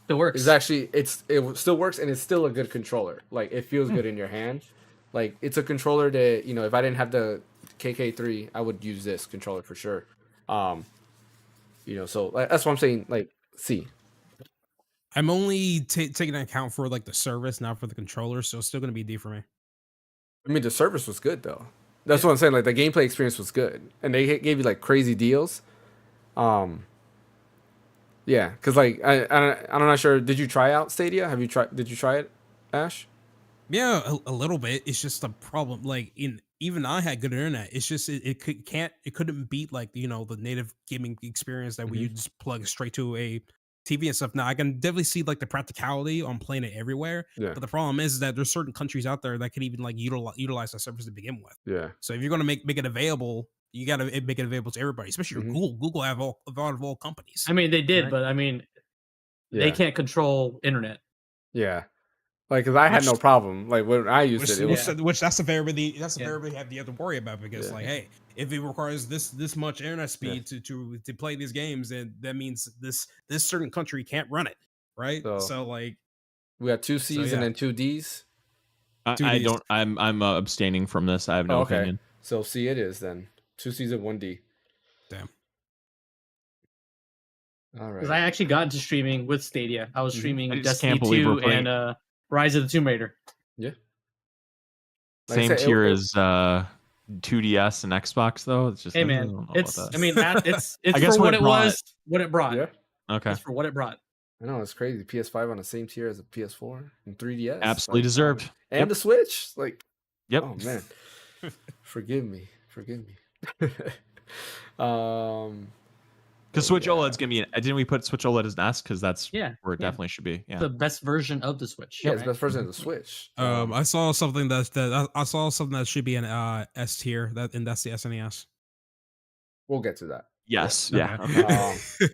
It works. is actually it still works, and it's still a good controller. Like it feels good in your hand. Like it's a controller that if I didn't have the KK3, I would use this controller for sure. So that's what I'm saying. Like, see, I'm only taking into account for like the service, not for the controller, so it's still gonna be a D for me. I mean, the service was good though. That's what I'm saying. Like the gameplay experience was good, and they gave you like crazy deals. Yeah, because like I'm not sure. Did you try out Stadia? Did you try it, Ash? Yeah, a little bit. It's just a problem. Like even I had good internet. It's just it couldn't beat like the native gaming experience that we just plug straight to a TV and stuff. Now I can definitely see like the practicality on playing it everywhere. Yeah. But the problem is that there's certain countries out there that can even like utilize that service to begin with. Yeah. So if you're gonna make it available, you got to make it available to everybody, especially Google. Google have all companies. I mean, they did, right? but I mean, they can't control internet. Yeah. Like, cause I had no problem. Like when I used it was which that's a variable. That's a variable you have to worry about because like, hey, if it requires this much internet speed to play these games, then that means this certain country can't run it, right? So like, we got 2 C's and then 2 D's. I don't. I'm abstaining from this. I have no opinion. So C it is then. 2 C's and 1 D. Damn. All right. Because I actually got into streaming with Stadia. I was streaming Destiny believe 2 and Rise of the Tomb Raider. Yeah. Like same tier as 2DS and Xbox though. It's just hey man, it's I guess for what it was, what it brought. Yeah. Okay. It's for what it brought. I know, it's crazy. PS5 on the same tier as a PS4 and 3DS. Absolutely deserved. And the Switch. Like, yep. Oh man. Forgive me. Because Switch OLED's gonna be. Didn't we put Switch OLED as NAS? Because that's where it definitely should be. Yeah. The best version of the Switch. Yeah, it's the best version of the Switch. I saw something that should be an S tier that's the SNES. We'll get to that. Yes. Yeah. Okay.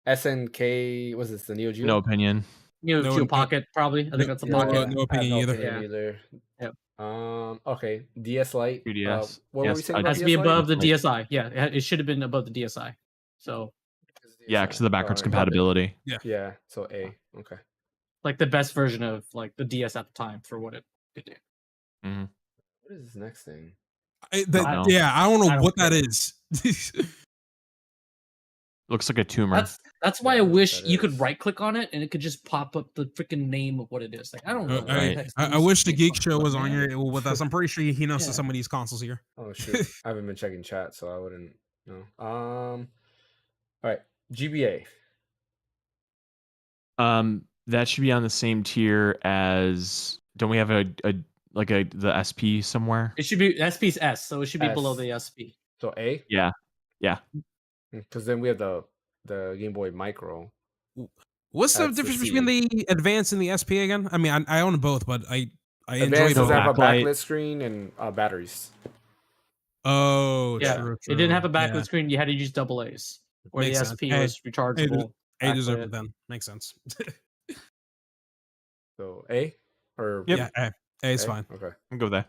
SNK, was this the Neo Geo? No opinion. Neo Geo Pocket, probably. I think that's a Pocket. No opinion either. Yep. Okay. DS Lite. 3DS. What were we saying? It has to be above the DSi. Yeah, it should have been above the DSi. So. Yeah, because of the backwards compatibility. Yeah. So A. Okay. Like the best version of like the DS at the time for what it could do. Mm-hmm. What is this next thing? I don't know what that is. Looks like a tumor. That's why I wish you could right click on it and it could just pop up the freaking name of what it is. Like I don't know. I wish the Geek Show was on here with us. I'm pretty sure he knows some of these consoles here. Oh shoot! I haven't been checking chat, so I wouldn't know. All right, GBA. That should be on the same tier as. Don't we have the SP somewhere? It should be SP's S, so it should be below the SP. So A. Yeah. Because then we have the Game Boy Micro. What's the difference between the Advance and the SP again? I mean, I own both, but I enjoy both. Have a backlit screen and batteries. Oh, yeah. True. It didn't have a backlit screen. You had to use double A's. Or the SP was rechargeable. A deserved it then. Makes sense. So A or yeah, A is fine. Okay, I'll go there.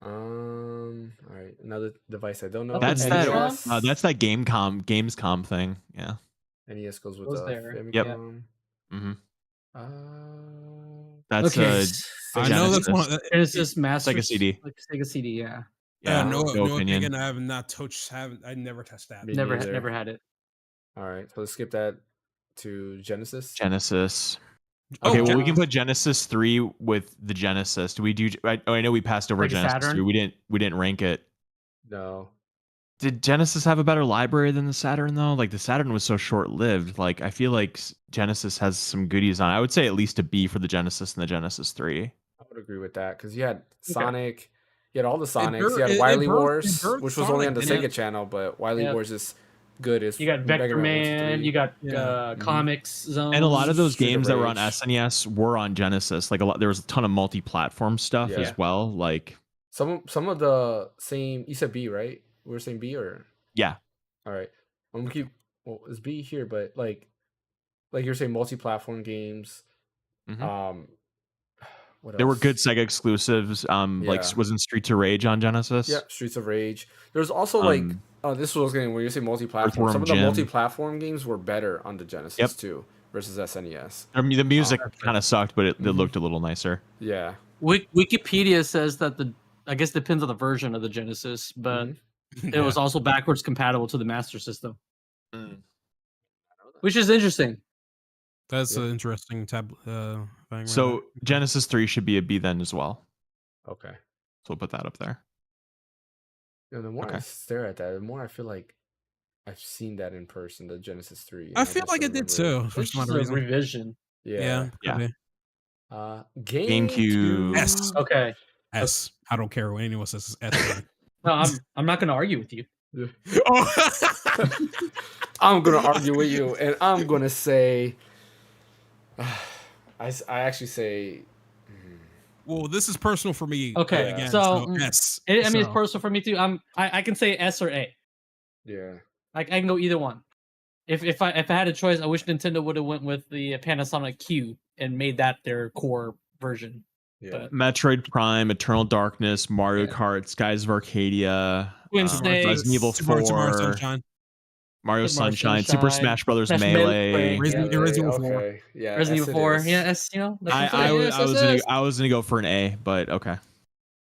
All right, another device I don't know. That's NES. that's that Gamescom thing. Yeah. NES goes with the Famicom. Yep. Mm-hmm. That's I know that's one. Genesis Master. Sega CD. Like Sega CD. Yeah. Yeah. No opinion. Again, I have not touched. I never tested that. Never had it. All right, so let's skip that to Genesis. Okay, well, we can put Genesis 3 with the Genesis. Do we do? I know we passed over like Genesis 3. We didn't rank it. No. Did Genesis have a better library than the Saturn though? Like the Saturn was so short-lived. Like I feel like Genesis has some goodies on it. I would say at least a B for the Genesis and the Genesis 3. I would agree with that because you had Sonic, you had all the Sonics. You had Wily Wars, which was only on the Sega channel, but Wily Wars is good. You got Vector Man, you got Comics Zone, and a lot of those games that were on SNES were on Genesis. Like there was a ton of multi-platform stuff as well. Like some of the same. You said B, right? We were saying B or yeah. All right, I'm gonna keep. Well, it's B here, but like you're saying, multi-platform games. what There were else? good Sega exclusives. Like Yeah. wasn't Street to Rage on Genesis? Yeah, Streets of Rage. There's also like this was getting when you say multi-platform. Earthworm Some of the Jim. multi-platform games were better on the Genesis too versus SNES. I mean, the music kind of sucked, but it looked a little nicer. Yeah. Wikipedia says that I guess depends on the version of the Genesis, but it was also backwards compatible to the Master System, which is interesting. That's an interesting thing. Right So there. Genesis 3 should be a B then as well. Okay. So we'll put that up there. And the more I stare at that, the more I feel like I've seen that in person, the Genesis 3. I feel like it did too for It's some just odd a reason. revision. Yeah. GameCube. S. Okay. S. I don't care what anyone says. S. No, I'm not gonna argue with you. I'm gonna argue with you, and I'm gonna say, I actually say. Well, this is personal for me. Okay, again, so S. I mean, it's personal for me too. I can say S or A. Yeah. I can go either one. If I had a choice, I wish Nintendo would have went with the Panasonic Q and made that their core version. Yeah. But Metroid Prime, Eternal Darkness, Mario Kart, Skies of Arcadia, Twin Snakes, Resident Evil 4, Mario Sunshine, Super Smash Brothers Smash Melee. Resident Evil 4. Okay. Yeah. Resident Evil 4. Yeah, S. You know. I was gonna go for an A, but okay.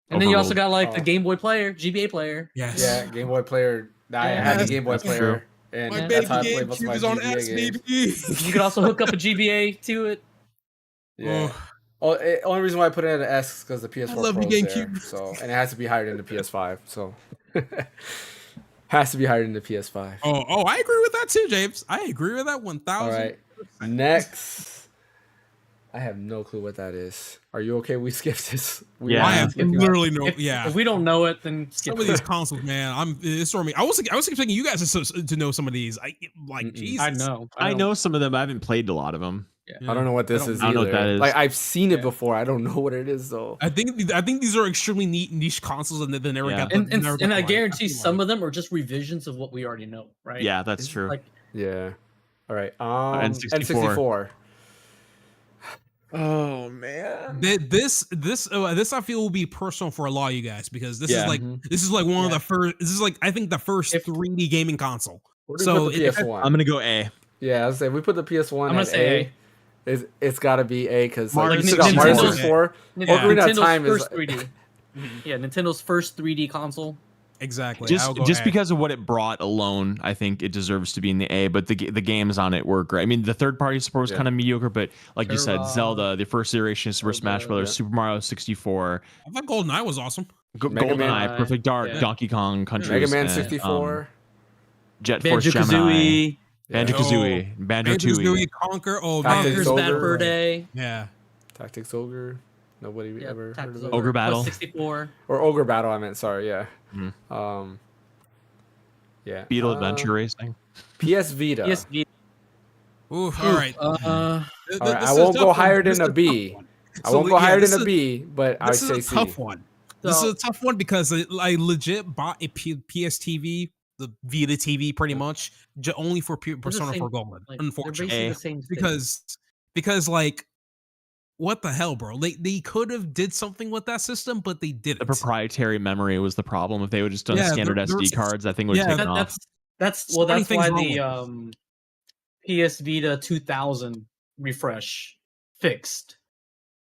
And then you also got like the Game Boy player, GBA player. Yes. Yeah, Game Boy player. I had the Game Boy player, and My that's baby how I played most of GameCube my is on GBA S, games. baby. You could also hook up a GBA to it. Yeah. Only reason why I put it at an S is because the PS4 I love Pro the is there. GameCube. So, and it has to be higher than the PS5. So, has to be higher than the PS5. Oh, I agree with that too, James. I agree with that 1,000. All right. Next, I have no clue what that is. Are you okay? We skipped this. Yeah. I have literally no. If we don't know it, then skip Some of these consoles, man, it's throwing me. I was expecting you guys to know some of these. Jesus. I know some of them. I haven't played a lot of them. I don't know what this is I don't know either. what that is. Like I've seen it before. I don't know what it is though. I think these are extremely niche consoles, and they never got. And I guarantee some of them are just revisions of what we already know, right? Yeah, that's true. Like, Yeah. All right. N64. Oh man. This I feel will be personal for a lot of you guys because this is like one of the first. This is like I think the first 3D gaming console. So PS1. I'm gonna go A. Yeah, I was saying we put the PS1. I'm gonna say A. It's got to be A because Mario like, you still got Mario 64. Ocarina of Time first is 3D. Yeah, Nintendo's first 3D console. Exactly. Just because of what it brought alone, I think it deserves to be in the A. But the games on it were great. I mean, the third party support was kind of mediocre, but like you said, Zelda, the first iteration of Super Smash Brothers, Super Mario 64. I thought GoldenEye was awesome. GoldenEye, Perfect Dark, Donkey Kong Country, Mega Man 64, Jet Force Gemini, Banjo-Kazooie, Banjo-Tooie, Conquer. Oh, Conquer's Ogre. Bad Fur Day. Yeah. Tactics Ogre. Nobody ever heard of it. Ogre Battle. 64. Or Ogre Battle. I meant. Sorry. Yeah. Yeah. Beetle Adventure Racing. PS Vita. PS Vita. Ooh, all right. All right. I won't go higher than a B. I won't go higher than a B, but I say C. This is a tough one. This is a tough one because I legit bought a PS TV, the Vita TV, pretty much, only for Persona 4 Golden. Unfortunately, because like, what the hell, bro? They could have did something with that system, but they didn't. The proprietary memory was the problem. If they would just done standard SD cards, I think would have taken off. That's why the PS Vita 2000 refresh fixed.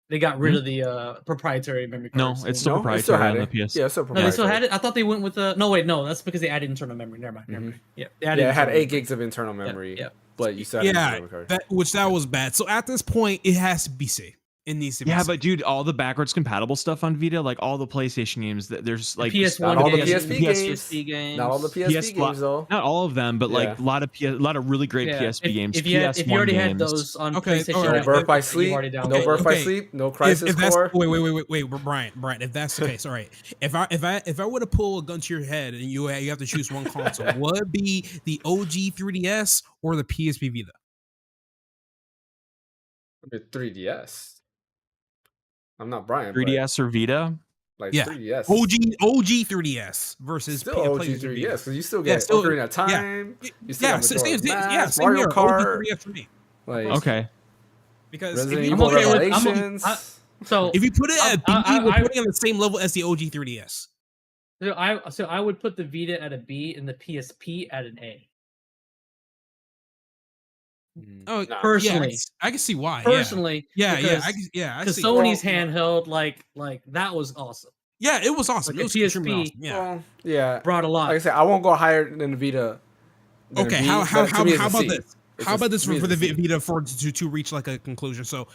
They got rid of the proprietary memory cards. No, it's still proprietary on the PS. Yeah, it's still proprietary. No, they still had it. I thought they went with the. No, wait, no, that's because they added internal memory. Never mind. Yeah, it had 8 gigs of internal memory. Yeah. But you still had memory card. That was bad. So at this point, it has to be C. It needs to be. Yeah, but dude, all the backwards compatible stuff on Vita, like all the PlayStation games, there's like PS1 not all the games, PSP games. Not all the PSP games though. Not all of them, but like a lot of really great PSP games. If you already had those on PlayStation, no Birth by Sleep, no Birth by Sleep, no Crisis Core. Wait, Brian, if that's the case, all right. If I were to pull a gun to your head and you have to choose one console, would it be the OG 3DS or the PSP Vita? The 3DS. I'm not Brian. 3DS or Vita? Like 3DS. OG 3DS versus still OG 3DS because you still get Ocarina of Time. You still get Mario Kart. For me. Like okay. Because Resident Evil Revelations. So If you put it at B, we're I- putting it on the same level as the OG 3DS. So I would put the Vita at a B and the PSP at an A. Oh, Nah. Personally, I can see why. personally, Yeah, because I see. Sony's handheld, like that was awesome. Yeah, it was awesome. Like It was a extremely PSP. awesome. Yeah. Well, yeah. Brought a lot. Like I said, I won't go higher than the Vita. than a Okay, B, how but to me, it's a about C. this? It's How a- about this to me, for it's the a C. Vita to reach like a conclusion? So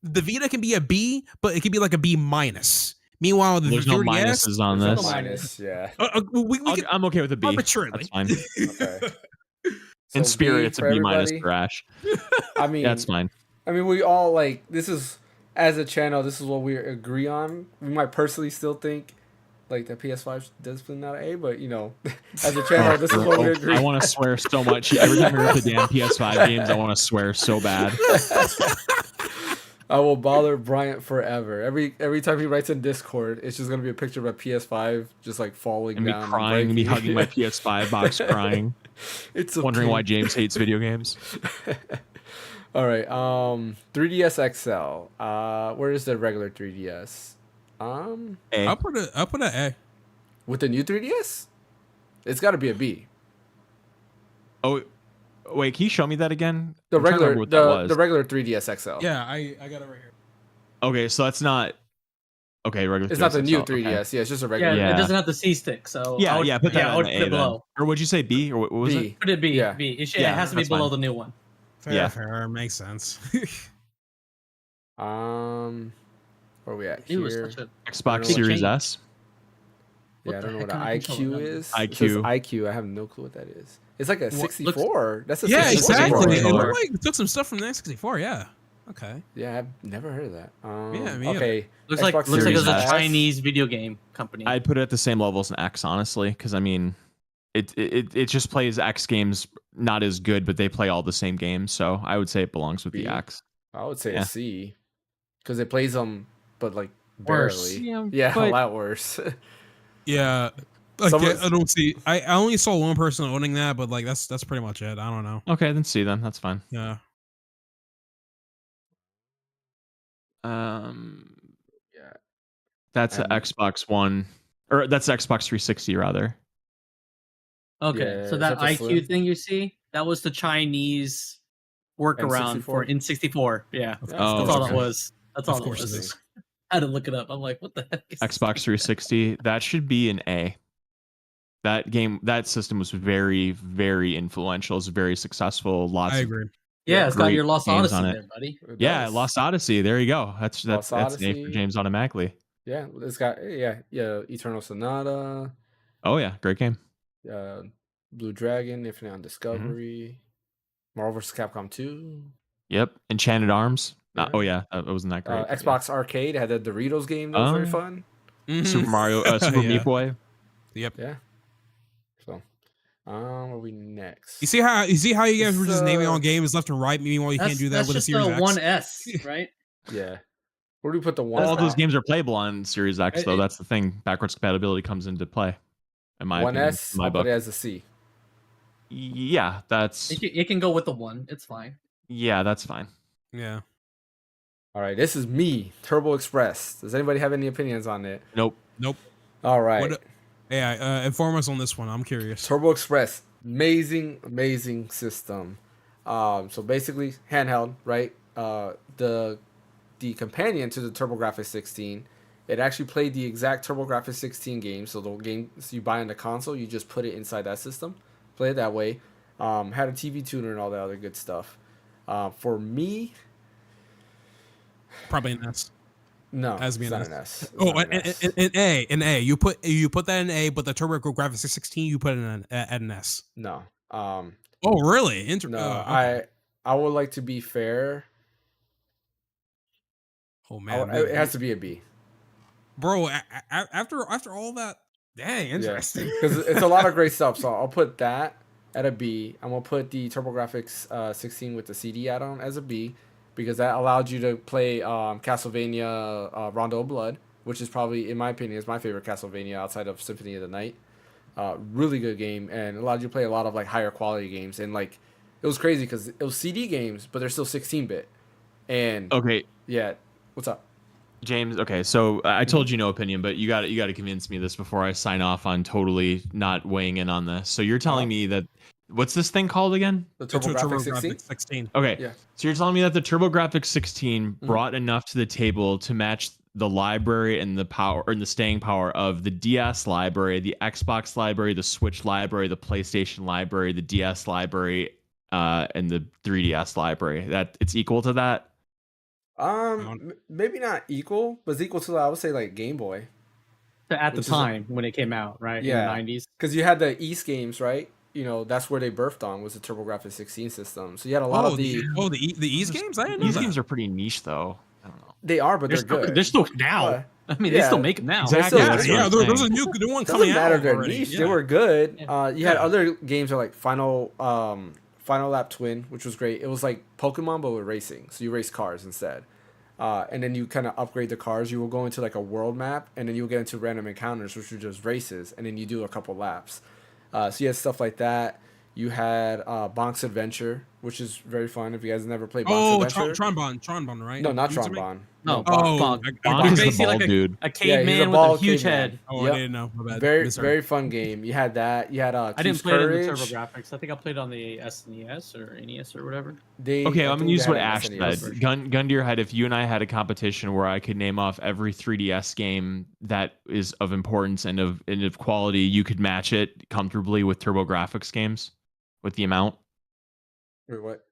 the Vita can be a B, but it could be like a B minus. Meanwhile, the There's no 3DS, minuses on There's this. no minus, yeah. we can I'm okay with a B. arbitrarily. That's fine. Okay. In So spirit, B it's a for B minus everybody? for Ash. I mean, That's fine. I mean, we all like this is as a channel. This is what we agree on. We might personally still think like the PS5 does put out an A, but you know, as a channel, this is what we agree. I want to swear so much. Every time I hear the damn PS5 games, I want to swear so bad. I will bother Bryant forever. Every time he writes in Discord, it's just gonna be a picture of a PS5 just like falling And me down, crying, and me breaking. hugging my PS5 box, crying, It's a wondering why pain. James hates video games. All right, 3DS XL. Where is the regular 3DS? A. I'll put an A. With the new 3DS, it's got to be a B. Oh, wait, can you show me that again? The I'm trying to regular, remember what that was. the regular 3DS XL. Yeah, I got it right here. Okay, so that's not. Okay, regular. It's not the 3DS new XL, 3DS. okay. Yeah, it's just a Yeah, regular. Yeah. it doesn't have the C stick. So Yeah, I would, put that I in would the put A it then. below. Or would you say B? Or what was B. it? Put it B. Yeah. B. It Yeah, has to be that's below fine. the new one. Yeah. Fair. Makes sense. Where are we at It was here? such a Xbox Big Series change. S. Yeah, What I the don't know what heck an kind of controller IQ number? is. It says IQ. IQ. I have no clue what that is. It's like a What- 64. That's a Yeah, 64. exactly. It controller. looked like it took some stuff from the N64. Yeah. Okay. Yeah, I've never heard of that. me either. Okay. Looks like Xbox it was Series a S. Chinese video game company. I'd put it at the same level as an X, honestly, because I mean, it just plays X games not as good, but they play all the same games. So I would say it belongs with B. the X. I would say Yeah. a C, because it plays them, but like Worse. barely. Yeah, a but- lot worse. Yeah. Like, Someone- I don't see. I only saw one person owning that, but like that's pretty much it. I don't know. Okay, then C then. That's fine. Yeah. Yeah. That's an Um, Xbox One, or that's Xbox 360 rather. Okay, Yeah, so is that that the IQ Slim? thing you see, that was the Chinese workaround for N64. Yeah, Of Yeah, Oh, that's all okay. that was. That's all Of it course it was. is. I had to look it up. I'm like, what the heck? Is this? Xbox 360. That should be an A. That system was very, very influential. It's very successful. Lots I of agree. Yeah, it's got great your Lost games Odyssey on it. there, buddy. It yeah, does. Lost Odyssey. There you go. That's Lost an A for Odyssey. James automatically. Yeah, it's got Eternal Sonata, Oh yeah, great game. Blue Dragon, Infinite on Discovery, Mm-hmm. Marvel vs. Capcom 2, Yep, Enchanted Arms. Yeah. Oh yeah, that wasn't that great. Xbox Arcade had the Doritos game that was very Oh. fun. Mhm. Super Mario, Super Yeah. Meat Boy. Yep. Yeah. So, where are we next? You see how you guys were It's, just naming all games left and right. Meanwhile, you can't do that That's with a just Series a X. 1S, right? Yeah. Where do we put the one? All those games are playable on Series X, though. It- That's the thing. Backwards compatibility comes into play. In my opinion, 1S. in my I'll put book. it as a C. Yeah, that's It can go with the one. It's fine. fine. Yeah. All right, this is me, Turbo Express. Does anybody have any opinions on it? Nope. All right. What? Yeah. Inform us on this one. I'm curious. Turbo Express, amazing system. So basically handheld, right? The companion to the TurboGrafx 16, it actually played the exact TurboGrafx 16 game. So the games you buy on the console, you just put it inside that system, play it that way. Had a TV tuner and all that other good stuff. For me, Probably an S. no, Has to be it's an not S. an S. It's Oh, not an S. an A. You put that in A, but the TurboGrafx 16 you put it in at an S. No. Oh, really? No, okay. I would like to be fair. Oh man, It has to be a B. bro. After all that, dang, interesting. Because it's a lot of great stuff. So I'll put that at a B. I'm gonna put the TurboGrafx 16 with the CD add-on as a B, because that allowed you to play Castlevania Rondo of Blood, which is probably, in my opinion, is my favorite Castlevania outside of Symphony of the Night. Really good game, and allowed you to play a lot of like higher quality games. And like it was crazy because it was CD games, but they're still 16-bit. And Okay. yeah, what's up? James, okay, so I told you no opinion, but you got to convince me this before I sign off on totally not weighing in on this. So you're telling me that what's this thing called again? The TurboGrafx 16. Okay, Yeah. so you're telling me that the TurboGrafx 16 Mm-hmm. brought enough to the table to match the library and the power and the staying power of the DS library, the Xbox library, the Switch library, the PlayStation library, the DS library, and the 3DS library. That it's equal to that. Maybe not equal, but it's equal to I would say like Game Boy. At the time when it came out, right? Yeah. In the 90s. Because you had the East games, right? You know, that's where they birthed on was the TurboGrafx 16 system. So you had a lot of the East games. I didn't know These that. games are pretty niche, though. I don't know. They are, but they're good. They're still now. But, I mean, they still make them now. Exactly. Yeah, That's what I'm there's a saying. new one Doesn't coming matter out they're already. niche. Yeah. They were good. Yeah. You had other games like Final Lap Twin, which was great. It was like Pokemon but with racing. So you race cars instead. And then you kind of upgrade the cars. You will go into like a world map, and then you'll get into random encounters, which are just races, and then you do a couple laps. So you had stuff like that. You had Bonk's Adventure, which is very fun. If you guys never played Bonk's Adventure. Tronbon, right? No, not What's it Tronbon. No, Oh, Bonk is the basically bald like dude. a Yeah, he's a caveman with a bald huge caveman. head. Oh, Yep. I didn't know. My bad. Very, Misheard. very fun game. You had that. You had I didn't Keith's play it in the Courage. TurboGrafx. I think I played on the SNES or NES or whatever. Okay, I'm gonna use what Ash SNES said. version. Gun to your head. If you and I had a competition where I could name off every 3DS game that is of importance and of quality, you could match it comfortably with TurboGrafx games with the amount. Wait, what?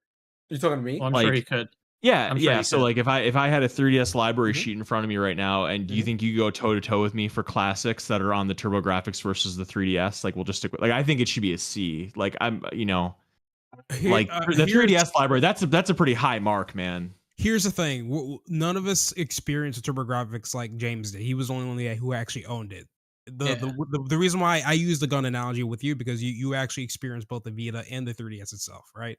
You talking to me? Well, I'm Like- sure you could. Yeah, I'm sure yeah. you So could. like if I had a 3DS library Mhm. sheet in front of me right now, and do you think you could go toe to toe with me for classics that are on the TurboGrafx versus the 3DS? Like we'll just stick with, like I think it should be a C. Like I'm like the 3DS library. That's a pretty high mark, man. Here's the thing: none of us experienced TurboGrafx like James did. He was the only one who actually owned it. The reason why I use the gun analogy with you because you actually experienced both the Vita and the 3DS itself, right?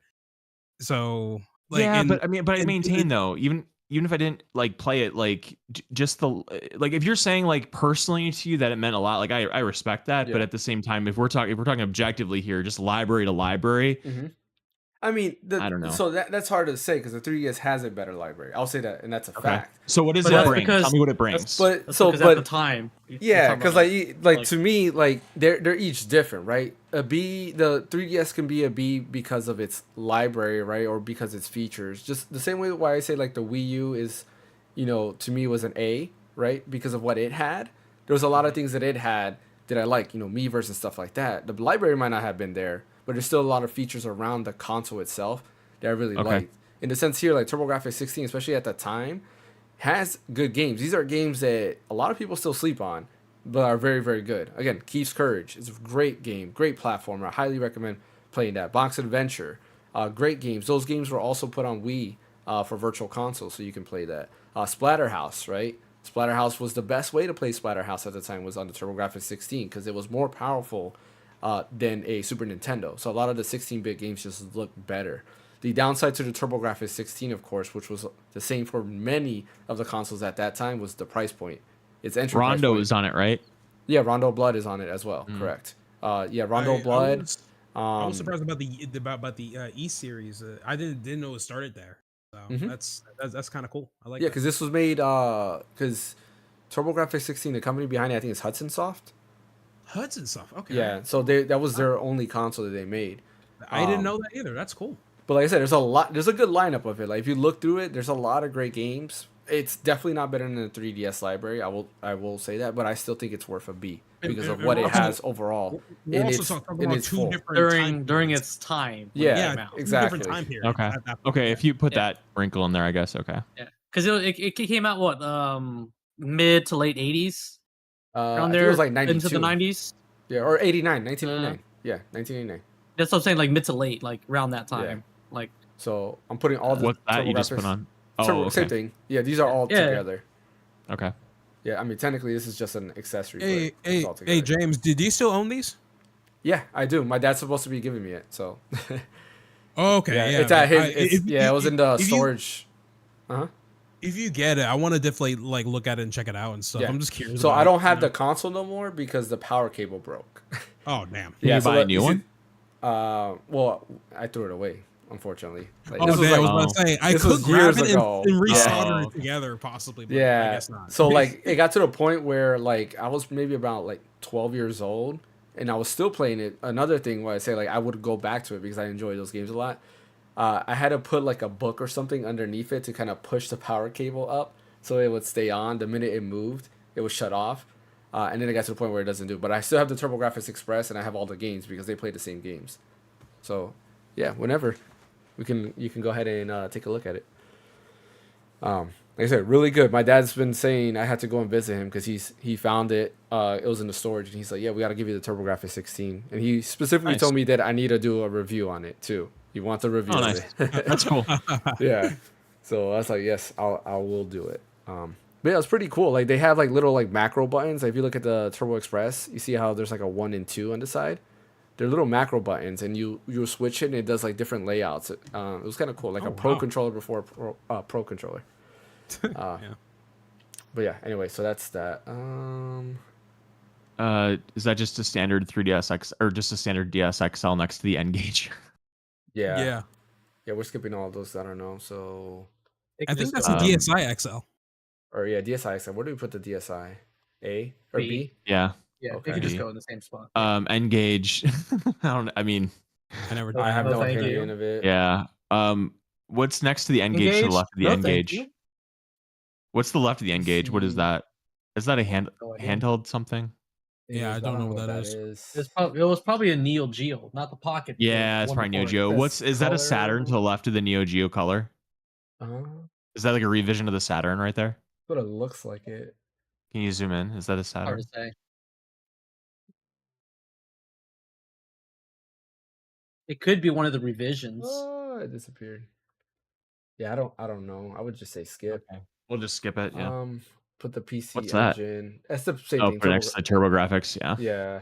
So like, yeah, and- but I and- maintain though, even if I didn't like play it, like just the like if you're saying like personally to you that it meant a lot, like I respect that, but Yeah. at the same time, if we're talking objectively here, just library to library, I mean, I don't know. So that's hard to say because the 3DS has a better library. I'll say that, and that's a okay. fact. So what does But it that's bring? because- Tell me what it brings. But That's so, because but at the time, you're yeah, talking because about, like to me, like they're each different, right? A B, the 3DS can be a B because of its library, right, or because its features. Just the same way why I say like the Wii U is, to me was an A, right, because of what it had. There was a lot of things that it had that I like, Miiverse and stuff like that. The library might not have been there, but there's still a lot of features around the console itself that I really liked. In the sense here, like TurboGrafx 16, especially at the time, has good games. These are games that a lot of people still sleep on, but are very, very good. Again, Keith's Courage is a great game, great platformer. I highly recommend playing that. Bonk's Adventure, great games. Those games were also put on Wii for Virtual Console, so you can play that. Splatterhouse, right? Splatterhouse was the best way to play Splatterhouse at the time was on the TurboGrafx 16 because it was more powerful than a Super Nintendo. So a lot of the 16-bit games just look better. The downside to the TurboGrafx 16, of course, which was the same for many of the consoles at that time, was the price point. Its entry price Rondo point. is on it, right? Yeah, Rondo Blood is on it as well. Correct. Rondo Blood. I was surprised about the E series. I didn't know it started there. So that's kind of cool. I like. Yeah, that. because this was made because TurboGrafx 16, the company behind it, I think is Hudson Soft. Hudson stuff. Okay. Yeah, so that was their only console that they made. I didn't know that either. That's cool. But like I said, there's a good lineup of it. Like if you look through it, there's a lot of great games. It's definitely not better than the 3DS library. I will say that, but I still think it's worth a B because of what it has overall. We're also talking about two different during periods. its time. when Yeah, it came out. Two exactly. different time periods Okay. at that point. Okay, if you put Yeah. that wrinkle in there, I guess. Okay. Yeah, because it came out mid to late 80s I around think there it was like 92. into the 90s. Yeah, or 1989. Yeah, 1989. That's what I'm saying, like mid to late, like around that time. Like So I'm putting all the What's that you just put TurboGrafx on? Oh, Same okay. thing. Yeah, these are all Yeah. together. Okay. Yeah, I mean technically this is just an accessory. Hey, but it's all hey, together. James, did you still own these? Yeah, I do. My dad's supposed to be giving me it, so. Oh, okay, yeah. it's at his. man. It was in the if you- storage. If you get it, I want to definitely like look at it and check it out and stuff. Yeah. I'm just curious. So about I don't it, have you the know? console no more because the power cable broke. Oh damn. Can you so buy a new one? Well, I threw it away. unfortunately. Like, Oh, this was I was like, about to say I this could was grab years it ago. and Yeah. resolder it together, possibly. But I yeah. guess not. So like it got to the point where like I was maybe about like 12 years old, and I was still playing it. Another thing where I say like I would go back to it because I enjoy those games a lot. I had to put like a book or something underneath it to kind of push the power cable up so it would stay on. The minute it moved, it would shut off. And then it got to the point where it doesn't do. But I still have the TurboGrafx Express, and I have all the games because they play the same games. So, yeah, whenever you can go ahead and take a look at it. Like I said, really good. My dad's been saying I had to go and visit him because he found it. It was in the storage, and he's like, "Yeah, we got to give you the TurboGrafx 16." And he specifically told me that I need to do a review on it too. He wants a review. Oh, of nice. it. That's cool. Yeah. So I was like, yes, I will do it. But yeah, it's pretty cool. Like they have like little like macro buttons. Like, if you look at the Turbo Express, you see how there's like a 1 and 2 on the side. They're little macro buttons, and you switch it, and it does like different layouts. It was kind of cool, like a Pro controller before Pro controller. Yeah. But yeah, anyway, so that's that. Is that just a standard 3DSX or just a standard DSXL next to the N gauge? Yeah, we're skipping all those. I don't know. So I think that's a DSi XL. Or yeah, DSi XL. Where do we put the DSi? A or B? Yeah. Yeah, Okay. they could just go in the same spot. N gauge. I mean, I never. I have no thank opinion you. of it. yeah. What's next to the N gauge to the left of the No, N thank gauge? you. What's the left of the N gauge? What is see. that? Is that a No idea. handheld something? Yeah, I don't know what that is. It was probably a Neo Geo, not the Pocket. Yeah, it's probably Neo Geo. Is that a Saturn to the left of the Neo Geo color? Is that like a revision of the Saturn right there? But it looks like it. Can you zoom in? Is that a Hard Saturn? to say. It could be one of the revisions. Oh, it disappeared. Yeah, I don't know. I would just say skip. Okay. We'll just skip it. Yeah. Put the PC What's that? engine. That's the same Oh, thing. for next to the TurboGrafx. Yeah. Yeah,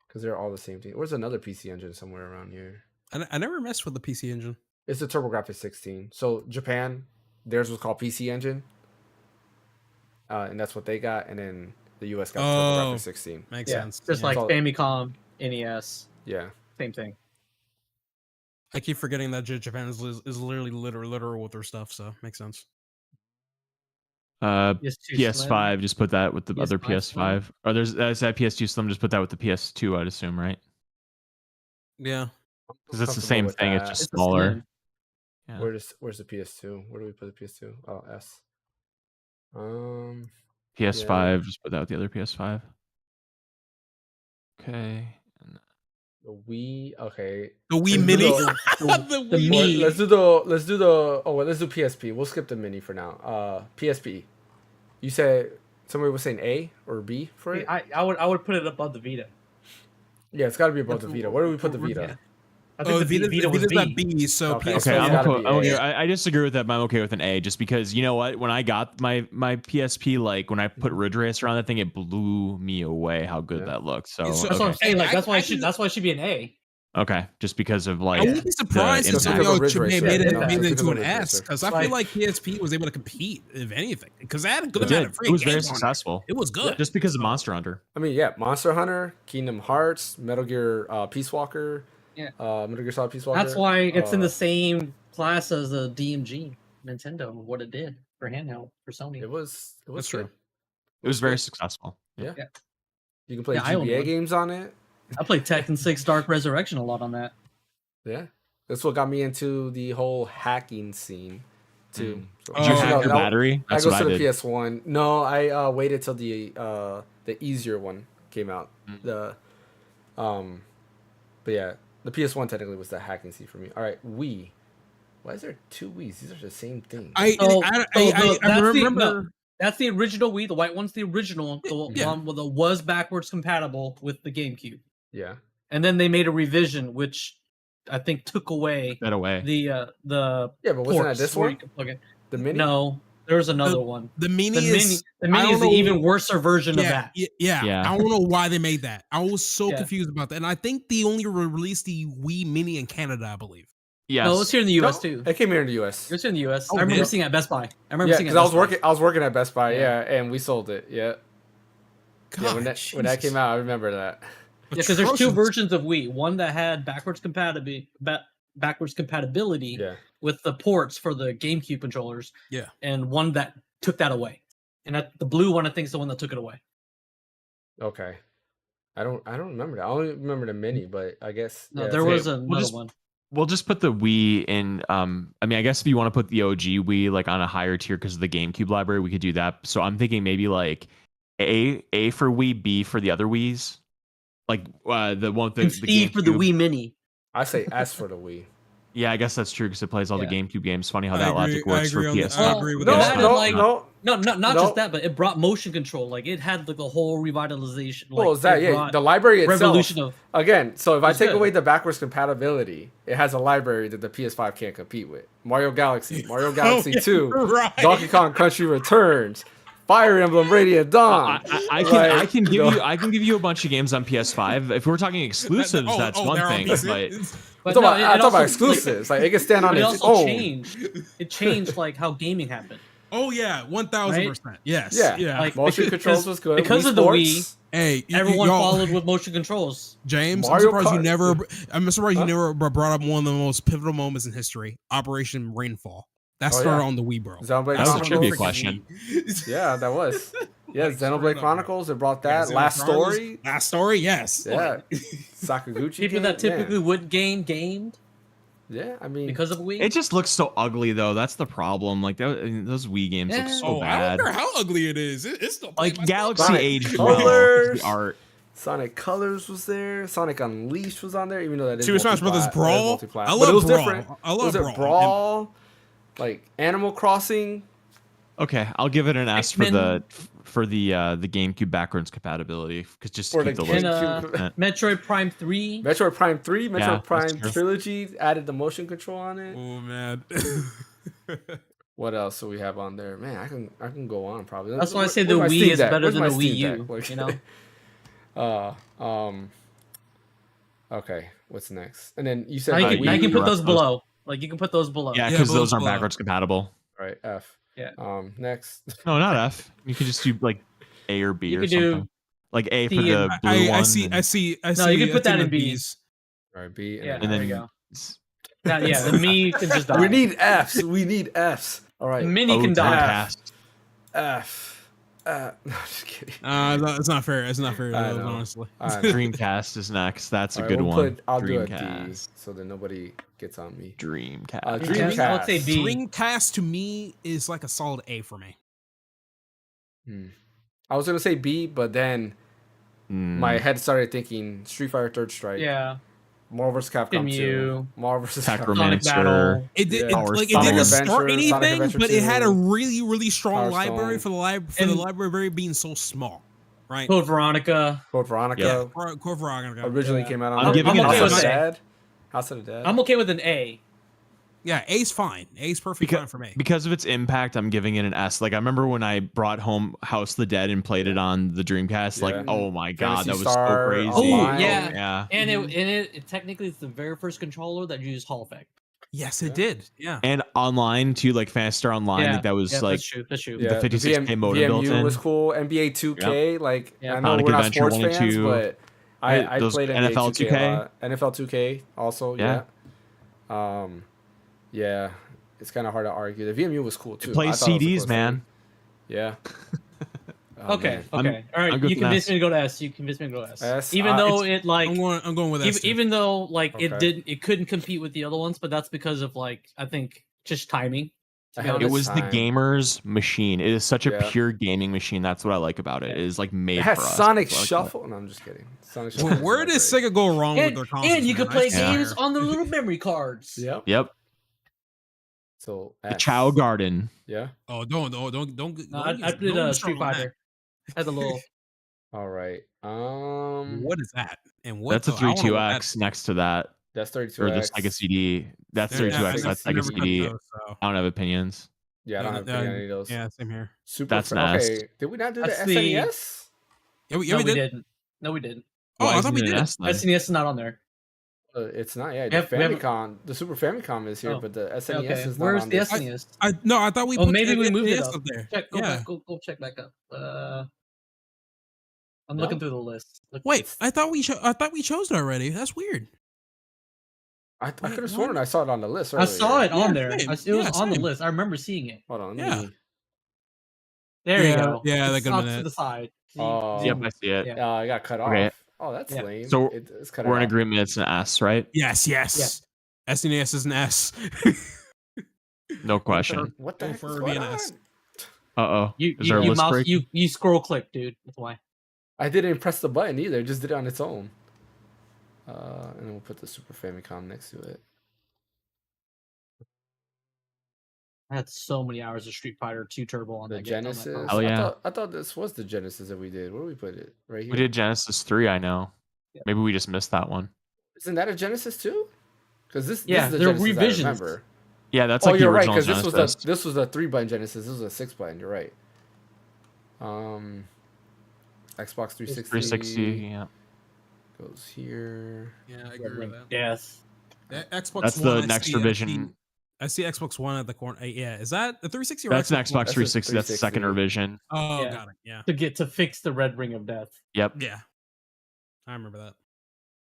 because they're all the same thing. Where's another PC engine somewhere around here? I never messed with the PC engine. It's the TurboGrafx 16. So Japan, theirs was called PC Engine, and that's what they got. And then the US got TurboGrafx 16. Makes Yeah, sense. just Yeah. like Famicom, NES, Yeah. same thing. I keep forgetting that Japan is literally literal with their stuff, so makes sense. PS5, just put that with the other PS5 PS5. Or there's that PS2 Slim, just put that with the PS2, I'd assume, right? Yeah. Because it's the same thing, it's just smaller. Yeah. Where's the PS2? Where do we put the PS2? Oh, S. PS5, just put that with the other PS5. Okay. The Wii, okay. The Wii Mini. The Mini. Let's do let's do PSP. We'll skip the Mini for now. PSP. You said somebody was saying A or B for it? I would put it above the Vita. Yeah, it's got to be above the Vita. Where do we put the Vita? Yeah. I think the Vita was Vita's at B. B, so Okay. PS4 Okay, gotta I'm be okay. A. I disagree with that, but I'm okay with an A, just because you know what? When I got my PSP, like when I put Ridge Racer on that thing, it blew me away how good that looked. So So- That's what I'm okay. saying. Like that's why I it should be an A. Okay, just because of like I wouldn't be surprised if impact. somebody Ridge else Racer. made it Yeah, made it it's into a an Ridge S, Racer. because I feel like PSP was able to compete, if anything, because that had a good It amount did. of free It was very games on it. successful. It was good. Just because of Monster Hunter. I mean, yeah, Monster Hunter, Kingdom Hearts, Metal Gear Peace Walker. Yeah. Metal Gear Solid Peace Walker. That's why it's in the same class as the DMG Nintendo. What it did for handheld for Sony. It was That's good. true. It was very successful. Yeah. Yeah. You can play Yeah, I own GBA one. games on it. I played Tekken 6 Dark Resurrection a lot on that. Yeah. That's what got me into the whole hacking scene too. So, Did you Oh, hack no, your battery? That's I what go I to the did. PS1. No, I waited till the easier one came out. The but yeah, the PS1 technically was the hacking scene for me. All right, Wii. Why is there two Wiis? These are the same thing. I remember. That's the original Wii. The white one's the original. The Yeah. one that was backwards compatible with the GameCube. Yeah. And then they made a revision, which I think took away That away. the Yeah, but wasn't that ports this where one? you could plug it. The Mini? No, there's another one. The Mini The is Mini is the even worse version of that. Yeah. I don't know why they made that. I was so Yeah. confused about that, and I think they only released the Wii Mini in Canada, I believe. Yes. No, it was here in the US No, too. It came here in the US. It was here in the US. Oh, I remember yeah. seeing it at Best Buy. I remember Yeah, seeing it. because at I was working at Best Buy, Yeah. and we sold it. Yeah. God, Yeah, when that came out, I remember that. Yeah, because there's two Atrocious. versions of Wii. One that had backwards compatibility, backwards compatibility Yeah. with the ports for the GameCube controllers. Yeah. And one that took that away. And the blue one, I think, is the one that took it away. Okay. I don't remember that. I only remember the mini, but I guess No, there was another one. We'll just put the Wii in. I mean, I guess if you want to put the OG Wii like on a higher tier because of the GameCube library, we could do that. So I'm thinking maybe like A for Wii, B for the other Wiis, like the one with the C for the GameCube. Wii Mini. I say S for the Wii. Yeah, I guess that's true because it plays all the GameCube games. Funny how I that agree- logic works I agree for on the- PS5. I agree with No, that. no. Not just that, but it brought motion control. Like it had like a whole revitalization. Like, Well, is that it brought the library itself? revolution of Again, so if I It's take good. away the backwards compatibility, it has a library that the PS5 can't compete with. Mario Galaxy, Mario Galaxy 2, right. Donkey Kong Country Returns, Fire Emblem Radiant Dawn. I can give you a bunch of games on PS5. If we're talking exclusives, that's one they're on thing. PC. I'm but talking no, about, it also, exclusives. Like it can stand on It its also own. changed. It changed like how gaming happened. Oh yeah, 1000%. Yes. Yeah. Yeah. Like Motion controls was good. because Wii of the Sports, Wii. Hey, Everyone y'all- followed with motion controls. James, Mario I'm surprised you Kart. never. I'm surprised Huh? you never brought up one of the most pivotal moments in history: Operation Rainfall. That Oh, started yeah. on the Wii, bro. Xenoblade That was a Chronicles. trivia question. Yeah, that was. Yeah, Like, straight Xenoblade up, Chronicles. It brought Yeah, that. Xenoblade Last Chronicles. Story. Last story, yes. Yeah. Sakaguchi. People game, that typically man. would gamed Yeah, I mean, because of Wii. It just looks so ugly, though. That's the problem. Like those Wii games look Yeah. so Oh, I bad. don't care how ugly it is. It's still Like played by Galaxy Sonic aged well. Colors. The art. Sonic Colors was there. Sonic Unleashed was on there, even though that is Super Smash Brothers multi-plat- that is Brawl. multi-plat. I But love it was Brawl. different. I love was it Brawl. Brawl? Like Animal Crossing? Okay, I'll give it an S for Pikmin. the GameCube backwards compatibility because just to Or keep the the And list. GameCube. Metroid Prime 3. Metroid Prime 3, Metroid Yeah, that's Prime true. Trilogy added the motion control on it. Oh man. What else do we have on there? Man, I can go on probably. That's why I say Where's the my Wii Steam is Deck? better Where's than my the Wii Steam U. Deck? Like- You know. Okay, what's next? And then you said Now Uh, you can, Wii now you can U put those Retros. below. Like you can put those below. Yeah, Yeah, because both those aren't below. backwards compatible. right, F. Yeah. Next. No, not F. You could just do like A or B You or could do something. Like A for C the and- blue I one. see. and- I see. No, you can put that in B. Bs. All right, B. Yeah, and there then you go. Yeah, the me can just die. We need Fs. We need Fs. All right. The mini can Oh, die. Dreamcast. F. No, just kidding. It's not fair. It's not fair. I know. Honestly. All right. Dreamcast is next. That's a All right, good we'll one. I'll do a D Dreamcast. so that nobody gets on me. Dreamcast. Dreamcast. I would say B. Dreamcast to me is like a solid A for me. I was gonna say B, but then my head started thinking Street Fighter Third Strike. Yeah. Marvel vs. Capcom 2. Shenmue. Marvel vs. Sonic Capcom. Sonic Battle. It did. Yeah. Power It Stone. didn't Sonic start Adventure, Sonic anything, Adventure but it had a 2, really strong Power library Stone. for the And- library being so small, right? Code Veronica. Code Veronica. Yeah. Core Veronica. Originally Yeah. came out on I'm giving it House an of the S. Dead. House of the Dead. I'm okay with an A. Yeah, A's fine. A's perfectly fine for me. Because of its impact, I'm giving it an S. Like I remember when I brought home House of the Dead and played it on the Dreamcast. Yeah. Like, oh my god, Phantasy that was Star so crazy. Online. yeah. yeah. And it technically is the very first controller that used Hall effect. Yes, it Yeah. did. Yeah. And online too, like Phaneckswhy Star Online. Like that was yeah, like that's true. That's true. Yeah, the 56K modem built VMU in. was cool. NBA 2K, like Yeah. I know Sonic we're not Adventure sports 1 and fans, 2. but Right, I those played NBA NFL 2K. A lot. NFL 2K also, Yeah. yeah. It's kind of hard to argue. The VMU was cool too. It plays I thought it was a CDs, cool man. thing. Yeah. Oh, Okay. man. Okay. All I'm right. good You with convinced S. me to go to S. You convinced me to go to S. S, Even though it's- it like I'm going with S. too. even though like Okay. it couldn't compete with the other ones, but that's because of like I think just timing. To be Ahead of It honest. was the time. gamer's machine. It is such a Yeah. pure gaming machine. That's what I like about it. It is like made It has for us. Sonic That's what I like Shuffle. No, I'm just kidding. Sonic Shuffle. Where is does not great. Sega go wrong with And, their consoles? and you man? could play I swear. games on the little memory cards. Yep. about it. Yep. So The S. Chow Garden. Yeah. Oh, don't. No, don't I get did start Street on that. Fighter. Had the little. All right. What is that? And what? That's a the- I wanna know what that 32X next to that. That's 32X. Or the Sega CD. That's is. 32X. Yeah, That's I Sega never touched CD. those, so. I don't have opinions. Yeah, I don't have any of those. Yeah, same here. Super. That's nice. Okay. Did we not do That's the the- SNES? Yeah, we No, we did. didn't. No, we didn't. Oh, Why I thought we isn't it did. an S then? SNES is not on there. It's not. Yeah, We the have- we have- Famicom, the Super Famicom is here, Oh, but the SNES Okay. is not Where's on the this. SNES? I thought we. Oh, put maybe the we moved it SNES up. there. Check. Go Yeah. back. Go check back up. I'm No? looking through the list. Wait, I thought we chose it already. That's weird. I could have sworn I saw it on the list I earlier. saw it on there. same. It was on the Same. list. I remember seeing it. Hold on. Yeah. There you go. Yeah, that It's could have off been to it. the side. Oh. Yep, I see it. Yeah. I got cut Okay. off. Oh, that's Yeah. lame. So It's cut we're in off. agreement. It's an S, right? Yes. SNES is an S. No question. What the Go heck for is a going VNS. Uh oh. You Is there a list mouse break? you scroll click, dude. That's why. I didn't press the button either. It just did it on its own. And then we'll put the Super Famicom next to it. I had so many hours of Street Fighter 2 Turbo on The that Genesis. game. Oh, yeah. I thought this was the Genesis that we did. Where did we put it? Right here. We did Genesis 3, I know. Yeah. Maybe we just missed that one. Isn't that a Genesis too? Because this Yeah, is the they're Genesis revisions. I remember. Yeah, that's like the you're right. original Because Genesis. this was a 3-button Genesis. This was a 6-button. You're right. Xbox 360. 360, yeah. Goes here. Yeah, I agree with that. Yes. Xbox That's One, the next revision. I see Xbox One at the corner. Yeah, is that the 360? Or That's an Xbox Xbox One? 360. That's the second 360. revision. Oh, Yeah. got it. Yeah, To fix the red ring of death. Yep. yeah, I remember that.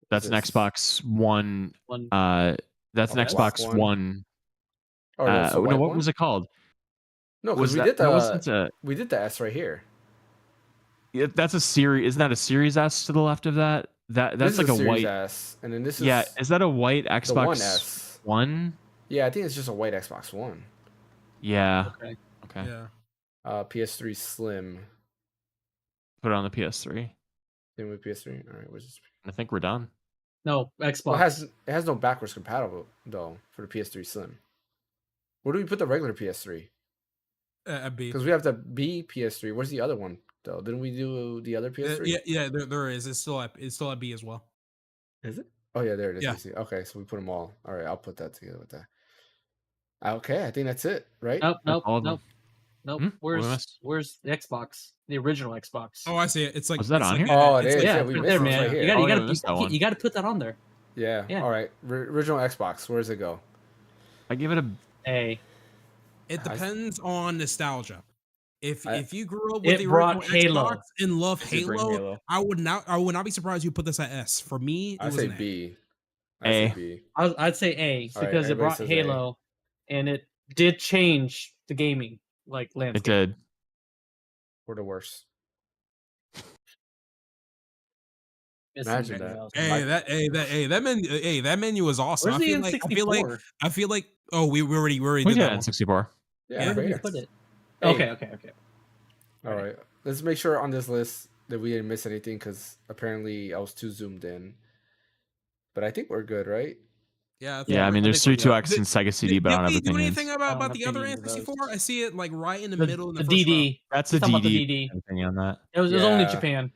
That's an This- Xbox One. One That's an Oh, that's Xbox one. One. Oh, that's the No, white what one? was it called? No, Was because we that? did That wasn't we did the S right here. that's a series. Isn't that a Series S to the left of that? That's This is like a Series white. S, and then this is Yeah, is that a white the Xbox One S. One? Yeah, I think it's just a white Xbox One. Yeah. Okay. Okay. Yeah, PS3 Slim. Put it on the PS3. Same with PS3. All right, where's this? I think we're done. No, Xbox. Well, it has no backwards compatible though for the PS3 Slim. Where do we put the regular PS3? B. Because we have the B PS3. Where's the other one though? Didn't we do the other PS3? Yeah, there is. It's still at B as well. Is it? Oh yeah, there it is. Yeah. I see. Okay, so we put them all. All right, I'll put that together with that. Okay, I think that's it, right? Nope. all of them. Nope. Hmm? What did I Where's the Xbox? The original Xbox. Oh, I see it. It's like Was that it's on like here? Oh, it it's is. like- Yeah, yeah, we put it missed there, it man. right here. You Oh, yeah, gotta we missed that one. you gotta put that on there. Yeah. Yeah. All right. Original Xbox. Where's it go? I give it a. A. It I- depends on nostalgia. If I- if you grew up with It the brought original Halo. Xbox and love It did bring Halo, Halo. I would not be surprised you put this at S. For me, it I was say an A. B. A. say B. I'd say A All right, because it everybody brought says A. Halo, and it did change the gaming It landscape. did. We're the worst. It's Imagine something that. else. That menu was awesome. Where's the I feel like oh we already We did did that one. N64. Yeah. Yeah, right Where did here. you put it? A. Okay. All right. Let's make sure on this list that we didn't miss anything because apparently I was too zoomed in. But I think we're good, right? Yeah, Yeah, I mean, there's think we 32X and Sega CD, but I don't have Did we do opinions. anything I about don't the other have opinions of N64? those. I see it like right in the The, middle in the the first row. DD. That's a Talking about the DD. DD. Opinion on that. It was only Yeah. Japan.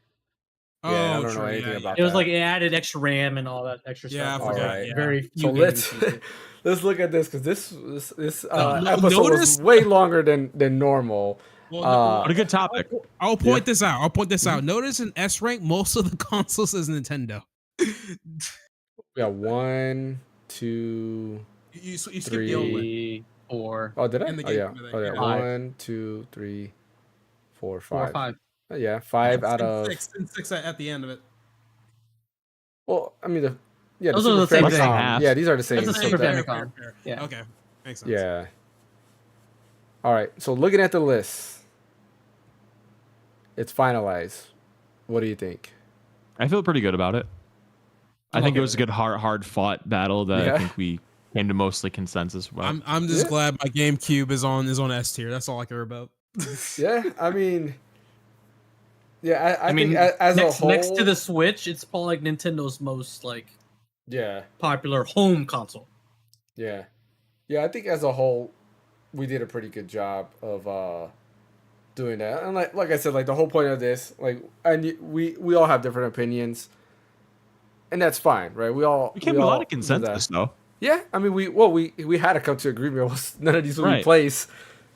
Oh, Yeah, I don't know true, anything yeah, about It was that. like it added extra RAM and all that extra Yeah, I stuff. forgot, Alright. yeah. Very few So games let's use it. let's look at this because this No, episode notice- was way longer than normal. Well, What a good topic. I'll point this out. Notice in S rank, most of the consoles is Nintendo. We got 1, 2. You skip the old one. 3, 4, Oh, did I? In the Oh game, yeah. in the Oh yeah. game. 1, 2, 3, 4, 4, 5. 5. Oh, yeah, 5 out And of. six at the end of it. Well, I mean the Those are the Super same Famicom. thing. Yeah, these are the same. That's a so Super that- Famicom. Yeah. Okay. Makes sense. Yeah. All right. So looking at the list, it's finalized. What do you think? I feel pretty good about it. I think it was a good hard fought battle that Yeah. I think we came to mostly consensus about. I'm just Yeah. glad my GameCube is on S tier. That's all I care about. Yeah, I mean, yeah, I mean, think as a whole, next to the Switch, it's probably like Nintendo's most like yeah, popular home console. yeah, I think as a whole, we did a pretty good job of doing that. And like I said, like the whole point of this, like, and we all have different opinions, and that's fine, right? We came to a all lot of do consensus that. though. Yeah, I mean, we had to come to agreement. None of these would Right. replace,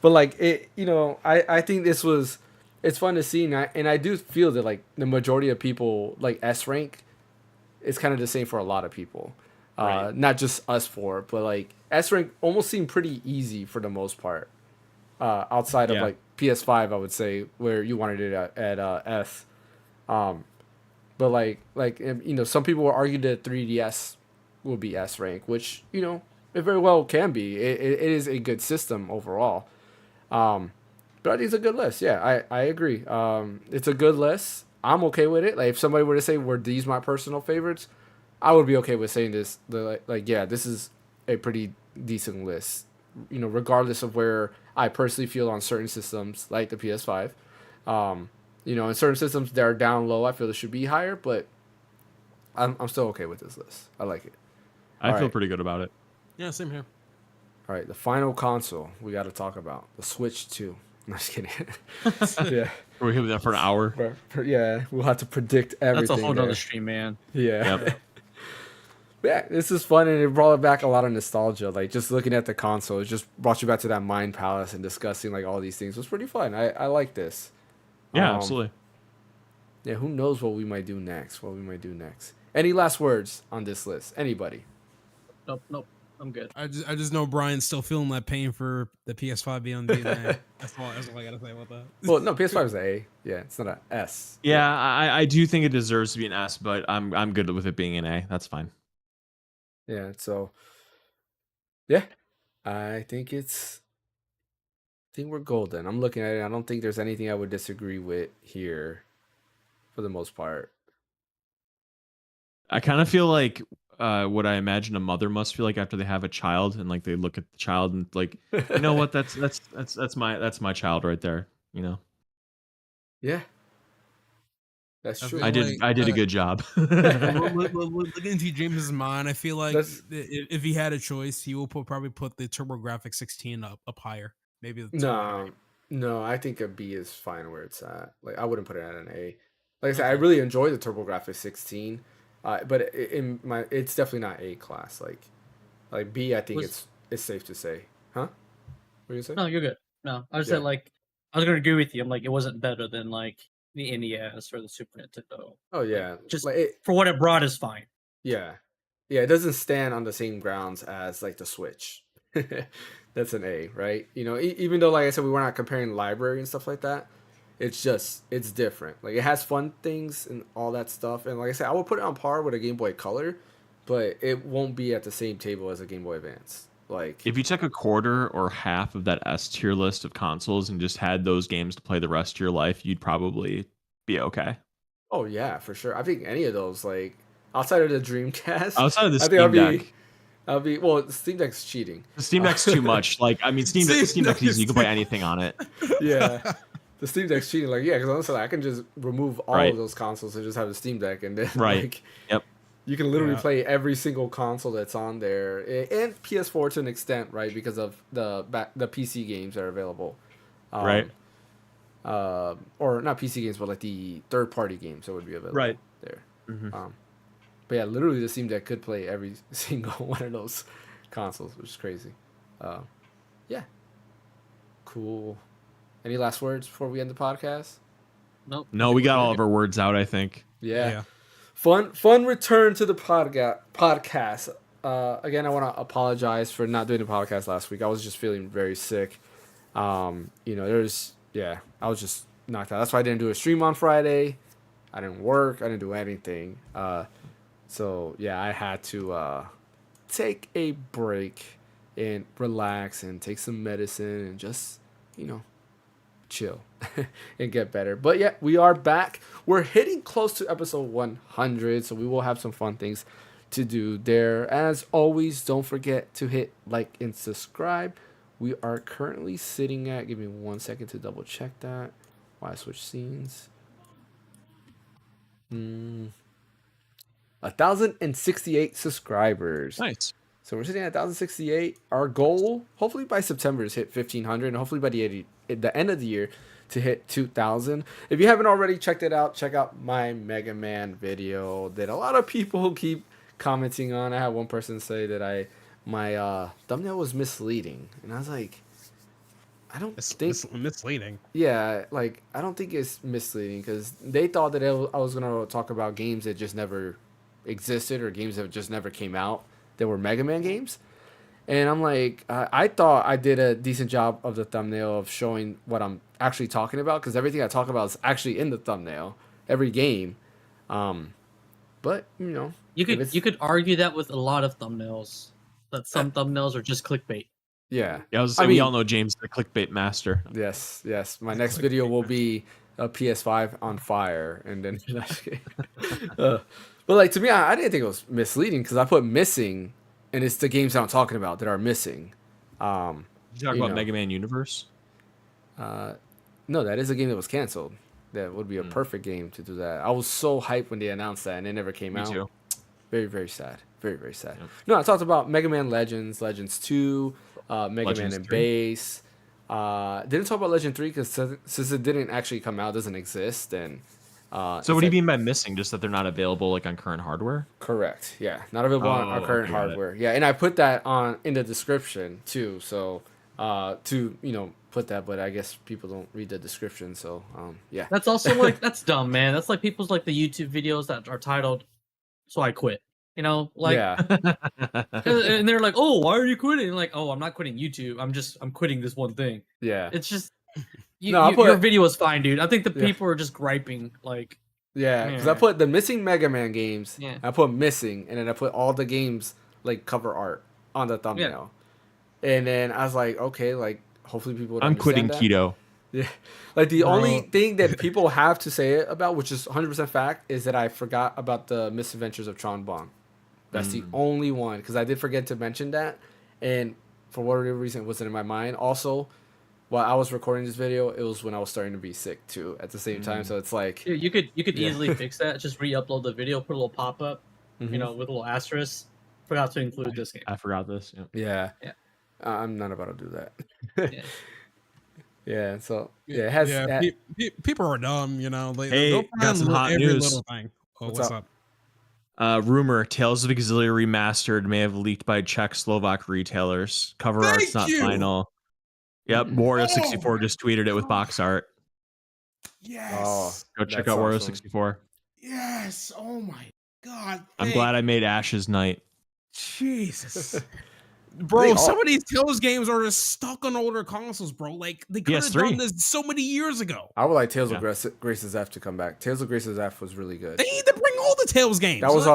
but like it, I think this was, it's fun to see, and I do feel that like the majority of people like S rank, it's kind of the same for a lot of people, Right. not just us four, but like S rank almost seemed pretty easy for the most part, outside of Yeah. like PS5, I would say, where you wanted it at S, but like some people would argue that 3DS will be S rank, which it very well can be. It is a good system overall. But I think it's a good list. Yeah, I agree. It's a good list. I'm okay with it. Like if somebody were to say were these my personal favorites, I would be okay with saying this. Yeah, this is a pretty decent list. Regardless of where I personally feel on certain systems like the PS5. In certain systems that are down low, I feel it should be higher, but I'm still okay with this list. I like it. I feel pretty good about it. Yeah, same here. All right, the final console we got to talk about, the Switch 2. I'm just kidding. Yeah. We're here with that for an hour. Yeah, we'll have to predict everything. That's a whole there. other stream, man. Yeah. Yep. Yeah, this is fun, and it brought back a lot of nostalgia. Like, just looking at the console, it just brought you back to that Mind Palace and discussing, like, all these things. It was pretty fun. I like this. Yeah, absolutely. Yeah, who knows what we might do next? Any last words on this list? Anybody? Nope. I'm good. I just know Brian's still feeling that pain for the PS5 being on DNA. That's all I gotta say about that. Well, no, PS5 is an A. Yeah, it's not an S. Yeah, I do think it deserves to be an S, but I'm good with it being an A. That's fine. Yeah, so yeah, I think we're golden. I'm looking at it. I don't think there's anything I would disagree with here for the most part. I kind of feel like what I imagine a mother must feel like after they have a child, and like they look at the child and like, you know what, that's my child right there, Yeah. That's I true. feel I did a good job. Looking into James's mind, I feel like if he had a choice, he will probably put the TurboGrafx 16 up higher. Maybe No, I think a B is fine where it's at. Like I wouldn't put it at an A. Like I said, I really enjoy the TurboGrafx 16, but it's definitely not A class. Like B, I think it's safe to say. Huh? What are you saying? No, you're good. No, I just said I was gonna agree with you. I'm like it wasn't better than like the NES or the Super Nintendo. Oh yeah, Just like for what it brought is fine. Yeah, it doesn't stand on the same grounds as like the Switch. That's an A, right? Even though like I said, we were not comparing library and stuff like that. It's different. Like it has fun things and all that stuff. And like I said, I would put it on par with a Game Boy Color, but it won't be at the same table as a Game Boy Advance. Like if you took a quarter or half of that S tier list of consoles and just had those games to play the rest of your life, you'd probably be okay. Oh yeah, for sure. I think any of those, like outside of the Dreamcast, outside of the Steam Deck, the Steam Deck's cheating. The Steam Deck's too much. Like I mean, Steam Deck's easy. You can play anything on it. Yeah, the Steam Deck's cheating. Like because honestly, I can just remove all of those consoles and just have the Steam Deck, and then Yep. You can literally play every single console that's on there, and PS4 to an extent, right? Because of the PC games that are available, right? Or not PC games, but like the third-party games that would be available, right there. Mm-hmm. But yeah, literally, the Steam Deck could play every single one of those consoles, which is crazy. Yeah, cool. Any last words before we end the podcast? Nope. No, we got all of our words out, I think. Yeah. Fun return to the podcast. Again, I want to apologize for not doing the podcast last week. I was just feeling very sick. I was just knocked out. That's why I didn't do a stream on Friday. I didn't work. I didn't do anything. So yeah, I had to take a break and relax and take some medicine and just, chill and get better. But yeah, we are back. We're hitting close to episode 100, so we will have some fun things to do there. As always, don't forget to hit like and subscribe. We are currently sitting at, give me 1 second to double check that. Why I switch scenes? 1,068 subscribers. Nice. So we're sitting at 1,068. Our goal, hopefully by September, is hit 1,500, and hopefully by the end of the year to hit 2,000. If you haven't already checked it out, check out my Mega Man video that a lot of people keep commenting on. I had one person say that my thumbnail was misleading, and I was like, I don't think misleading. Yeah, like I don't think it's misleading because they thought that I was gonna talk about games that just never existed or games that just never came out that were Mega Man games. And I'm like, I thought I did a decent job of the thumbnail of showing what I'm actually talking about because everything I talk about is actually in the thumbnail, every game. But you could argue that with a lot of thumbnails, that some thumbnails are just clickbait. Yeah. I was saying, we all know James, the clickbait master. Yes. My next video will be a PS5 on fire, and then but like to me, I didn't think it was misleading because I put missing, and it's the games that I'm talking about that are missing. You talking about Mega Man Universe? No, that is a game that was canceled. That would be a perfect game to do that. I was so hyped when they announced that, and it never came out. Me too. Very, very sad. Very, very sad. Yep. No, I talked about Mega Man Legends, Legends 2, Mega Man and Base. Didn't talk about Legend 3 because since it didn't actually come out, doesn't exist. And so what do you mean by missing? Just that they're not available like on current hardware? Correct. Yeah, not available on our current hardware. Yeah, and I put that in the description too. So to put that, but I guess people don't read the description. So yeah. That's also like that's dumb, man. That's like people's like the YouTube videos that are titled "So I Quit." Yeah. And they're like, "Oh, why are you quitting?" And like, "Oh, I'm not quitting YouTube. I'm quitting this one thing." Yeah. It's just your video is fine, dude. I think the people are just griping like. Yeah, because I put the missing Mega Man games. Yeah. I put missing, and then I put all the games like cover art on the thumbnail. Yeah. And then I was like, okay, like hopefully people would quitting that. keto. Yeah. Like the only thing that people have to say it about, which is 100% fact, is that I forgot about the Misadventures of Tron Bonne. That's the only one, because I did forget to mention that, and for whatever reason it wasn't in my mind. Also, while I was recording this video, it was when I was starting to be sick too at the same time. So it's like you could easily fix that. Just re-upload the video, put a little pop-up, with a little asterisk. Forgot to include this game. I forgot this. Yeah. I'm not about to do that. Yeah. So it has. Yeah. People are dumb. Hey, got some hot news. Little thing. Oh, what's up? Rumor: Tales of Exilia Remastered may have leaked by Czech Slovak retailers. Cover art's not final. Yep, Wario64 just tweeted it with box art. Yes. Go check out Wario64. Yes. Oh my God. I'm glad I made Ash's night. Jesus. Bro, some of these Tales games are just stuck on older consoles, bro. Like, they could have done this so many years ago. I would like Tales of Grace's F to come back. Tales of Grace's F was really good. They need to bring all the Tales games. That was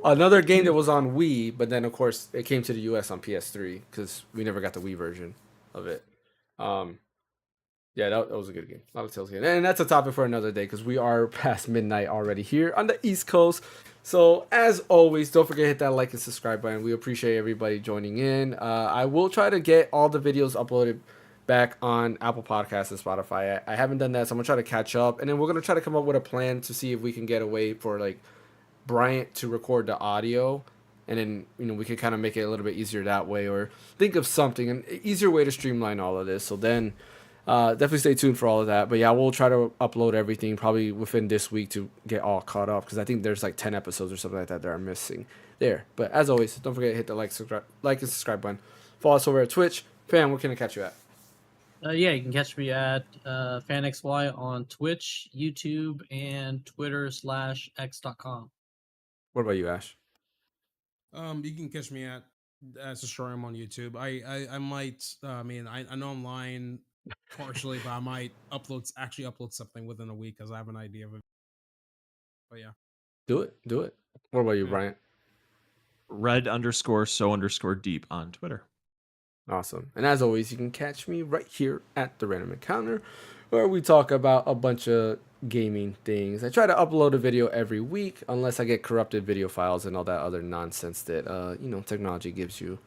another game that was on Wii, but then, of course, it came to the US on PS3 because we never got the Wii version of it. Yeah, that was a good game. A lot of Tales games. And that's a topic for another day because we are past midnight already here on the East Coast. So, as always, don't forget to hit that like and subscribe button. We appreciate everybody joining in. I will try to get all the videos uploaded back on Apple Podcasts and Spotify. I haven't done that, so I'm going to try to catch up. And then we're going to try to come up with a plan to see if we can get a way for, like, Bryant to record the audio. And then, we can kind of make it a little bit easier that way. Or think of something, an easier way to streamline all of this. So then... definitely stay tuned for all of that. But yeah, we'll try to upload everything probably within this week to get all caught up because I think there's like 10 episodes or something like that are missing there. But as always, don't forget to hit the like and subscribe button. Follow us over at Twitch. Fan, where can I catch you at? You can catch me at Phaneckswhy on Twitch, YouTube, and Twitter/x.com. What about you, Ash? You can catch me at Destroyhim on YouTube. I might. I know I'm lying partially, but I might upload something within a week because I have an idea of it. But yeah, do it. What about you, Bryant? Red_so_deep on Twitter. Awesome. And as always, you can catch me right here at the Random Encounter, where we talk about a bunch of gaming things. I try to upload a video every week, unless I get corrupted video files and all that other nonsense that technology gives you.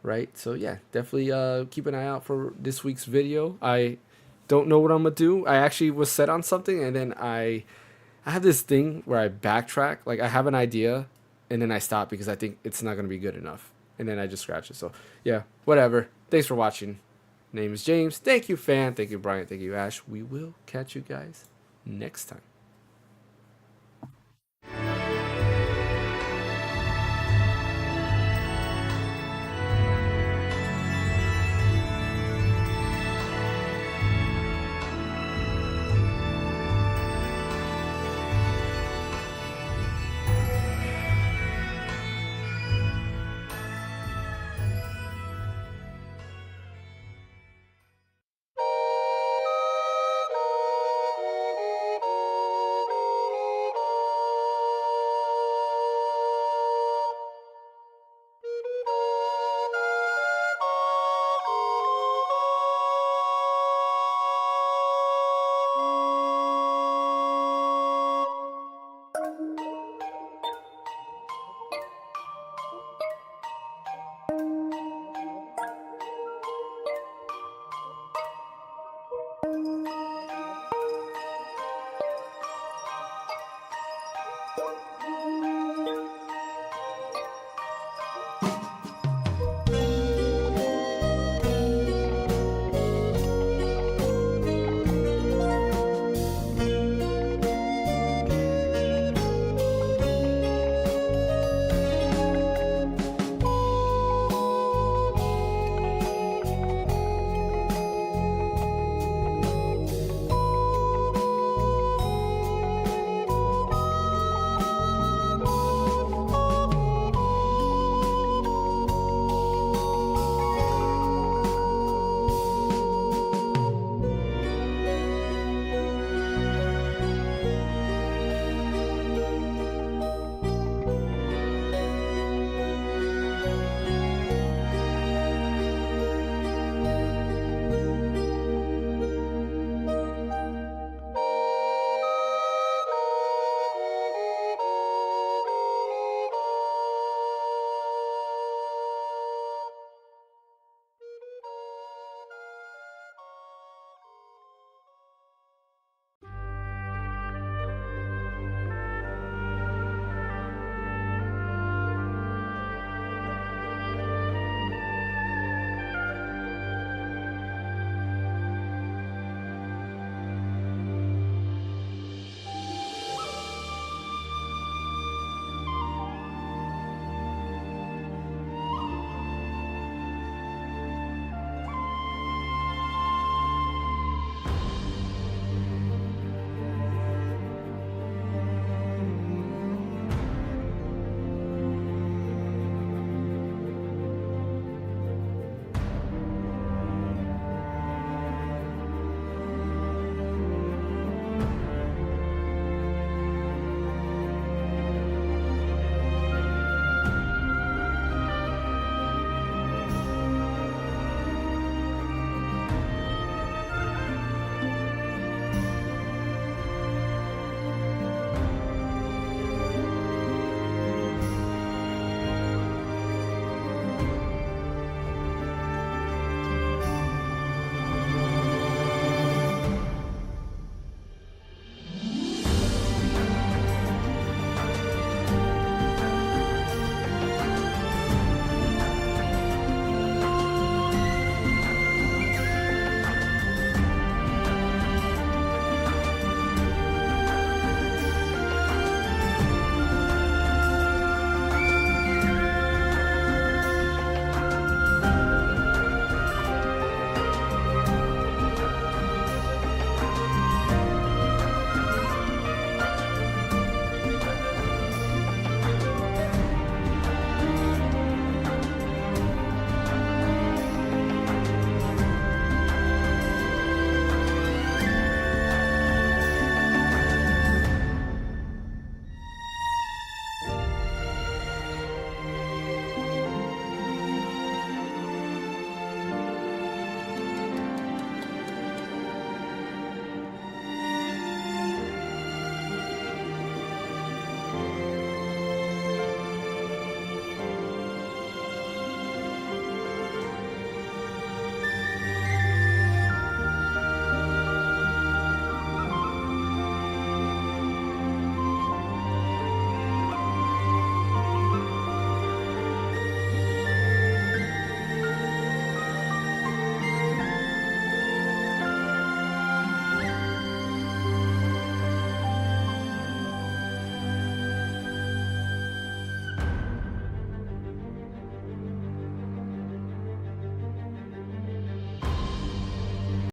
Right, so yeah, definitely keep an eye out for this week's video. I don't know what I'm gonna do. I actually was set on something, and then I have this thing where I backtrack. Like I have an idea, and then I stop because I think it's not gonna be good enough, and then I just scratch it. So yeah, whatever. Thanks for watching. Name is James. Thank you, Fan. Thank you, Bryant. Thank you, Ash. We will catch you guys next time.